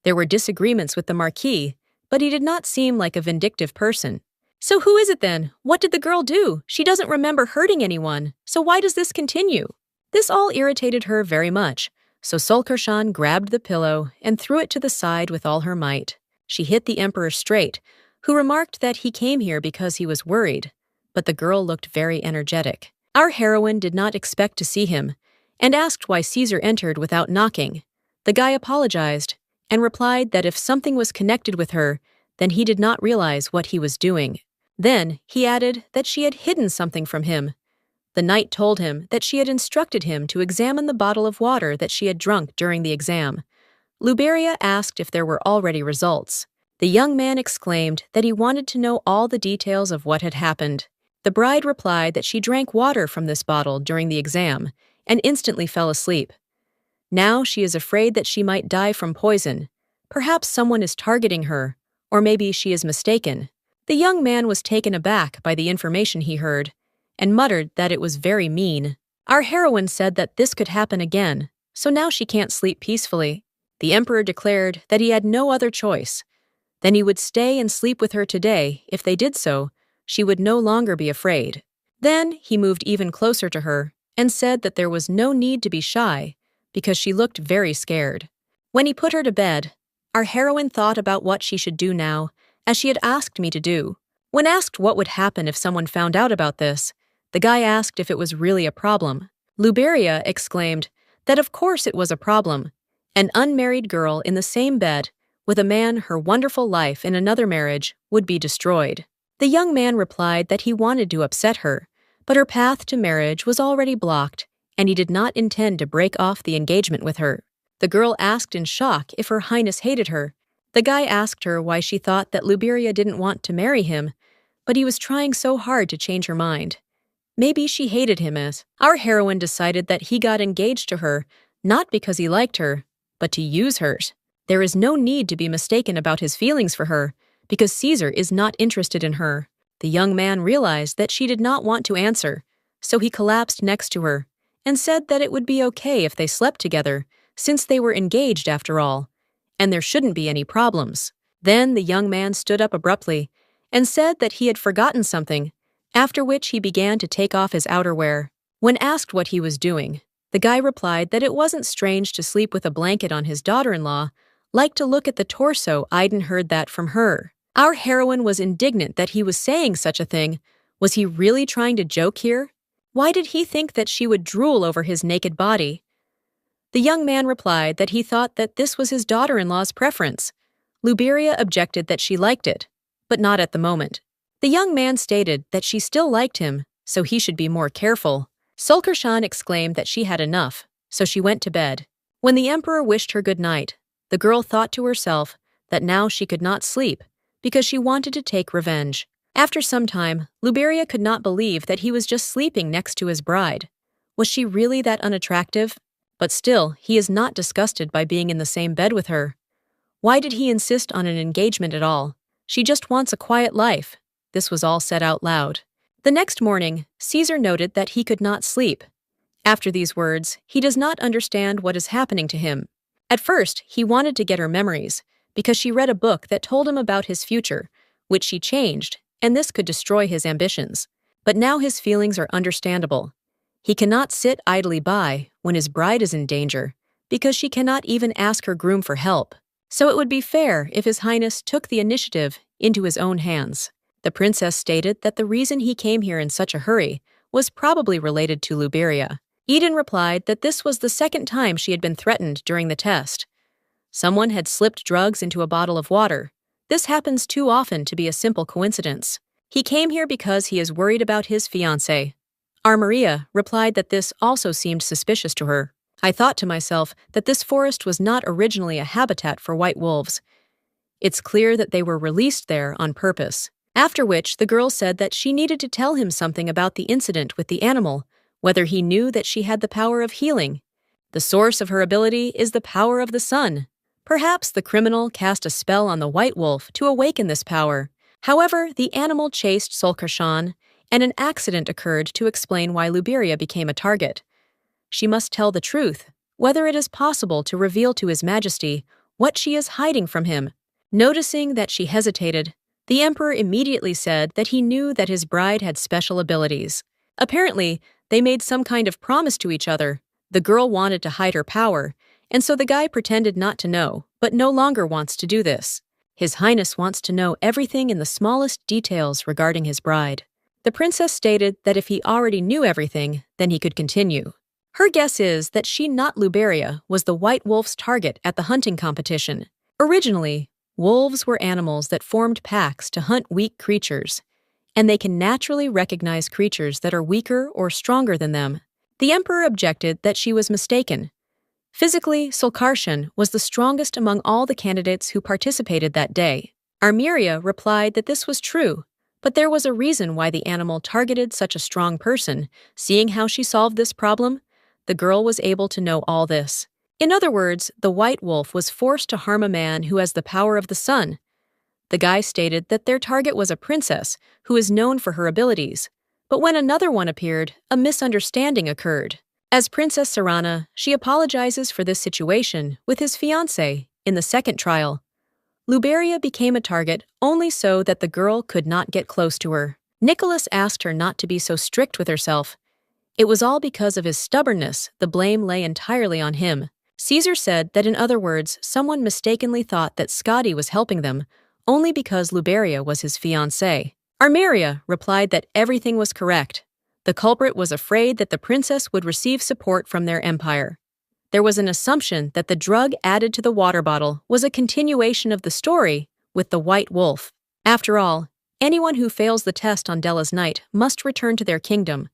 There were disagreements with the Marquis, but he did not seem like a vindictive person. So who is it then? What did the girl do? She doesn't remember hurting anyone, so why does this continue? This all irritated her very much, so Solkershan grabbed the pillow and threw it to the side with all her might. She hit the emperor straight, who remarked that he came here because he was worried, but the girl looked very energetic. Our heroine did not expect to see him, and asked why Caesar entered without knocking. The guy apologized, and replied that if something was connected with her, then he did not realize what he was doing. Then he added that she had hidden something from him. The knight told him that she had instructed him to examine the bottle of water that she had drunk during the exam. Luberia asked if there were already results. The young man exclaimed that he wanted to know all the details of what had happened. The bride replied that she drank water from this bottle during the exam and instantly fell asleep. Now she is afraid that she might die from poison. Perhaps someone is targeting her, or maybe she is mistaken. The young man was taken aback by the information he heard and muttered that it was very mean. Our heroine said that this could happen again, so now she can't sleep peacefully. The emperor declared that he had no other choice. Then he would stay and sleep with her today. If they did so, she would no longer be afraid. Then he moved even closer to her and said that there was no need to be shy because she looked very scared. When he put her to bed, our heroine thought about what she should do now, as she had asked me to do. When asked what would happen if someone found out about this, the guy asked if it was really a problem. Luberia exclaimed that of course it was a problem. An unmarried girl in the same bed with a man her wonderful life in another marriage would be destroyed. The young man replied that he wanted to upset her, but her path to marriage was already blocked, and he did not intend to break off the engagement with her. The girl asked in shock if Her Highness hated her. The guy asked her why she thought that Luberia didn't want to marry him, but he was trying so hard to change her mind. Maybe she hated him as. Our heroine decided that he got engaged to her not because he liked her, but to use her. There is no need to be mistaken about his feelings for her, because Caesar is not interested in her. The young man realized that she did not want to answer, so he collapsed next to her and said that it would be okay if they slept together, since they were engaged after all, and there shouldn't be any problems. Then the young man stood up abruptly and said that he had forgotten something, after which he began to take off his outerwear. When asked what he was doing, the guy replied that it wasn't strange to sleep with a blanket on his daughter-in-law, like to look at the torso. Aiden heard that from her. Our heroine was indignant that he was saying such a thing. Was he really trying to joke here? Why did he think that she would drool over his naked body? The young man replied that he thought that this was his daughter-in-law's preference. Luberia objected that she liked it, but not at the moment. The young man stated that she still liked him, so he should be more careful. Sulkershan exclaimed that she had enough, so she went to bed. When the emperor wished her good night, the girl thought to herself that now she could not sleep because she wanted to take revenge. After some time, Luberia could not believe that he was just sleeping next to his bride. Was she really that unattractive? But still, he is not disgusted by being in the same bed with her. Why did he insist on an engagement at all? She just wants a quiet life. This was all said out loud. The next morning, Caesar noted that he could not sleep. After these words, he does not understand what is happening to him. At first, he wanted to get her memories, because she read a book that told him about his future, which she changed, and this could destroy his ambitions. But now his feelings are understandable. He cannot sit idly by when his bride is in danger, because she cannot even ask her groom for help. So it would be fair if His Highness took the initiative into his own hands. The princess stated that the reason he came here in such a hurry was probably related to Luberia. Eden replied that this was the second time she had been threatened during the test. Someone had slipped drugs into a bottle of water. This happens too often to be a simple coincidence. He came here because he is worried about his fiancée. Maria replied that this also seemed suspicious to her. I thought to myself that this forest was not originally a habitat for white wolves. It's clear that they were released there on purpose. After which, the girl said that she needed to tell him something about the incident with the animal, whether he knew that she had the power of healing. The source of her ability is the power of the sun. Perhaps the criminal cast a spell on the white wolf to awaken this power. However, the animal chased Sulkershan, and an accident occurred to explain why Luberia became a target. She must tell the truth, whether it is possible to reveal to His Majesty what she is hiding from him. Noticing that she hesitated, the emperor immediately said that he knew that his bride had special abilities. Apparently, they made some kind of promise to each other. The girl wanted to hide her power, and so the guy pretended not to know, but no longer wants to do this. His Highness wants to know everything in the smallest details regarding his bride. The princess stated that if he already knew everything, then he could continue. Her guess is that she, not Luberia, was the white wolf's target at the hunting competition. Originally, wolves were animals that formed packs to hunt weak creatures, and they can naturally recognize creatures that are weaker or stronger than them. The emperor objected that she was mistaken. Physically, Sulkershan was the strongest among all the candidates who participated that day. Maria replied that this was true, but there was a reason why the animal targeted such a strong person. Seeing how she solved this problem, the girl was able to know all this. In other words, the white wolf was forced to harm a man who has the power of the sun. The guy stated that their target was a princess who is known for her abilities, but when another one appeared, a misunderstanding occurred. As Princess Sarana, she apologizes for this situation with his fiancé in the second trial. Luberia became a target only so that the girl could not get close to her. Nicholas asked her not to be so strict with herself. It was all because of his stubbornness. The blame lay entirely on him. Caesar said that in other words, someone mistakenly thought that Scotty was helping them only because Luberia was his fiancée. Maria replied that everything was correct. The culprit was afraid that the princess would receive support from their empire. There was an assumption that the drug added to the water bottle was a continuation of the story with the white wolf. After all, anyone who fails the test on Della's night must return to their kingdom.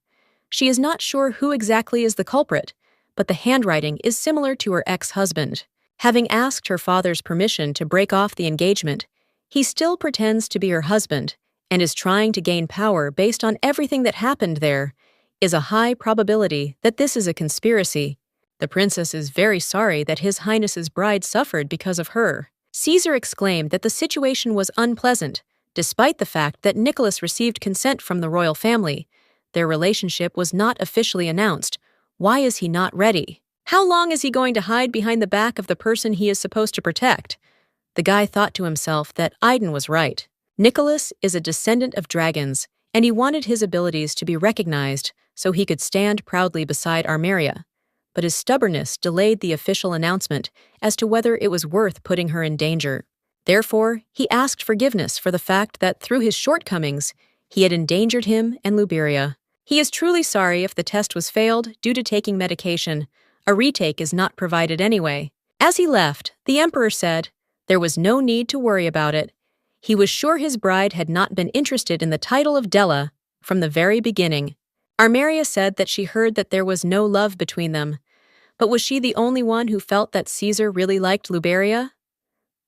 She is not sure who exactly is the culprit, but the handwriting is similar to her ex-husband. Having asked her father's permission to break off the engagement, he still pretends to be her husband and is trying to gain power based on everything that happened. There is a high probability that this is a conspiracy. The princess is very sorry that His Highness's bride suffered because of her. Caesar exclaimed that the situation was unpleasant, despite the fact that Nicholas received consent from the royal family. Their relationship was not officially announced. Why is he not ready? How long is he going to hide behind the back of the person he is supposed to protect? The guy thought to himself that Aiden was right. Nicholas is a descendant of dragons, and he wanted his abilities to be recognized so he could stand proudly beside Armeria. But his stubbornness delayed the official announcement as to whether it was worth putting her in danger. Therefore, he asked forgiveness for the fact that through his shortcomings, he had endangered him and Luberia. He is truly sorry if the test was failed due to taking medication. A retake is not provided anyway. As he left, the emperor said there was no need to worry about it. He was sure his bride had not been interested in the title of Della from the very beginning. Armeria said that she heard that there was no love between them. But was she the only one who felt that Caesar really liked Luberia?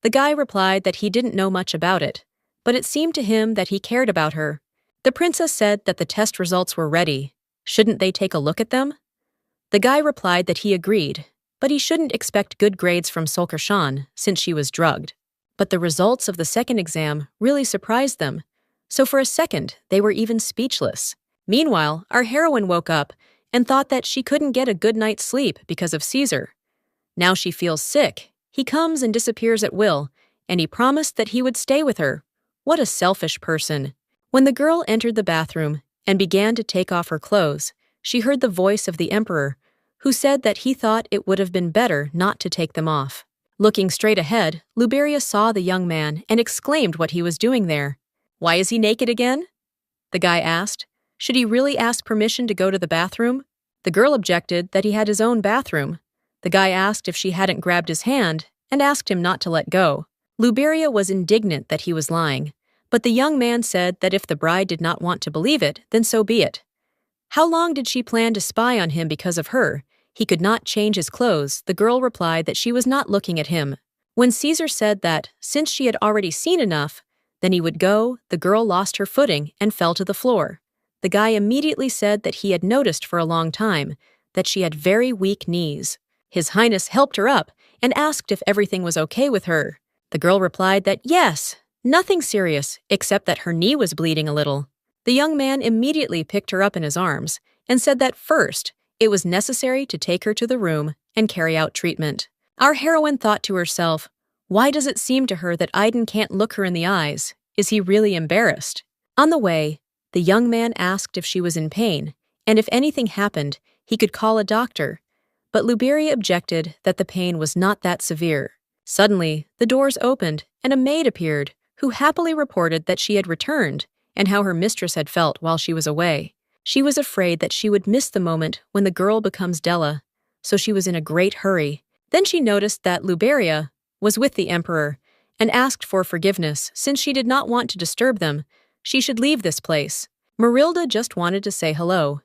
The guy replied that he didn't know much about it, but it seemed to him that he cared about her. The princess said that the test results were ready. Shouldn't they take a look at them? The guy replied that he agreed, but he shouldn't expect good grades from Solkershan since she was drugged. But the results of the second exam really surprised them, so for a second they were even speechless. Meanwhile, our heroine woke up and thought that she couldn't get a good night's sleep because of Caesar. Now she feels sick. He comes and disappears at will, and he promised that he would stay with her. What a selfish person. When the girl entered the bathroom and began to take off her clothes, she heard the voice of the emperor, who said that he thought it would have been better not to take them off. Looking straight ahead, Luberia saw the young man and exclaimed what he was doing there. "Why is he naked again?" The guy asked. Should he really ask permission to go to the bathroom? The girl objected that he had his own bathroom. The guy asked if she hadn't grabbed his hand and asked him not to let go. Luberia was indignant that he was lying, but the young man said that if the bride did not want to believe it, then so be it. How long did she plan to spy on him because of her? He could not change his clothes. The girl replied that she was not looking at him. When Caesar said that, since she had already seen enough, then he would go, the girl lost her footing and fell to the floor. The guy immediately said that he had noticed for a long time that she had very weak knees. His Highness helped her up and asked if everything was okay with her. The girl replied that yes, nothing serious, except that her knee was bleeding a little. The young man immediately picked her up in his arms and said that first, it was necessary to take her to the room and carry out treatment. Our heroine thought to herself, why does it seem to her that Aiden can't look her in the eyes? Is he really embarrassed? On the way, the young man asked if she was in pain, and if anything happened, he could call a doctor. But Luberia objected that the pain was not that severe. Suddenly, the doors opened, and a maid appeared, who happily reported that she had returned and how her mistress had felt while she was away. She was afraid that she would miss the moment when the girl becomes Della, so she was in a great hurry. Then she noticed that Luberia was with the emperor and asked for forgiveness since she did not want to disturb them. She should leave this place. Marilda just wanted to say hello.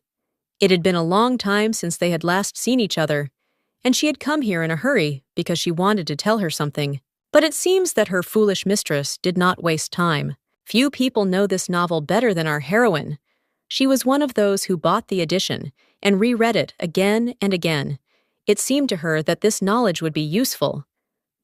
It had been a long time since they had last seen each other, and she had come here in a hurry because she wanted to tell her something. But it seems that her foolish mistress did not waste time. Few people know this novel better than our heroine. She was one of those who bought the edition and reread it again and again. It seemed to her that this knowledge would be useful.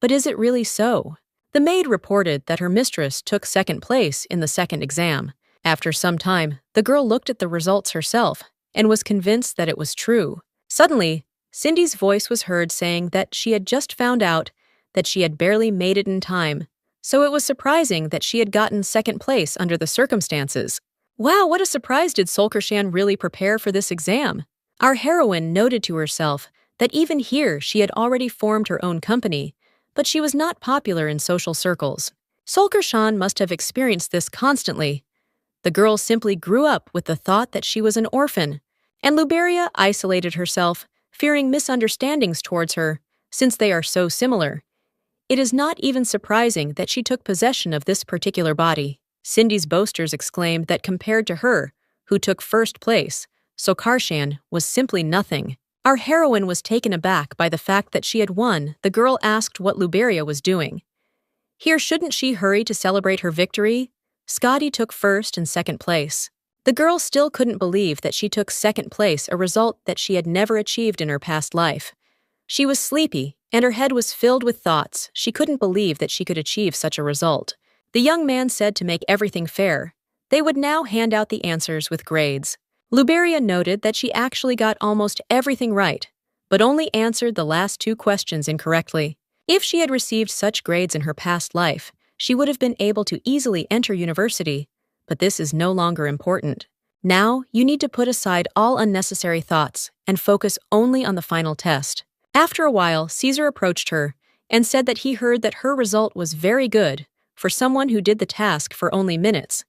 But is it really so? The maid reported that her mistress took second place in the second exam. After some time, the girl looked at the results herself and was convinced that it was true. Suddenly, Cindy's voice was heard saying that she had just found out that she had barely made it in time, so it was surprising that she had gotten second place under the circumstances. Wow, what a surprise! Did Solkershan really prepare for this exam? Our heroine noted to herself that even here she had already formed her own company, but she was not popular in social circles. Solkershan must have experienced this constantly. The girl simply grew up with the thought that she was an orphan, and Luberia isolated herself, fearing misunderstandings towards her, since they are so similar. It is not even surprising that she took possession of this particular body. Cindy's boasters exclaimed that compared to her, who took first place, Solkershan was simply nothing. Our heroine was taken aback by the fact that she had won. The girl asked what Luberia was doing. Here, shouldn't she hurry to celebrate her victory? Scotty took first and second place. The girl still couldn't believe that she took second place, a result that she had never achieved in her past life. She was sleepy, and her head was filled with thoughts. She couldn't believe that she could achieve such a result. The young man said to make everything fair, they would now hand out the answers with grades. Luberia noted that she actually got almost everything right, but only answered the last 2 questions incorrectly. If she had received such grades in her past life, she would have been able to easily enter university, but this is no longer important. Now, you need to put aside all unnecessary thoughts and focus only on the final test. After a while, Caesar approached her and said that he heard that her result was very good for someone who did the task for only minutes.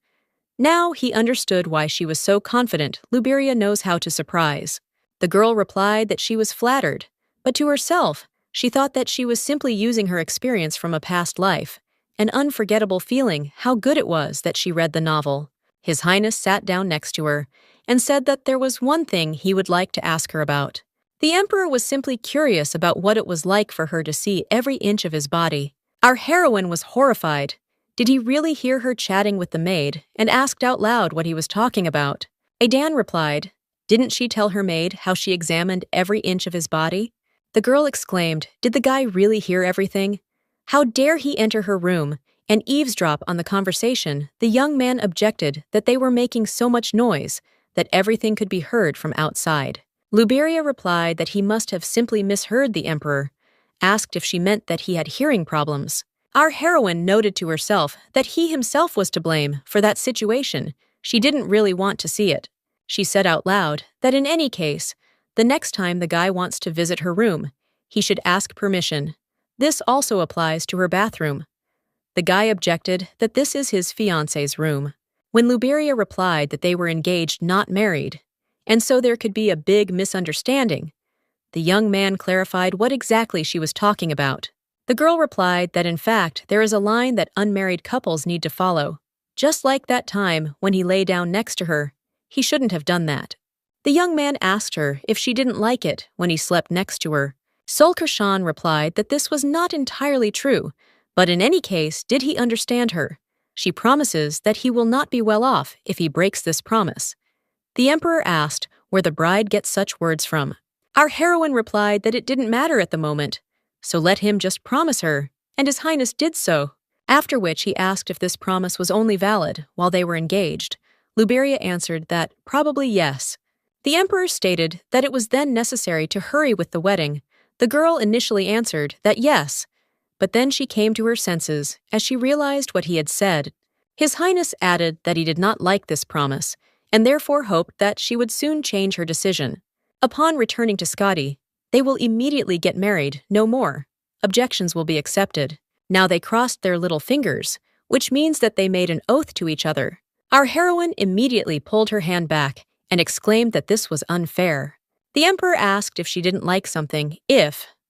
Now he understood why she was so confident Luberia knows how to surprise. The girl replied that she was flattered, but to herself, she thought that she was simply using her experience from a past life, an unforgettable feeling how good it was that she read the novel. His Highness sat down next to her and said that there was one thing he would like to ask her about. The Emperor was simply curious about what it was like for her to see every inch of his body. Our heroine was horrified. Did he really hear her chatting with the maid and asked out loud what he was talking about? Aidan replied, didn't she tell her maid how she examined every inch of his body? The girl exclaimed, did the guy really hear everything? How dare he enter her room and eavesdrop on the conversation? The young man objected that they were making so much noise that everything could be heard from outside. Luberia replied that he must have simply misheard the Emperor, asked if she meant that he had hearing problems. Our heroine noted to herself that he himself was to blame for that situation. She didn't really want to see it. She said out loud that in any case, the next time the guy wants to visit her room, he should ask permission. This also applies to her bathroom. The guy objected that this is his fiancé's room. When Luberia replied that they were engaged, not married, and so there could be a big misunderstanding, the young man clarified what exactly she was talking about. The girl replied that in fact there is a line that unmarried couples need to follow. Just like that time when he lay down next to her, he shouldn't have done that. The young man asked her if she didn't like it when he slept next to her. Solkershan replied that this was not entirely true, but in any case, did he understand her? She promises that he will not be well off if he breaks this promise. The Emperor asked where the bride gets such words from. Our heroine replied that it didn't matter at the moment, so let him just promise her, and His Highness did so. After which he asked if this promise was only valid while they were engaged. Luberia answered that probably yes. The Emperor stated that it was then necessary to hurry with the wedding. The girl initially answered that yes, but then she came to her senses as she realized what he had said. His Highness added that he did not like this promise, and therefore hoped that she would soon change her decision. Upon returning to Scotty, they will immediately get married, no more. Objections will be accepted. Now they crossed their little fingers, which means that they made an oath to each other. Our heroine immediately pulled her hand back and exclaimed that this was unfair. The Emperor asked if she didn't like something,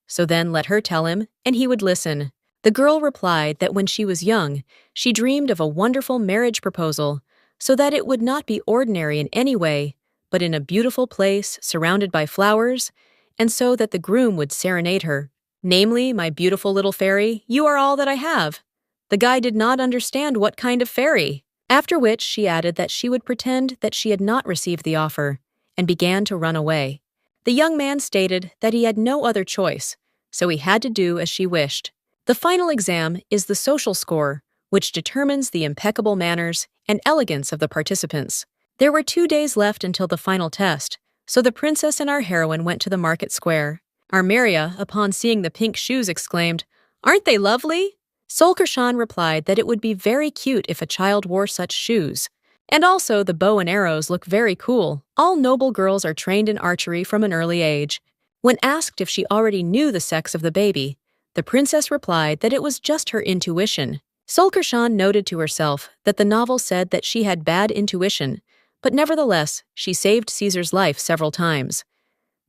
so then let her tell him, and he would listen. The girl replied that when she was young, she dreamed of a wonderful marriage proposal, so that it would not be ordinary in any way, but in a beautiful place surrounded by flowers, and so that the groom would serenade her. Namely, my beautiful little fairy, you are all that I have. The guy did not understand what kind of fairy. After which she added that she would pretend that she had not received the offer, and began to run away. The young man stated that he had no other choice, so he had to do as she wished. The final exam is the social score, which determines the impeccable manners and elegance of the participants. There were 2 days left until the final test, so the princess and our heroine went to the market square. Armeria, upon seeing the pink shoes, exclaimed, "Aren't they lovely?" Solkershan replied that it would be very cute if a child wore such shoes. And also the bow and arrows look very cool. All noble girls are trained in archery from an early age. When asked if she already knew the sex of the baby, the princess replied that it was just her intuition. Solkershan noted to herself that the novel said that she had bad intuition, but nevertheless, she saved Caesar's life several times.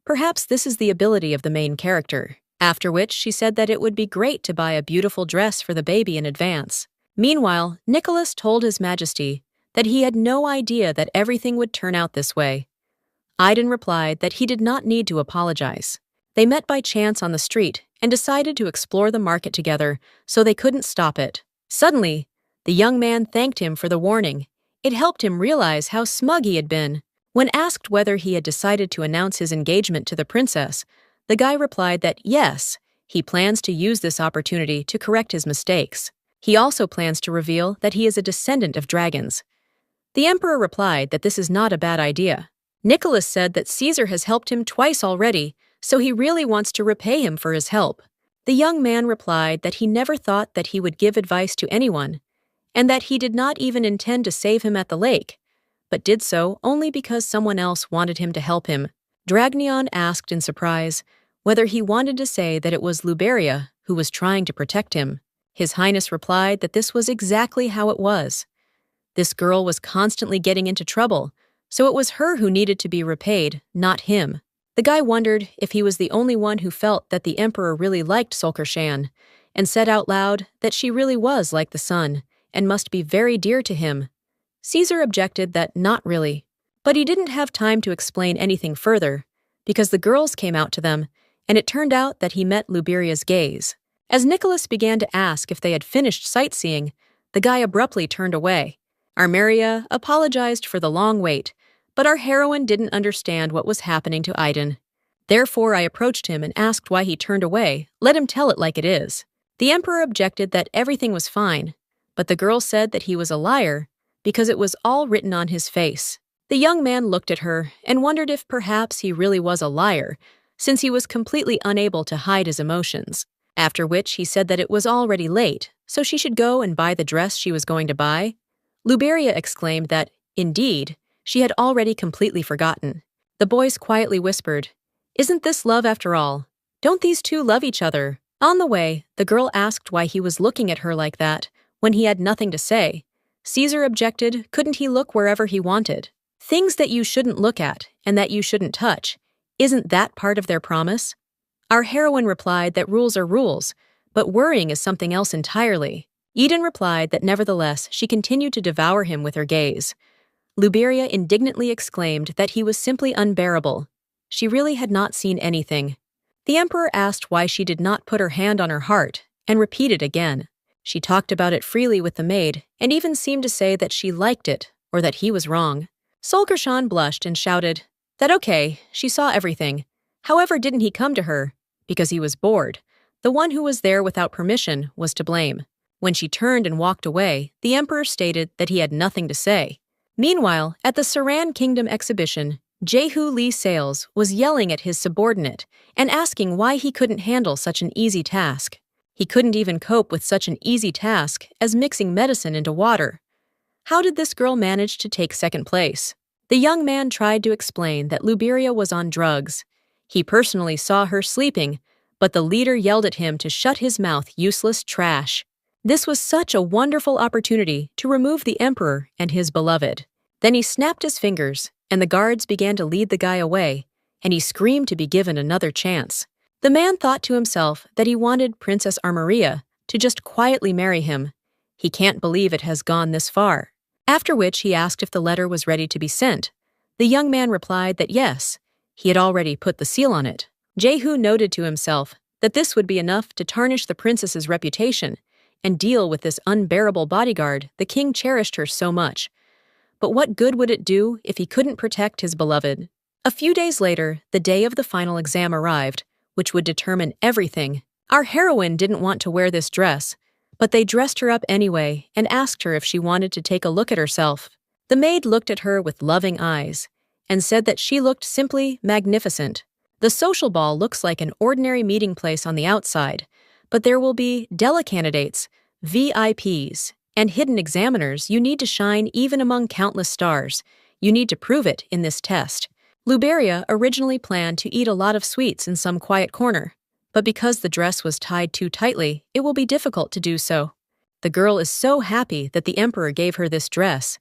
Perhaps this is the ability of the main character. After which she said that it would be great to buy a beautiful dress for the baby in advance. Meanwhile, Nicholas told His Majesty that he had no idea that everything would turn out this way. Aidan replied that he did not need to apologize. They met by chance on the street and decided to explore the market together, so they couldn't stop it. Suddenly, the young man thanked him for the warning. It helped him realize how smug he had been. When asked whether he had decided to announce his engagement to the princess, The guy replied that yes, he plans to use this opportunity to correct his mistakes. He also plans to reveal that he is a descendant of dragons. The emperor replied that this is not a bad idea. Nicholas said that Caesar has helped him twice already, so he really wants to repay him for his help. The young man replied that he never thought that he would give advice to anyone, and that he did not even intend to save him at the lake, but did so only because someone else wanted him to help him. Dragnion asked in surprise whether he wanted to say that it was Luberia who was trying to protect him. His Highness replied that this was exactly how it was. This girl was constantly getting into trouble, so it was her who needed to be repaid, not him. The guy wondered if he was the only one who felt that the emperor really liked Solkershan, and said out loud that she really was like the sun, and must be very dear to him. Caesar objected that not really, but he didn't have time to explain anything further, because the girls came out to them, and it turned out that he met Luberia's gaze. As Nicholas began to ask if they had finished sightseeing, the guy abruptly turned away. Armeria apologized for the long wait, but our heroine didn't understand what was happening to Aiden. Therefore, I approached him and asked why he turned away. Let him tell it like it is. The emperor objected that everything was fine, but the girl said that he was a liar because it was all written on his face. The young man looked at her and wondered if perhaps he really was a liar, since he was completely unable to hide his emotions. After which he said that it was already late, so she should go and buy the dress she was going to buy. Luberia exclaimed that, indeed, she had already completely forgotten. The boys quietly whispered, "Isn't this love after all? Don't these two love each other?" On the way, the girl asked why he was looking at her like that when he had nothing to say. Caesar objected, couldn't he look wherever he wanted? Things that you shouldn't look at and that you shouldn't touch. Isn't that part of their promise? Our heroine replied that rules are rules, but worrying is something else entirely. Eden replied that nevertheless she continued to devour him with her gaze. Luberia indignantly exclaimed that he was simply unbearable. She really had not seen anything. The emperor asked why she did not put her hand on her heart, and repeated again. She talked about it freely with the maid, and even seemed to say that she liked it, or that he was wrong. Solkershan blushed and shouted that okay, she saw everything. However, didn't he come to her? Because he was bored. The one who was there without permission was to blame. When she turned and walked away, the emperor stated that he had nothing to say. Meanwhile, at the Saran Kingdom exhibition, Jehu Lee Sales was yelling at his subordinate and asking why he couldn't handle such an easy task. He couldn't even cope with such an easy task as mixing medicine into water. How did this girl manage to take second place? The young man tried to explain that Luberia was on drugs. He personally saw her sleeping, but the leader yelled at him to shut his mouth, useless trash. This was such a wonderful opportunity to remove the emperor and his beloved. Then he snapped his fingers, and the guards began to lead the guy away, and he screamed to be given another chance. The man thought to himself that he wanted Princess Armeria to just quietly marry him. He can't believe it has gone this far. After which he asked if the letter was ready to be sent. The young man replied that yes, he had already put the seal on it. Jehu noted to himself that this would be enough to tarnish the princess's reputation and deal with this unbearable bodyguard the king cherished her so much. But what good would it do if he couldn't protect his beloved? A few days later, the day of the final exam arrived, which would determine everything. Our heroine didn't want to wear this dress, but they dressed her up anyway and asked her if she wanted to take a look at herself. The maid looked at her with loving eyes and said that she looked simply magnificent. The social ball looks like an ordinary meeting place on the outside, but there will be delecandidates, VIPs, and hidden examiners. You need to shine even among countless stars. You need to prove it in this test. Luberia originally planned to eat a lot of sweets in some quiet corner, but because the dress was tied too tightly, it will be difficult to do so. The girl is so happy that the emperor gave her this dress.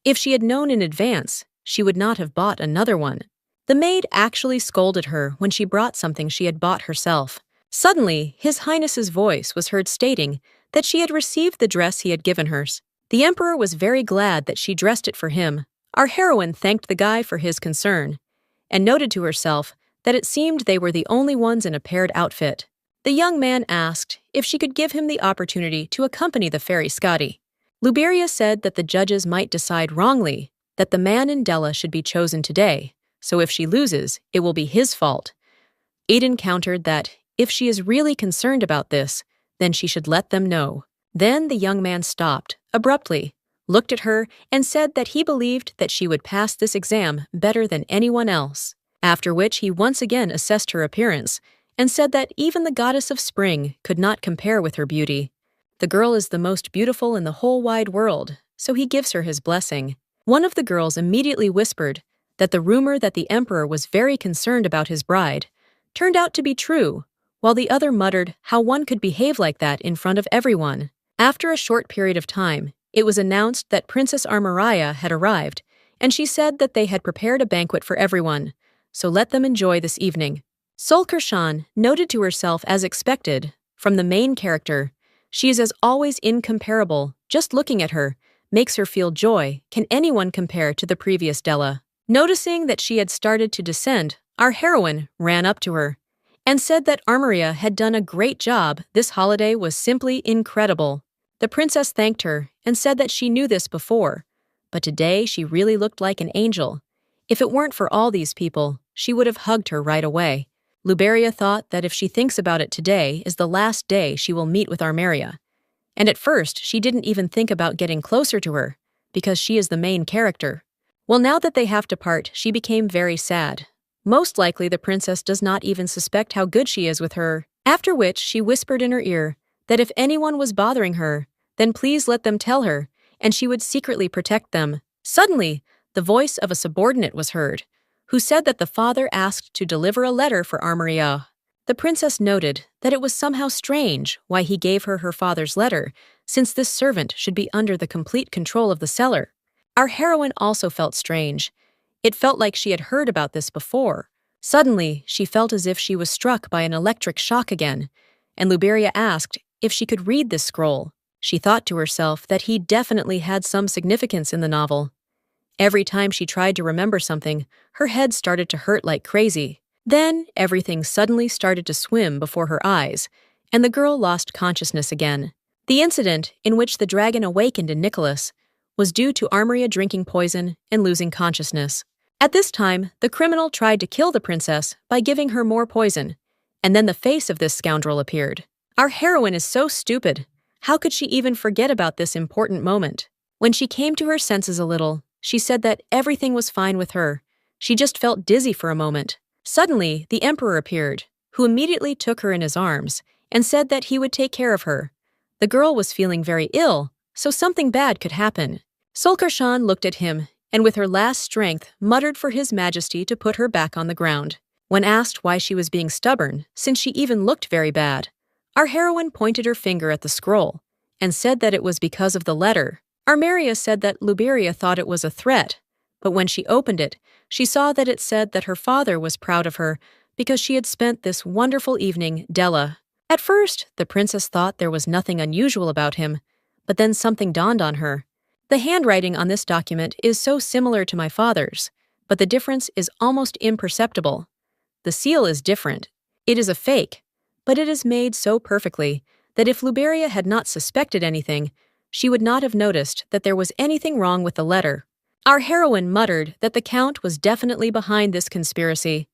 If she had known in advance, she would not have bought another one. The maid actually scolded her when she brought something she had bought herself. Suddenly, His Highness's voice was heard stating that she had received the dress he had given her. The emperor was very glad that she dressed it for him. Our heroine thanked the guy for his concern, and noted to herself that it seemed they were the only ones in a paired outfit. The young man asked if she could give him the opportunity to accompany the fairy Scotty. Luberia said that the judges might decide wrongly that the man in Della should be chosen today, so if she loses, it will be his fault. Aiden countered that if she is really concerned about this, then she should let them know. Then the young man stopped, abruptly, looked at her, and said that he believed that she would pass this exam better than anyone else. After which he once again assessed her appearance and said that even the goddess of spring could not compare with her beauty. The girl is the most beautiful in the whole wide world, so he gives her his blessing. One of the girls immediately whispered that the rumor that the emperor was very concerned about his bride turned out to be true, while the other muttered how one could behave like that in front of everyone. After a short period of time, it was announced that Princess Armaraya had arrived, and she said that they had prepared a banquet for everyone, so let them enjoy this evening. Solkershan noted to herself as expected, from the main character, she is as always incomparable. Just looking at her makes her feel joy. Can anyone compare to the previous Della? Noticing that she had started to descend, our heroine ran up to her and said that Armaria had done a great job. This holiday was simply incredible. The princess thanked her and said that she knew this before, but today she really looked like an angel. If it weren't for all these people, she would have hugged her right away. Luberia thought that if she thinks about it, today is the last day she will meet with Armaria. And at first, she didn't even think about getting closer to her, because she is the main character. Well, now that they have to part, she became very sad. Most likely the princess does not even suspect how good she is with her, after which she whispered in her ear that if anyone was bothering her, then please let them tell her, and she would secretly protect them. Suddenly, the voice of a subordinate was heard, who said that the father asked to deliver a letter for Armaria. The princess noted that it was somehow strange why he gave her her father's letter, since this servant should be under the complete control of the seller. Our heroine also felt strange. It felt like she had heard about this before. Suddenly, she felt as if she was struck by an electric shock again, and Luberia asked if she could read this scroll. She thought to herself that he definitely had some significance in the novel. Every time she tried to remember something, her head started to hurt like crazy. Then, everything suddenly started to swim before her eyes, and the girl lost consciousness again. The incident in which the dragon awakened in Nicholas was due to Armaria drinking poison and losing consciousness. At this time, the criminal tried to kill the princess by giving her more poison, and then the face of this scoundrel appeared. Our heroine is so stupid. How could she even forget about this important moment? When she came to her senses a little, she said that everything was fine with her. She just felt dizzy for a moment. Suddenly, the emperor appeared, who immediately took her in his arms and said that he would take care of her. The girl was feeling very ill, so something bad could happen. Solkershan looked at him and with her last strength muttered for his majesty to put her back on the ground. When asked why she was being stubborn, since she even looked very bad, our heroine pointed her finger at the scroll and said that it was because of the letter. Armaria said that Luberia thought it was a threat, but when she opened it, she saw that it said that her father was proud of her because she had spent this wonderful evening, Della. At first, the princess thought there was nothing unusual about him, but then something dawned on her. The handwriting on this document is so similar to my father's, but the difference is almost imperceptible. The seal is different. It is a fake, but it is made so perfectly that if Luberia had not suspected anything, she would not have noticed that there was anything wrong with the letter. Our heroine muttered that the count was definitely behind this conspiracy.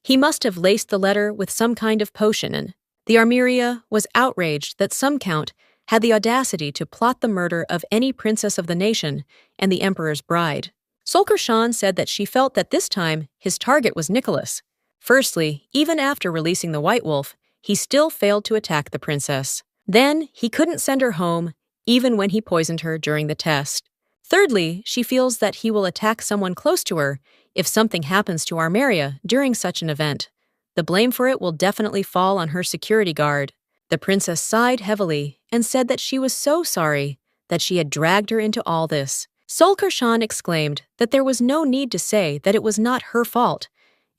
He must have laced the letter with some kind of potion, and the Armaria was outraged that some count had the audacity to plot the murder of any princess of the nation and the emperor's bride. Solkershan said that she felt that this time his target was Nicholas. Firstly, even after releasing the White Wolf, he still failed to attack the princess. Then, he couldn't send her home, even when he poisoned her during the test. Thirdly, she feels that he will attack someone close to her if something happens to Armaria during such an event. The blame for it will definitely fall on her security guard. The princess sighed heavily and said that she was so sorry that she had dragged her into all this. Solkershan exclaimed that there was no need to say that it was not her fault,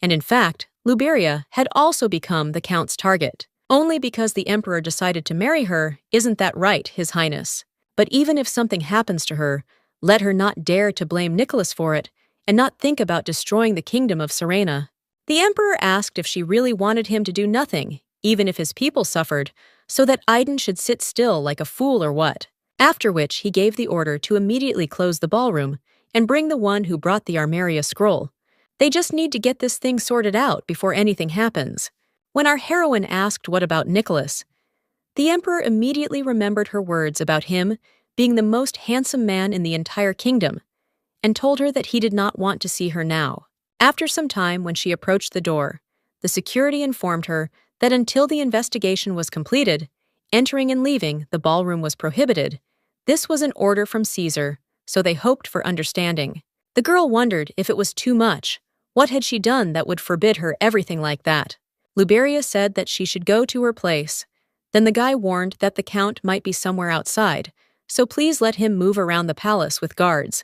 and in fact, Luberia had also become the count's target. Only because the emperor decided to marry her, isn't that right, His Highness? But even if something happens to her, let her not dare to blame Nicholas for it, and not think about destroying the kingdom of Serena. The emperor asked if she really wanted him to do nothing, even if his people suffered, so that Aiden should sit still like a fool or what. After which he gave the order to immediately close the ballroom and bring the one who brought the Armaria scroll. They just need to get this thing sorted out before anything happens. When our heroine asked what about Nicholas, the emperor immediately remembered her words about him being the most handsome man in the entire kingdom, and told her that he did not want to see her now. After some time, when she approached the door, the security informed her that until the investigation was completed, entering and leaving the ballroom was prohibited. This was an order from Caesar, so they hoped for understanding. The girl wondered if it was too much. What had she done that would forbid her everything like that? Luberia said that she should go to her place. Then the guy warned that the count might be somewhere outside, so please let him move around the palace with guards.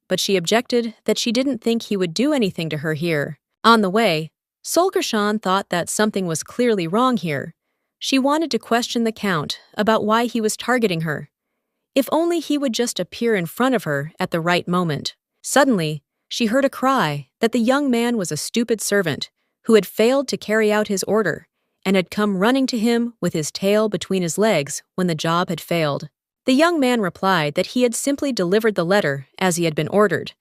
But she objected that she didn't think he would do anything to her here. On the way, Solkershan thought that something was clearly wrong here. She wanted to question the count about why he was targeting her. If only he would just appear in front of her at the right moment. Suddenly, she heard a cry that the young man was a stupid servant who had failed to carry out his order and had come running to him with his tail between his legs when the job had failed. The young man replied that he had simply delivered the letter as he had been ordered,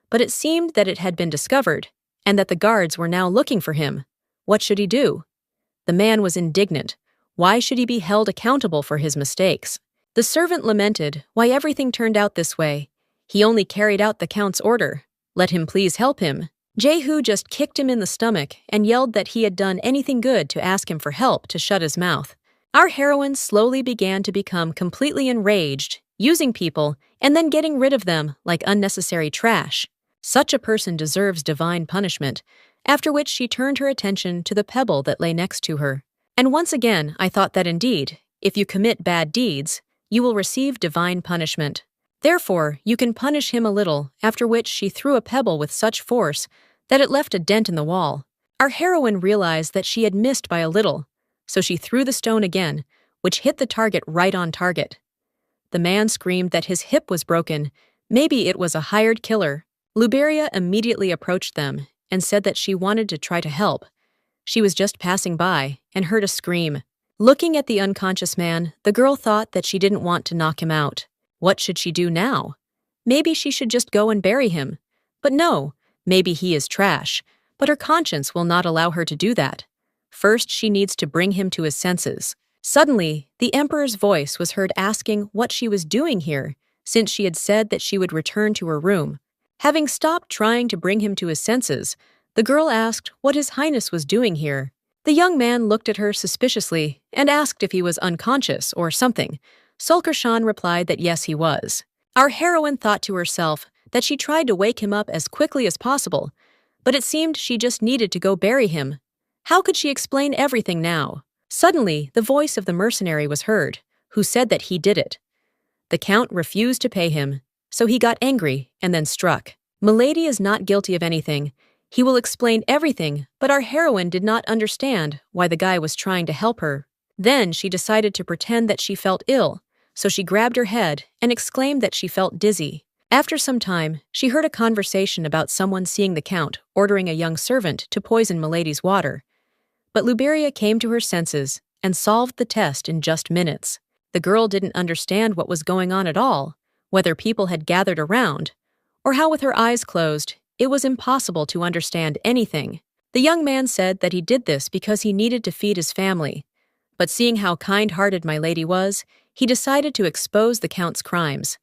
but it seemed that it had been discovered and that the guards were now looking for him. What should he do? The man was indignant. Why should he be held accountable for his mistakes? The servant lamented why everything turned out this way. He only carried out the count's order. Let him please help him. Jehu just kicked him in the stomach and yelled that he had done anything good to ask him for help to shut his mouth. Our heroine slowly began to become completely enraged, using people and then getting rid of them like unnecessary trash. Such a person deserves divine punishment, after which she turned her attention to the pebble that lay next to her. And once again, I thought that indeed, if you commit bad deeds, you will receive divine punishment. Therefore, you can punish him a little, after which she threw a pebble with such force that it left a dent in the wall. Our heroine realized that she had missed by a little, so she threw the stone again, which hit the target right on target. The man screamed that his hip was broken. Maybe it was a hired killer. Luberia immediately approached them and said that she wanted to try to help. She was just passing by and heard a scream. Looking at the unconscious man, the girl thought that she didn't want to knock him out. What should she do now? Maybe she should just go and bury him. But no, maybe he is trash, but her conscience will not allow her to do that. First, she needs to bring him to his senses. Suddenly, the emperor's voice was heard asking what she was doing here, since she had said that she would return to her room. Having stopped trying to bring him to his senses, the girl asked what His Highness was doing here. The young man looked at her suspiciously and asked if he was unconscious or something. Solkershan replied that yes, he was. Our heroine thought to herself that she tried to wake him up as quickly as possible, but it seemed she just needed to go bury him. How could she explain everything now? Suddenly, the voice of the mercenary was heard, who said that he did it. The count refused to pay him, so he got angry and then struck. Milady is not guilty of anything. He will explain everything, but our heroine did not understand why the guy was trying to help her. Then she decided to pretend that she felt ill, so she grabbed her head and exclaimed that she felt dizzy. After some time, she heard a conversation about someone seeing the count ordering a young servant to poison Milady's water. But Luberia came to her senses and solved the test in just minutes. The girl didn't understand what was going on at all, whether people had gathered around, or how with her eyes closed, it was impossible to understand anything. The young man said that he did this because he needed to feed his family, but seeing how kind-hearted my lady was, he decided to expose the count's crimes.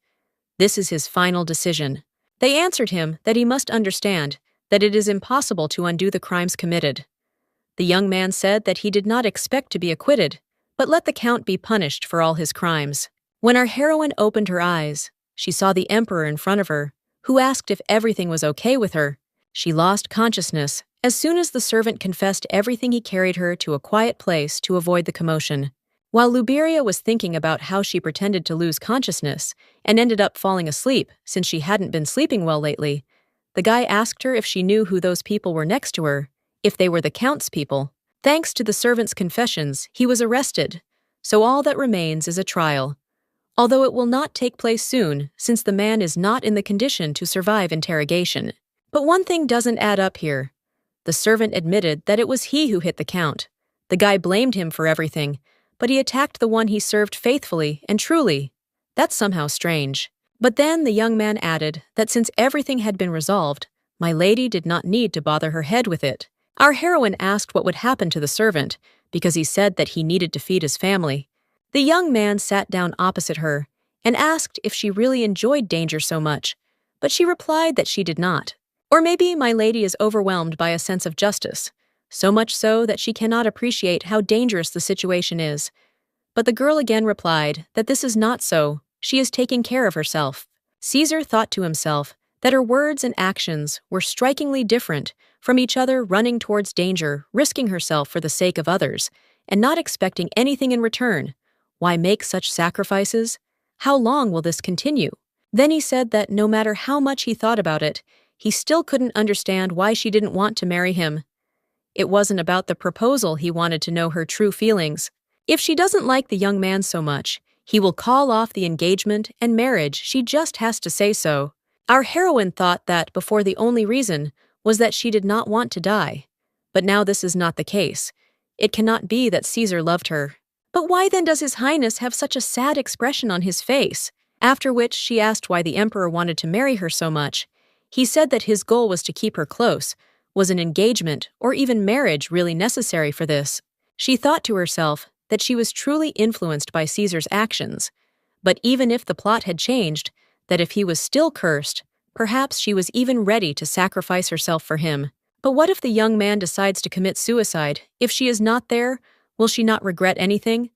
This is his final decision. They answered him that he must understand that it is impossible to undo the crimes committed. The young man said that he did not expect to be acquitted, but let the count be punished for all his crimes. When our heroine opened her eyes, she saw the emperor in front of her, who asked if everything was okay with her. She lost consciousness as soon as the servant confessed everything. He carried her to a quiet place to avoid the commotion. While Luberia was thinking about how she pretended to lose consciousness and ended up falling asleep since she hadn't been sleeping well lately, the guy asked her if she knew who those people were next to her, if they were the count's people. Thanks to the servant's confessions, he was arrested, so all that remains is a trial. Although it will not take place soon, since the man is not in the condition to survive interrogation. But one thing doesn't add up here. The servant admitted that it was he who hit the count. The guy blamed him for everything, but he attacked the one he served faithfully and truly. That's somehow strange. But then the young man added that since everything had been resolved, my lady did not need to bother her head with it. Our heroine asked what would happen to the servant, because he said that he needed to feed his family. The young man sat down opposite her and asked if she really enjoyed danger so much, but she replied that she did not. Or maybe my lady is overwhelmed by a sense of justice, so much so that she cannot appreciate how dangerous the situation is. But the girl again replied that this is not so, she is taking care of herself. Caesar thought to himself that her words and actions were strikingly different from each other, running towards danger, risking herself for the sake of others, and not expecting anything in return. Why make such sacrifices? How long will this continue? Then he said that no matter how much he thought about it, he still couldn't understand why she didn't want to marry him. It wasn't about the proposal he wanted to know her true feelings. If she doesn't like the young man so much, he will call off the engagement and marriage, she just has to say so. Our heroine thought that before the only reason was that she did not want to die. But now this is not the case. It cannot be that Caesar loved her. But why then does His Highness have such a sad expression on his face? After which she asked why the emperor wanted to marry her so much. He said that his goal was to keep her close. Was an engagement or even marriage really necessary for this? She thought to herself that she was truly influenced by Caesar's actions. But even if the plot had changed, that if he was still cursed, perhaps she was even ready to sacrifice herself for him. But what if the young man decides to commit suicide? If she is not there, will she not regret anything?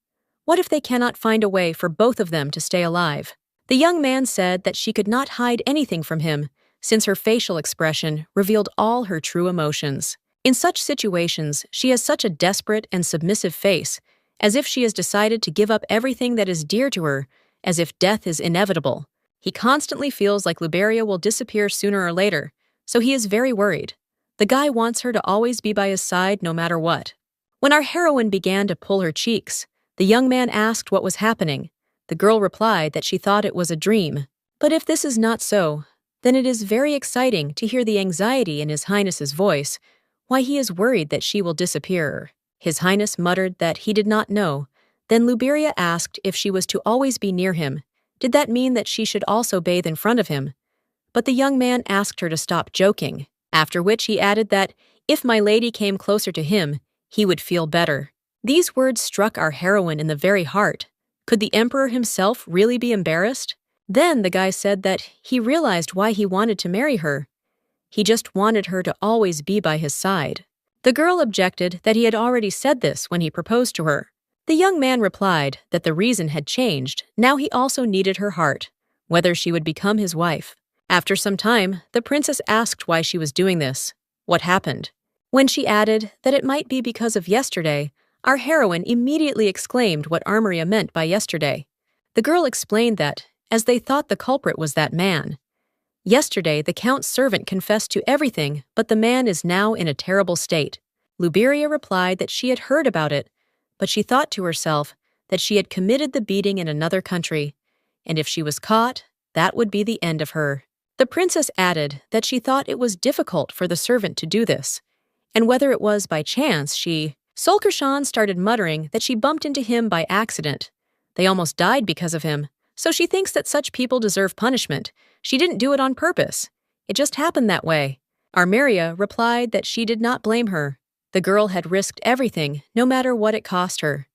What if they cannot find a way for both of them to stay alive? The young man said that she could not hide anything from him, since her facial expression revealed all her true emotions. In such situations, she has such a desperate and submissive face, as if she has decided to give up everything that is dear to her, as if death is inevitable. He constantly feels like Luberia will disappear sooner or later, so he is very worried. The guy wants her to always be by his side no matter what. When our heroine began to pull her cheeks, the young man asked what was happening. The girl replied that she thought it was a dream. But if this is not so, then it is very exciting to hear the anxiety in His Highness's voice, why he is worried that she will disappear. His Highness muttered that he did not know. Then Luberia asked if she was to always be near him. Did that mean that she should also bathe in front of him? But the young man asked her to stop joking, after which he added that if my lady came closer to him, he would feel better. These words struck our heroine in the very heart. Could the emperor himself really be embarrassed? Then the guy said that he realized why he wanted to marry her. He just wanted her to always be by his side. The girl objected that he had already said this when he proposed to her. The young man replied that the reason had changed. Now he also needed her heart, whether she would become his wife. After some time, the princess asked why she was doing this. What happened? When she added that it might be because of yesterday, our heroine immediately exclaimed what Armoria meant by yesterday. The girl explained that, as they thought the culprit was that man. Yesterday, the count's servant confessed to everything, but the man is now in a terrible state. Luberia replied that she had heard about it, but she thought to herself that she had committed the beating in another country, and if she was caught, that would be the end of her. The princess added that she thought it was difficult for the servant to do this, and whether it was by chance Solkershan started muttering that she bumped into him by accident. They almost died because of him, so she thinks that such people deserve punishment. She didn't do it on purpose. It just happened that way. Armeria replied that she did not blame her. The girl had risked everything, no matter what it cost her.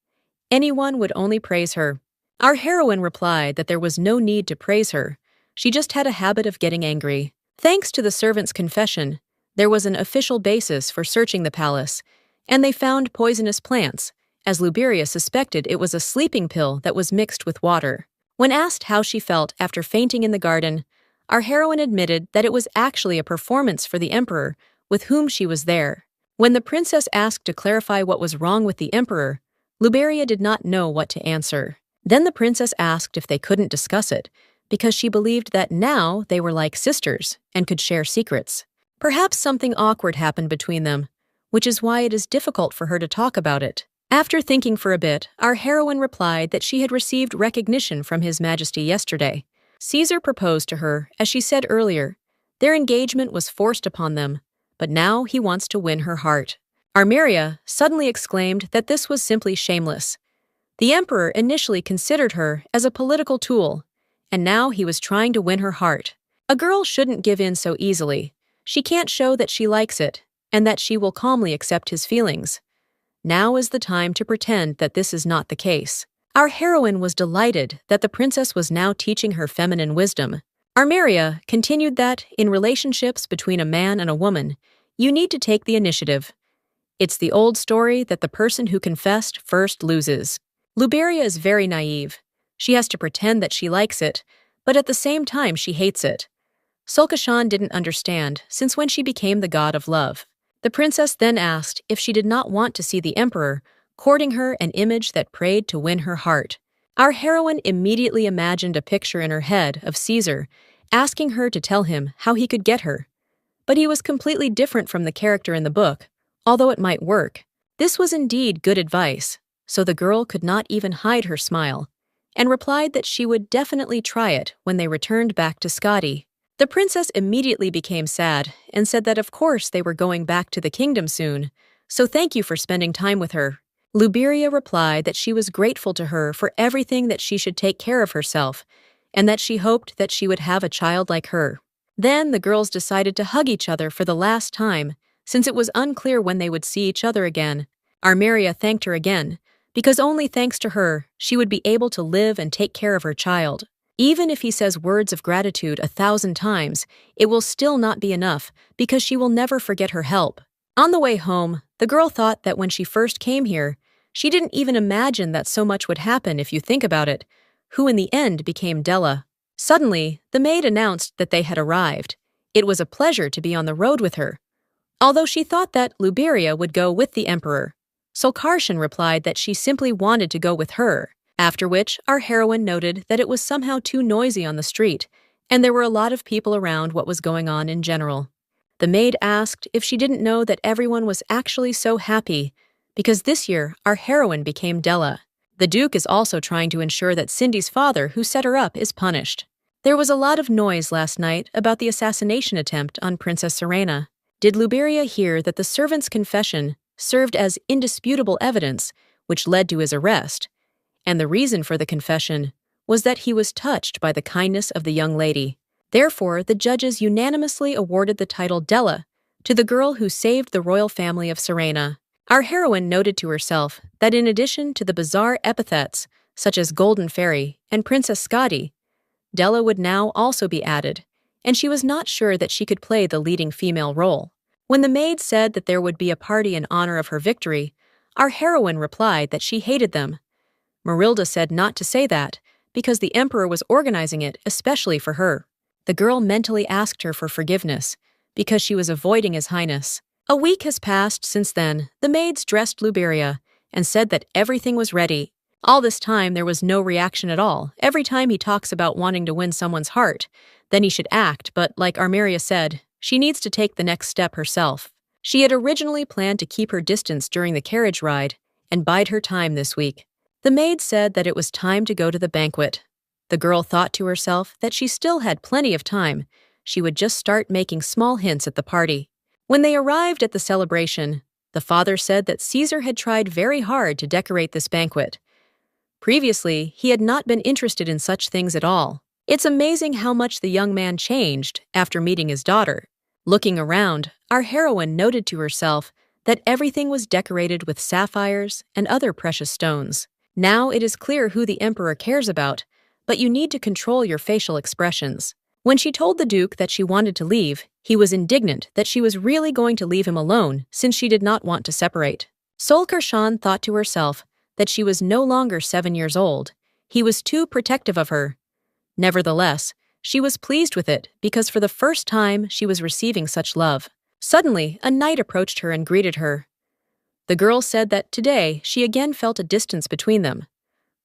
Anyone would only praise her. Our heroine replied that there was no need to praise her. She just had a habit of getting angry. Thanks to the servant's confession, there was an official basis for searching the palace, and they found poisonous plants, as Luberia suspected it was a sleeping pill that was mixed with water. When asked how she felt after fainting in the garden, our heroine admitted that it was actually a performance for the emperor, with whom she was there. When the princess asked to clarify what was wrong with the emperor, Luberia did not know what to answer. Then the princess asked if they couldn't discuss it, because she believed that now they were like sisters and could share secrets. Perhaps something awkward happened between them, which is why it is difficult for her to talk about it. After thinking for a bit, our heroine replied that she had received recognition from His Majesty yesterday. Caesar proposed to her, as she said earlier. Their engagement was forced upon them, but now he wants to win her heart. Armeria suddenly exclaimed that this was simply shameless. The emperor initially considered her as a political tool, and now he was trying to win her heart. A girl shouldn't give in so easily. She can't show that she likes it, and that she will calmly accept his feelings. Now is the time to pretend that this is not the case. Our heroine was delighted that the princess was now teaching her feminine wisdom. Armeria continued that, in relationships between a man and a woman, you need to take the initiative. It's the old story that the person who confessed first loses. Luberia is very naive. She has to pretend that she likes it, but at the same time she hates it. Sulkashan didn't understand, since when she became the god of love. The princess then asked if she did not want to see the emperor, courting her an image that prayed to win her heart. Our heroine immediately imagined a picture in her head of Caesar, asking her to tell him how he could get her. But he was completely different from the character in the book, although it might work. This was indeed good advice, so the girl could not even hide her smile, and replied that she would definitely try it when they returned back to Skadi. The princess immediately became sad and said that of course they were going back to the kingdom soon, so thank you for spending time with her. Luberia replied that she was grateful to her for everything, that she should take care of herself, and that she hoped that she would have a child like her. Then the girls decided to hug each other for the last time, since it was unclear when they would see each other again. Armeria thanked her again, because only thanks to her, she would be able to live and take care of her child. Even if he says words of gratitude 1,000 times, it will still not be enough, because she will never forget her help. On the way home, the girl thought that when she first came here, she didn't even imagine that so much would happen if you think about it, who in the end became Della. Suddenly, the maid announced that they had arrived. It was a pleasure to be on the road with her, although she thought that Luberia would go with the emperor. Solkarshan replied that she simply wanted to go with her, after which our heroine noted that it was somehow too noisy on the street, and there were a lot of people around what was going on in general. The maid asked if she didn't know that everyone was actually so happy, because this year our heroine became Della. The Duke is also trying to ensure that Cindy's father, who set her up, is punished. There was a lot of noise last night about the assassination attempt on Princess Serena. Did Luberia hear that the servant's confession served as indisputable evidence, which led to his arrest? And the reason for the confession was that he was touched by the kindness of the young lady. Therefore, the judges unanimously awarded the title Della to the girl who saved the royal family of Serena. Our heroine noted to herself that in addition to the bizarre epithets such as Golden Fairy and Princess Skadi, Della would now also be added, and she was not sure that she could play the leading female role. When the maid said that there would be a party in honor of her victory, our heroine replied that she hated them. Marilda said not to say that, because the emperor was organizing it especially for her. The girl mentally asked her for forgiveness, because she was avoiding His Highness. A week has passed since then. The maids dressed Luberia and said that everything was ready. All this time there was no reaction at all. Every time he talks about wanting to win someone's heart, then he should act, but like Armeria said, she needs to take the next step herself. She had originally planned to keep her distance during the carriage ride and bide her time this week. The maid said that it was time to go to the banquet. The girl thought to herself that she still had plenty of time. She would just start making small hints at the party. When they arrived at the celebration, the father said that Caesar had tried very hard to decorate this banquet. Previously, he had not been interested in such things at all. It's amazing how much the young man changed after meeting his daughter. Looking around, our heroine noted to herself that everything was decorated with sapphires and other precious stones. Now it is clear who the emperor cares about, but you need to control your facial expressions. When she told the Duke that she wanted to leave, he was indignant that she was really going to leave him alone since she did not want to separate. Solkarshan thought to herself that she was no longer 7 years old. He was too protective of her. Nevertheless, she was pleased with it because for the first time she was receiving such love. Suddenly, a knight approached her and greeted her. The girl said that today she again felt a distance between them.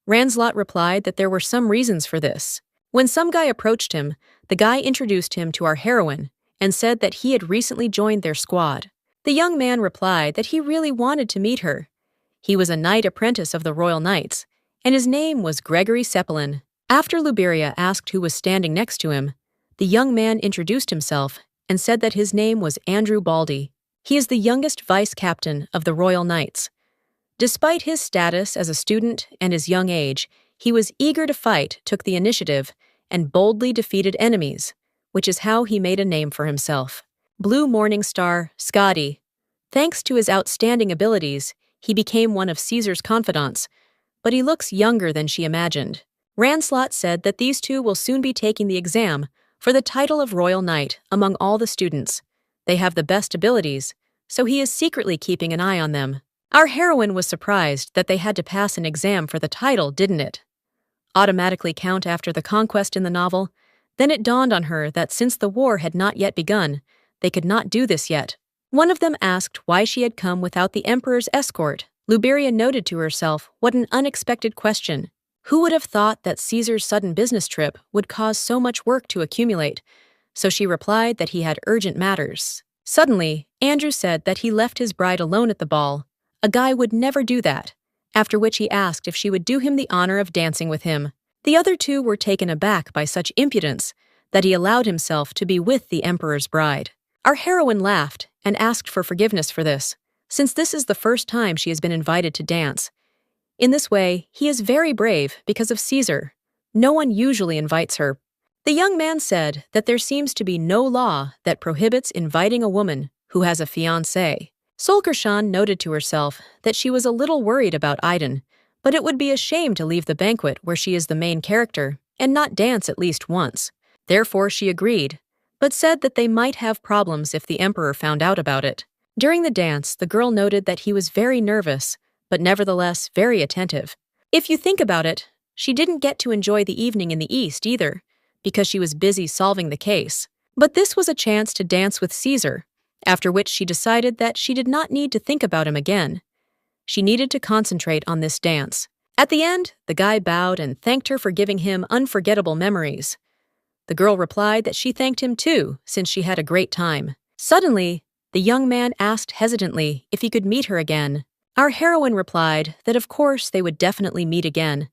Ranslot replied that there were some reasons for this. When some guy approached him, the guy introduced him to our heroine and said that he had recently joined their squad. The young man replied that he really wanted to meet her. He was a knight apprentice of the Royal Knights, and his name was Gregory Cepelin. After Luberia asked who was standing next to him, the young man introduced himself and said that his name was Andrew Baldy. He is the youngest vice-captain of the Royal Knights. Despite his status as a student and his young age, he was eager to fight, took the initiative, and boldly defeated enemies, which is how he made a name for himself. Blue Morning Star, Skadi. Thanks to his outstanding abilities, he became one of Caesar's confidants, but he looks younger than she imagined. Ranslot said that these two will soon be taking the exam for the title of Royal Knight among all the students. They have the best abilities, so he is secretly keeping an eye on them. Our heroine was surprised that they had to pass an exam for the title, didn't it? Automatically count after the conquest in the novel? Then it dawned on her that since the war had not yet begun, they could not do this yet. One of them asked why she had come without the emperor's escort. Luberia noted to herself, what an unexpected question. Who would have thought that Caesar's sudden business trip would cause so much work to accumulate? So she replied that he had urgent matters. Suddenly, Andrew said that he left his bride alone at the ball. A guy would never do that, after which he asked if she would do him the honor of dancing with him. The other two were taken aback by such impudence that he allowed himself to be with the emperor's bride. Our heroine laughed and asked for forgiveness for this, since this is the first time she has been invited to dance. In this way, he is very brave because of Caesar. No one usually invites her. The young man said that there seems to be no law that prohibits inviting a woman who has a fiancé. Solkershan noted to herself that she was a little worried about Aiden, but it would be a shame to leave the banquet where she is the main character and not dance at least once. Therefore, she agreed, but said that they might have problems if the emperor found out about it. During the dance, the girl noted that he was very nervous, but nevertheless very attentive. If you think about it, she didn't get to enjoy the evening in the East either, because she was busy solving the case. But this was a chance to dance with Caesar, after which she decided that she did not need to think about him again. She needed to concentrate on this dance. At the end, the guy bowed and thanked her for giving him unforgettable memories. The girl replied that she thanked him too, since she had a great time. Suddenly, the young man asked hesitantly if he could meet her again. Our heroine replied that of course they would definitely meet again,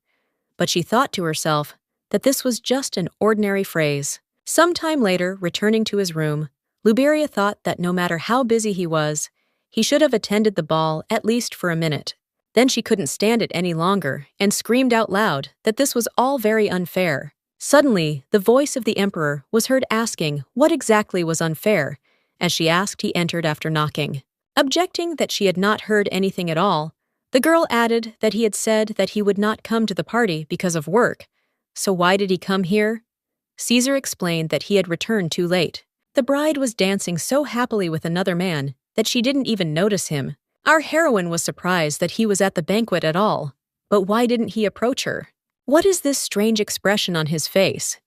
but she thought to herself that this was just an ordinary phrase. Some time later, returning to his room, Luberia thought that no matter how busy he was, he should have attended the ball at least for a minute. Then she couldn't stand it any longer and screamed out loud that this was all very unfair. Suddenly, the voice of the emperor was heard asking what exactly was unfair. As she asked, he entered after knocking. Objecting that she had not heard anything at all, the girl added that he had said that he would not come to the party because of work. So why did he come here? Caesar explained that he had returned too late. The bride was dancing so happily with another man that she didn't even notice him. Our heroine was surprised that he was at the banquet at all. But why didn't he approach her? What is this strange expression on his face?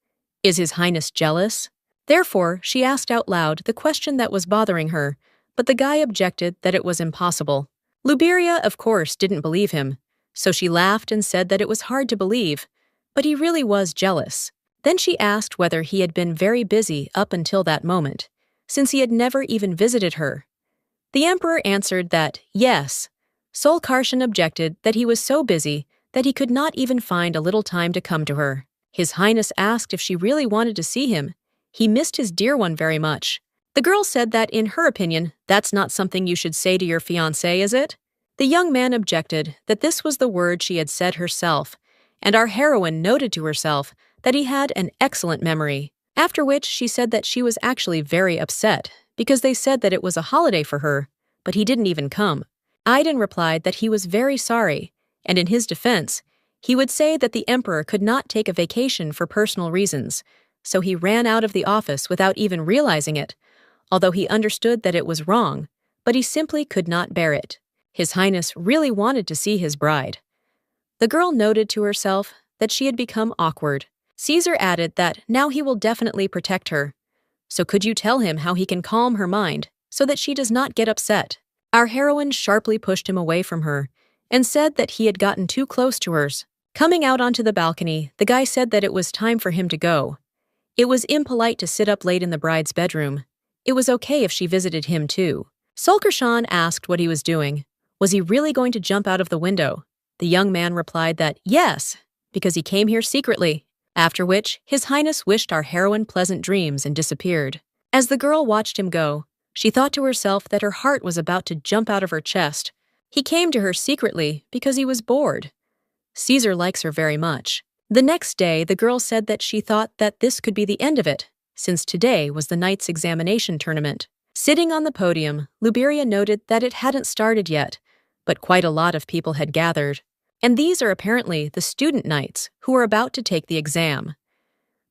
Is His Highness jealous? Therefore, she asked out loud the question that was bothering her, but the guy objected that it was impossible. Luberia, of course, didn't believe him, so she laughed and said that it was hard to believe, but he really was jealous. Then she asked whether he had been very busy up until that moment, since he had never even visited her. The emperor answered that, yes. Solkarshan objected that he was so busy that he could not even find a little time to come to her. His Highness asked if she really wanted to see him. He missed his dear one very much. The girl said that, in her opinion, that's not something you should say to your fiancé, is it? The young man objected that this was the word she had said herself, and our heroine noted to herself that he had an excellent memory, after which she said that she was actually very upset because they said that it was a holiday for her, but he didn't even come. Aiden replied that he was very sorry, and in his defense, he would say that the emperor could not take a vacation for personal reasons, so he ran out of the office without even realizing it, although he understood that it was wrong, but he simply could not bear it. His Highness really wanted to see his bride. The girl noted to herself that she had become awkward. Caesar added that now he will definitely protect her. So could you tell him how he can calm her mind so that she does not get upset? Our heroine sharply pushed him away from her and said that he had gotten too close to hers. Coming out onto the balcony, the guy said that it was time for him to go. It was impolite to sit up late in the bride's bedroom. It was okay if she visited him too. Solkershan asked what he was doing. Was he really going to jump out of the window? The young man replied that yes, because he came here secretly. After which, His Highness wished our heroine pleasant dreams and disappeared. As the girl watched him go, she thought to herself that her heart was about to jump out of her chest. He came to her secretly because he was bored. Caesar likes her very much. The next day, the girl said that she thought that this could be the end of it, since today was the knight's examination tournament. Sitting on the podium, Luberia noted that it hadn't started yet, but quite a lot of people had gathered. And these are apparently the student knights who are about to take the exam.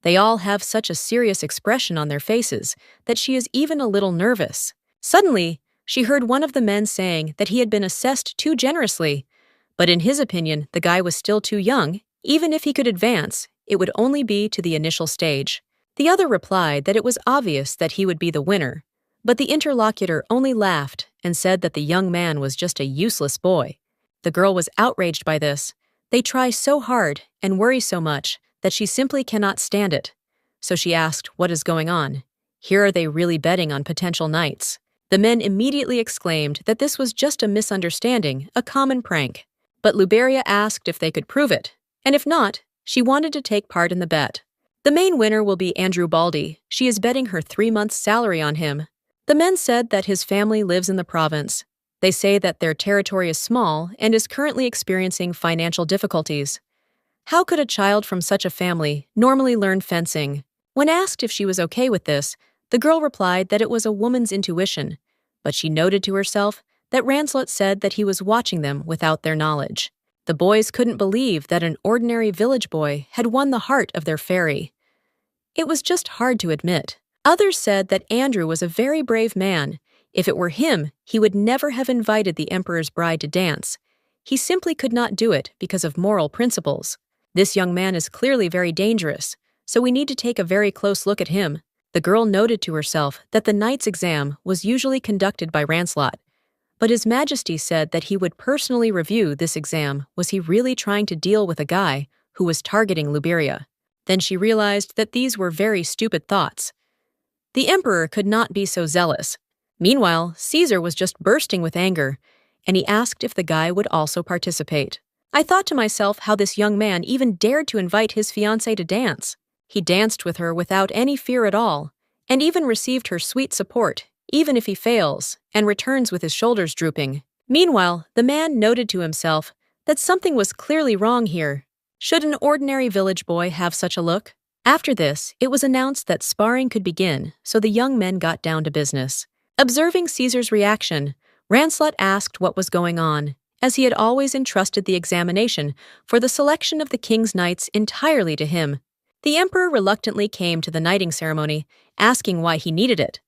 They all have such a serious expression on their faces that she is even a little nervous. Suddenly, she heard one of the men saying that he had been assessed too generously, but in his opinion, the guy was still too young. Even if he could advance, it would only be to the initial stage. The other replied that it was obvious that he would be the winner, but the interlocutor only laughed and said that the young man was just a useless boy. The girl was outraged by this. They try so hard and worry so much that she simply cannot stand it. So she asked, "What is going on? Here are they really betting on potential knights?" The men immediately exclaimed that this was just a misunderstanding, a common prank. But Luberia asked if they could prove it, and if not, she wanted to take part in the bet. The main winner will be Andrew Baldy. She is betting her 3 months' salary on him. The men said that his family lives in the province. They say that their territory is small and is currently experiencing financial difficulties. How could a child from such a family normally learn fencing? When asked if she was okay with this, the girl replied that it was a woman's intuition, but she noted to herself that Ranslot said that he was watching them without their knowledge. The boys couldn't believe that an ordinary village boy had won the heart of their fairy. It was just hard to admit. Others said that Andrew was a very brave man. If it were him, he would never have invited the emperor's bride to dance. He simply could not do it because of moral principles. This young man is clearly very dangerous, so we need to take a very close look at him. The girl noted to herself that the knight's exam was usually conducted by Ranslot, but His Majesty said that he would personally review this exam. Was he really trying to deal with a guy who was targeting Luberia? Then she realized that these were very stupid thoughts. The emperor could not be so zealous. Meanwhile, Caesar was just bursting with anger, and he asked if the guy would also participate. I thought to myself how this young man even dared to invite his fiancée to dance. He danced with her without any fear at all, and even received her sweet support, even if he fails, and returns with his shoulders drooping. Meanwhile, the man noted to himself that something was clearly wrong here. Should an ordinary village boy have such a look? After this, it was announced that sparring could begin, so the young men got down to business. Observing Caesar's reaction, Ranslot asked what was going on, as he had always entrusted the examination for the selection of the king's knights entirely to him. The emperor reluctantly came to the knighting ceremony, asking why he needed it.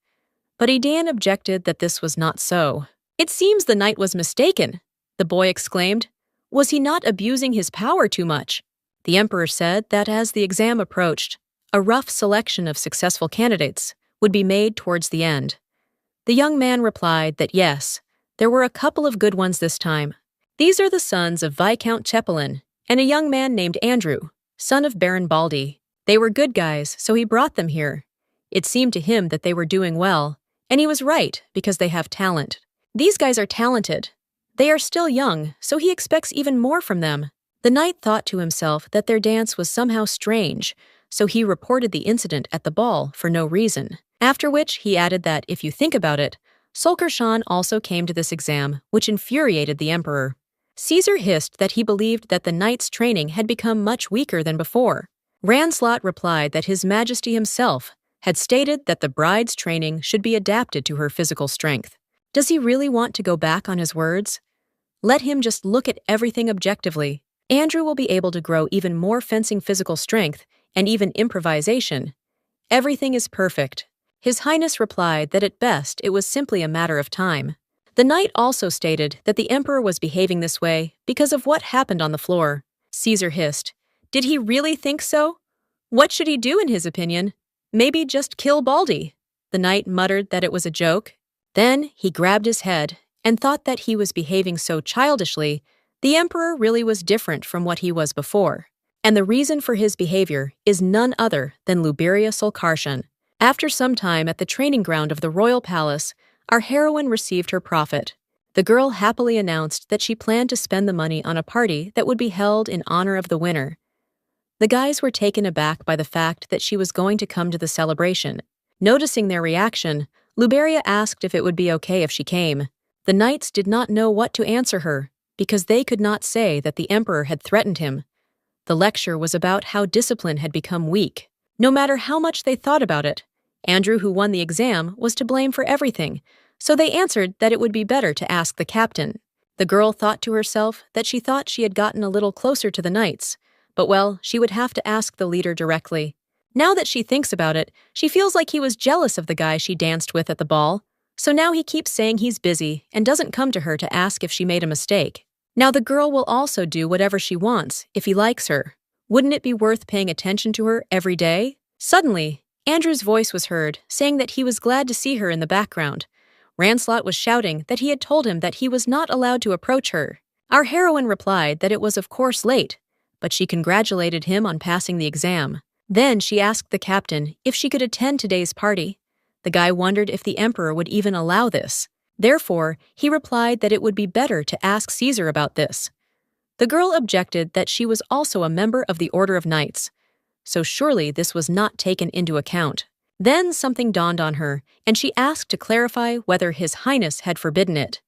But Idaean objected that this was not so. "It seems the knight was mistaken," the boy exclaimed. "Was he not abusing his power too much?" The emperor said that as the exam approached, a rough selection of successful candidates would be made towards the end. The young man replied that yes, there were a couple of good ones this time. These are the sons of Viscount Chepelin and a young man named Andrew, son of Baron Baldy. They were good guys, so he brought them here. It seemed to him that they were doing well, and he was right because they have talent. These guys are talented. They are still young, so he expects even more from them. The knight thought to himself that their dance was somehow strange, so he reported the incident at the ball for no reason. After which he added that, if you think about it, Solkershan also came to this exam, which infuriated the emperor. Caesar hissed that he believed that the knight's training had become much weaker than before. Ranslot replied that His Majesty himself had stated that the bride's training should be adapted to her physical strength. Does he really want to go back on his words? Let him just look at everything objectively. Andrew will be able to grow even more fencing physical strength and even improvisation. Everything is perfect. His Highness replied that at best it was simply a matter of time. The knight also stated that the emperor was behaving this way because of what happened on the floor. Caesar hissed. Did he really think so? What should he do in his opinion? Maybe just kill Baldy. The knight muttered that it was a joke. Then he grabbed his head and thought that he was behaving so childishly. The emperor really was different from what he was before. And the reason for his behavior is none other than Luberia Solkarshan. After some time at the training ground of the royal palace, our heroine received her profit. The girl happily announced that she planned to spend the money on a party that would be held in honor of the winner. The guys were taken aback by the fact that she was going to come to the celebration. Noticing their reaction, Luberia asked if it would be okay if she came. The knights did not know what to answer her, because they could not say that the emperor had threatened him. The lecture was about how discipline had become weak. No matter how much they thought about it, Andrew, who won the exam, was to blame for everything, so they answered that it would be better to ask the captain. The girl thought to herself that she thought she had gotten a little closer to the knights, but well, she would have to ask the leader directly. Now that she thinks about it, she feels like he was jealous of the guy she danced with at the ball, so now he keeps saying he's busy and doesn't come to her to ask if she made a mistake. Now the girl will also do whatever she wants if he likes her. Wouldn't it be worth paying attention to her every day? Suddenly, Andrew's voice was heard, saying that he was glad to see her in the background. Ranslot was shouting that he had told him that he was not allowed to approach her. Our heroine replied that it was of course late, but she congratulated him on passing the exam. Then she asked the captain if she could attend today's party. The guy wondered if the emperor would even allow this. Therefore, he replied that it would be better to ask Caesar about this. The girl objected that she was also a member of the Order of Knights, so surely this was not taken into account. Then something dawned on her, and she asked to clarify whether His Highness had forbidden it.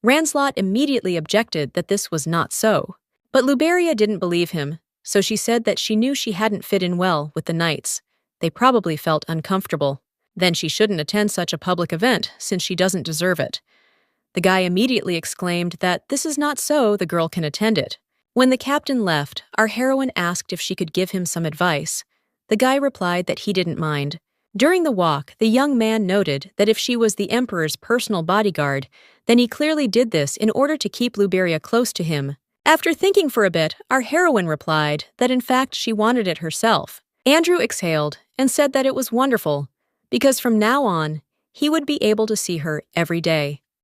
Ranslot immediately objected that this was not so. But Luberia didn't believe him, so she said that she knew she hadn't fit in well with the knights. They probably felt uncomfortable. Then she shouldn't attend such a public event, since she doesn't deserve it. The guy immediately exclaimed that this is not so, the girl can attend it. When the captain left, our heroine asked if she could give him some advice. The guy replied that he didn't mind. During the walk, the young man noted that if she was the emperor's personal bodyguard, then he clearly did this in order to keep Luberia close to him. After thinking for a bit, our heroine replied that in fact she wanted it herself. Andrew exhaled and said that it was wonderful, because from now on, he would be able to see her every day.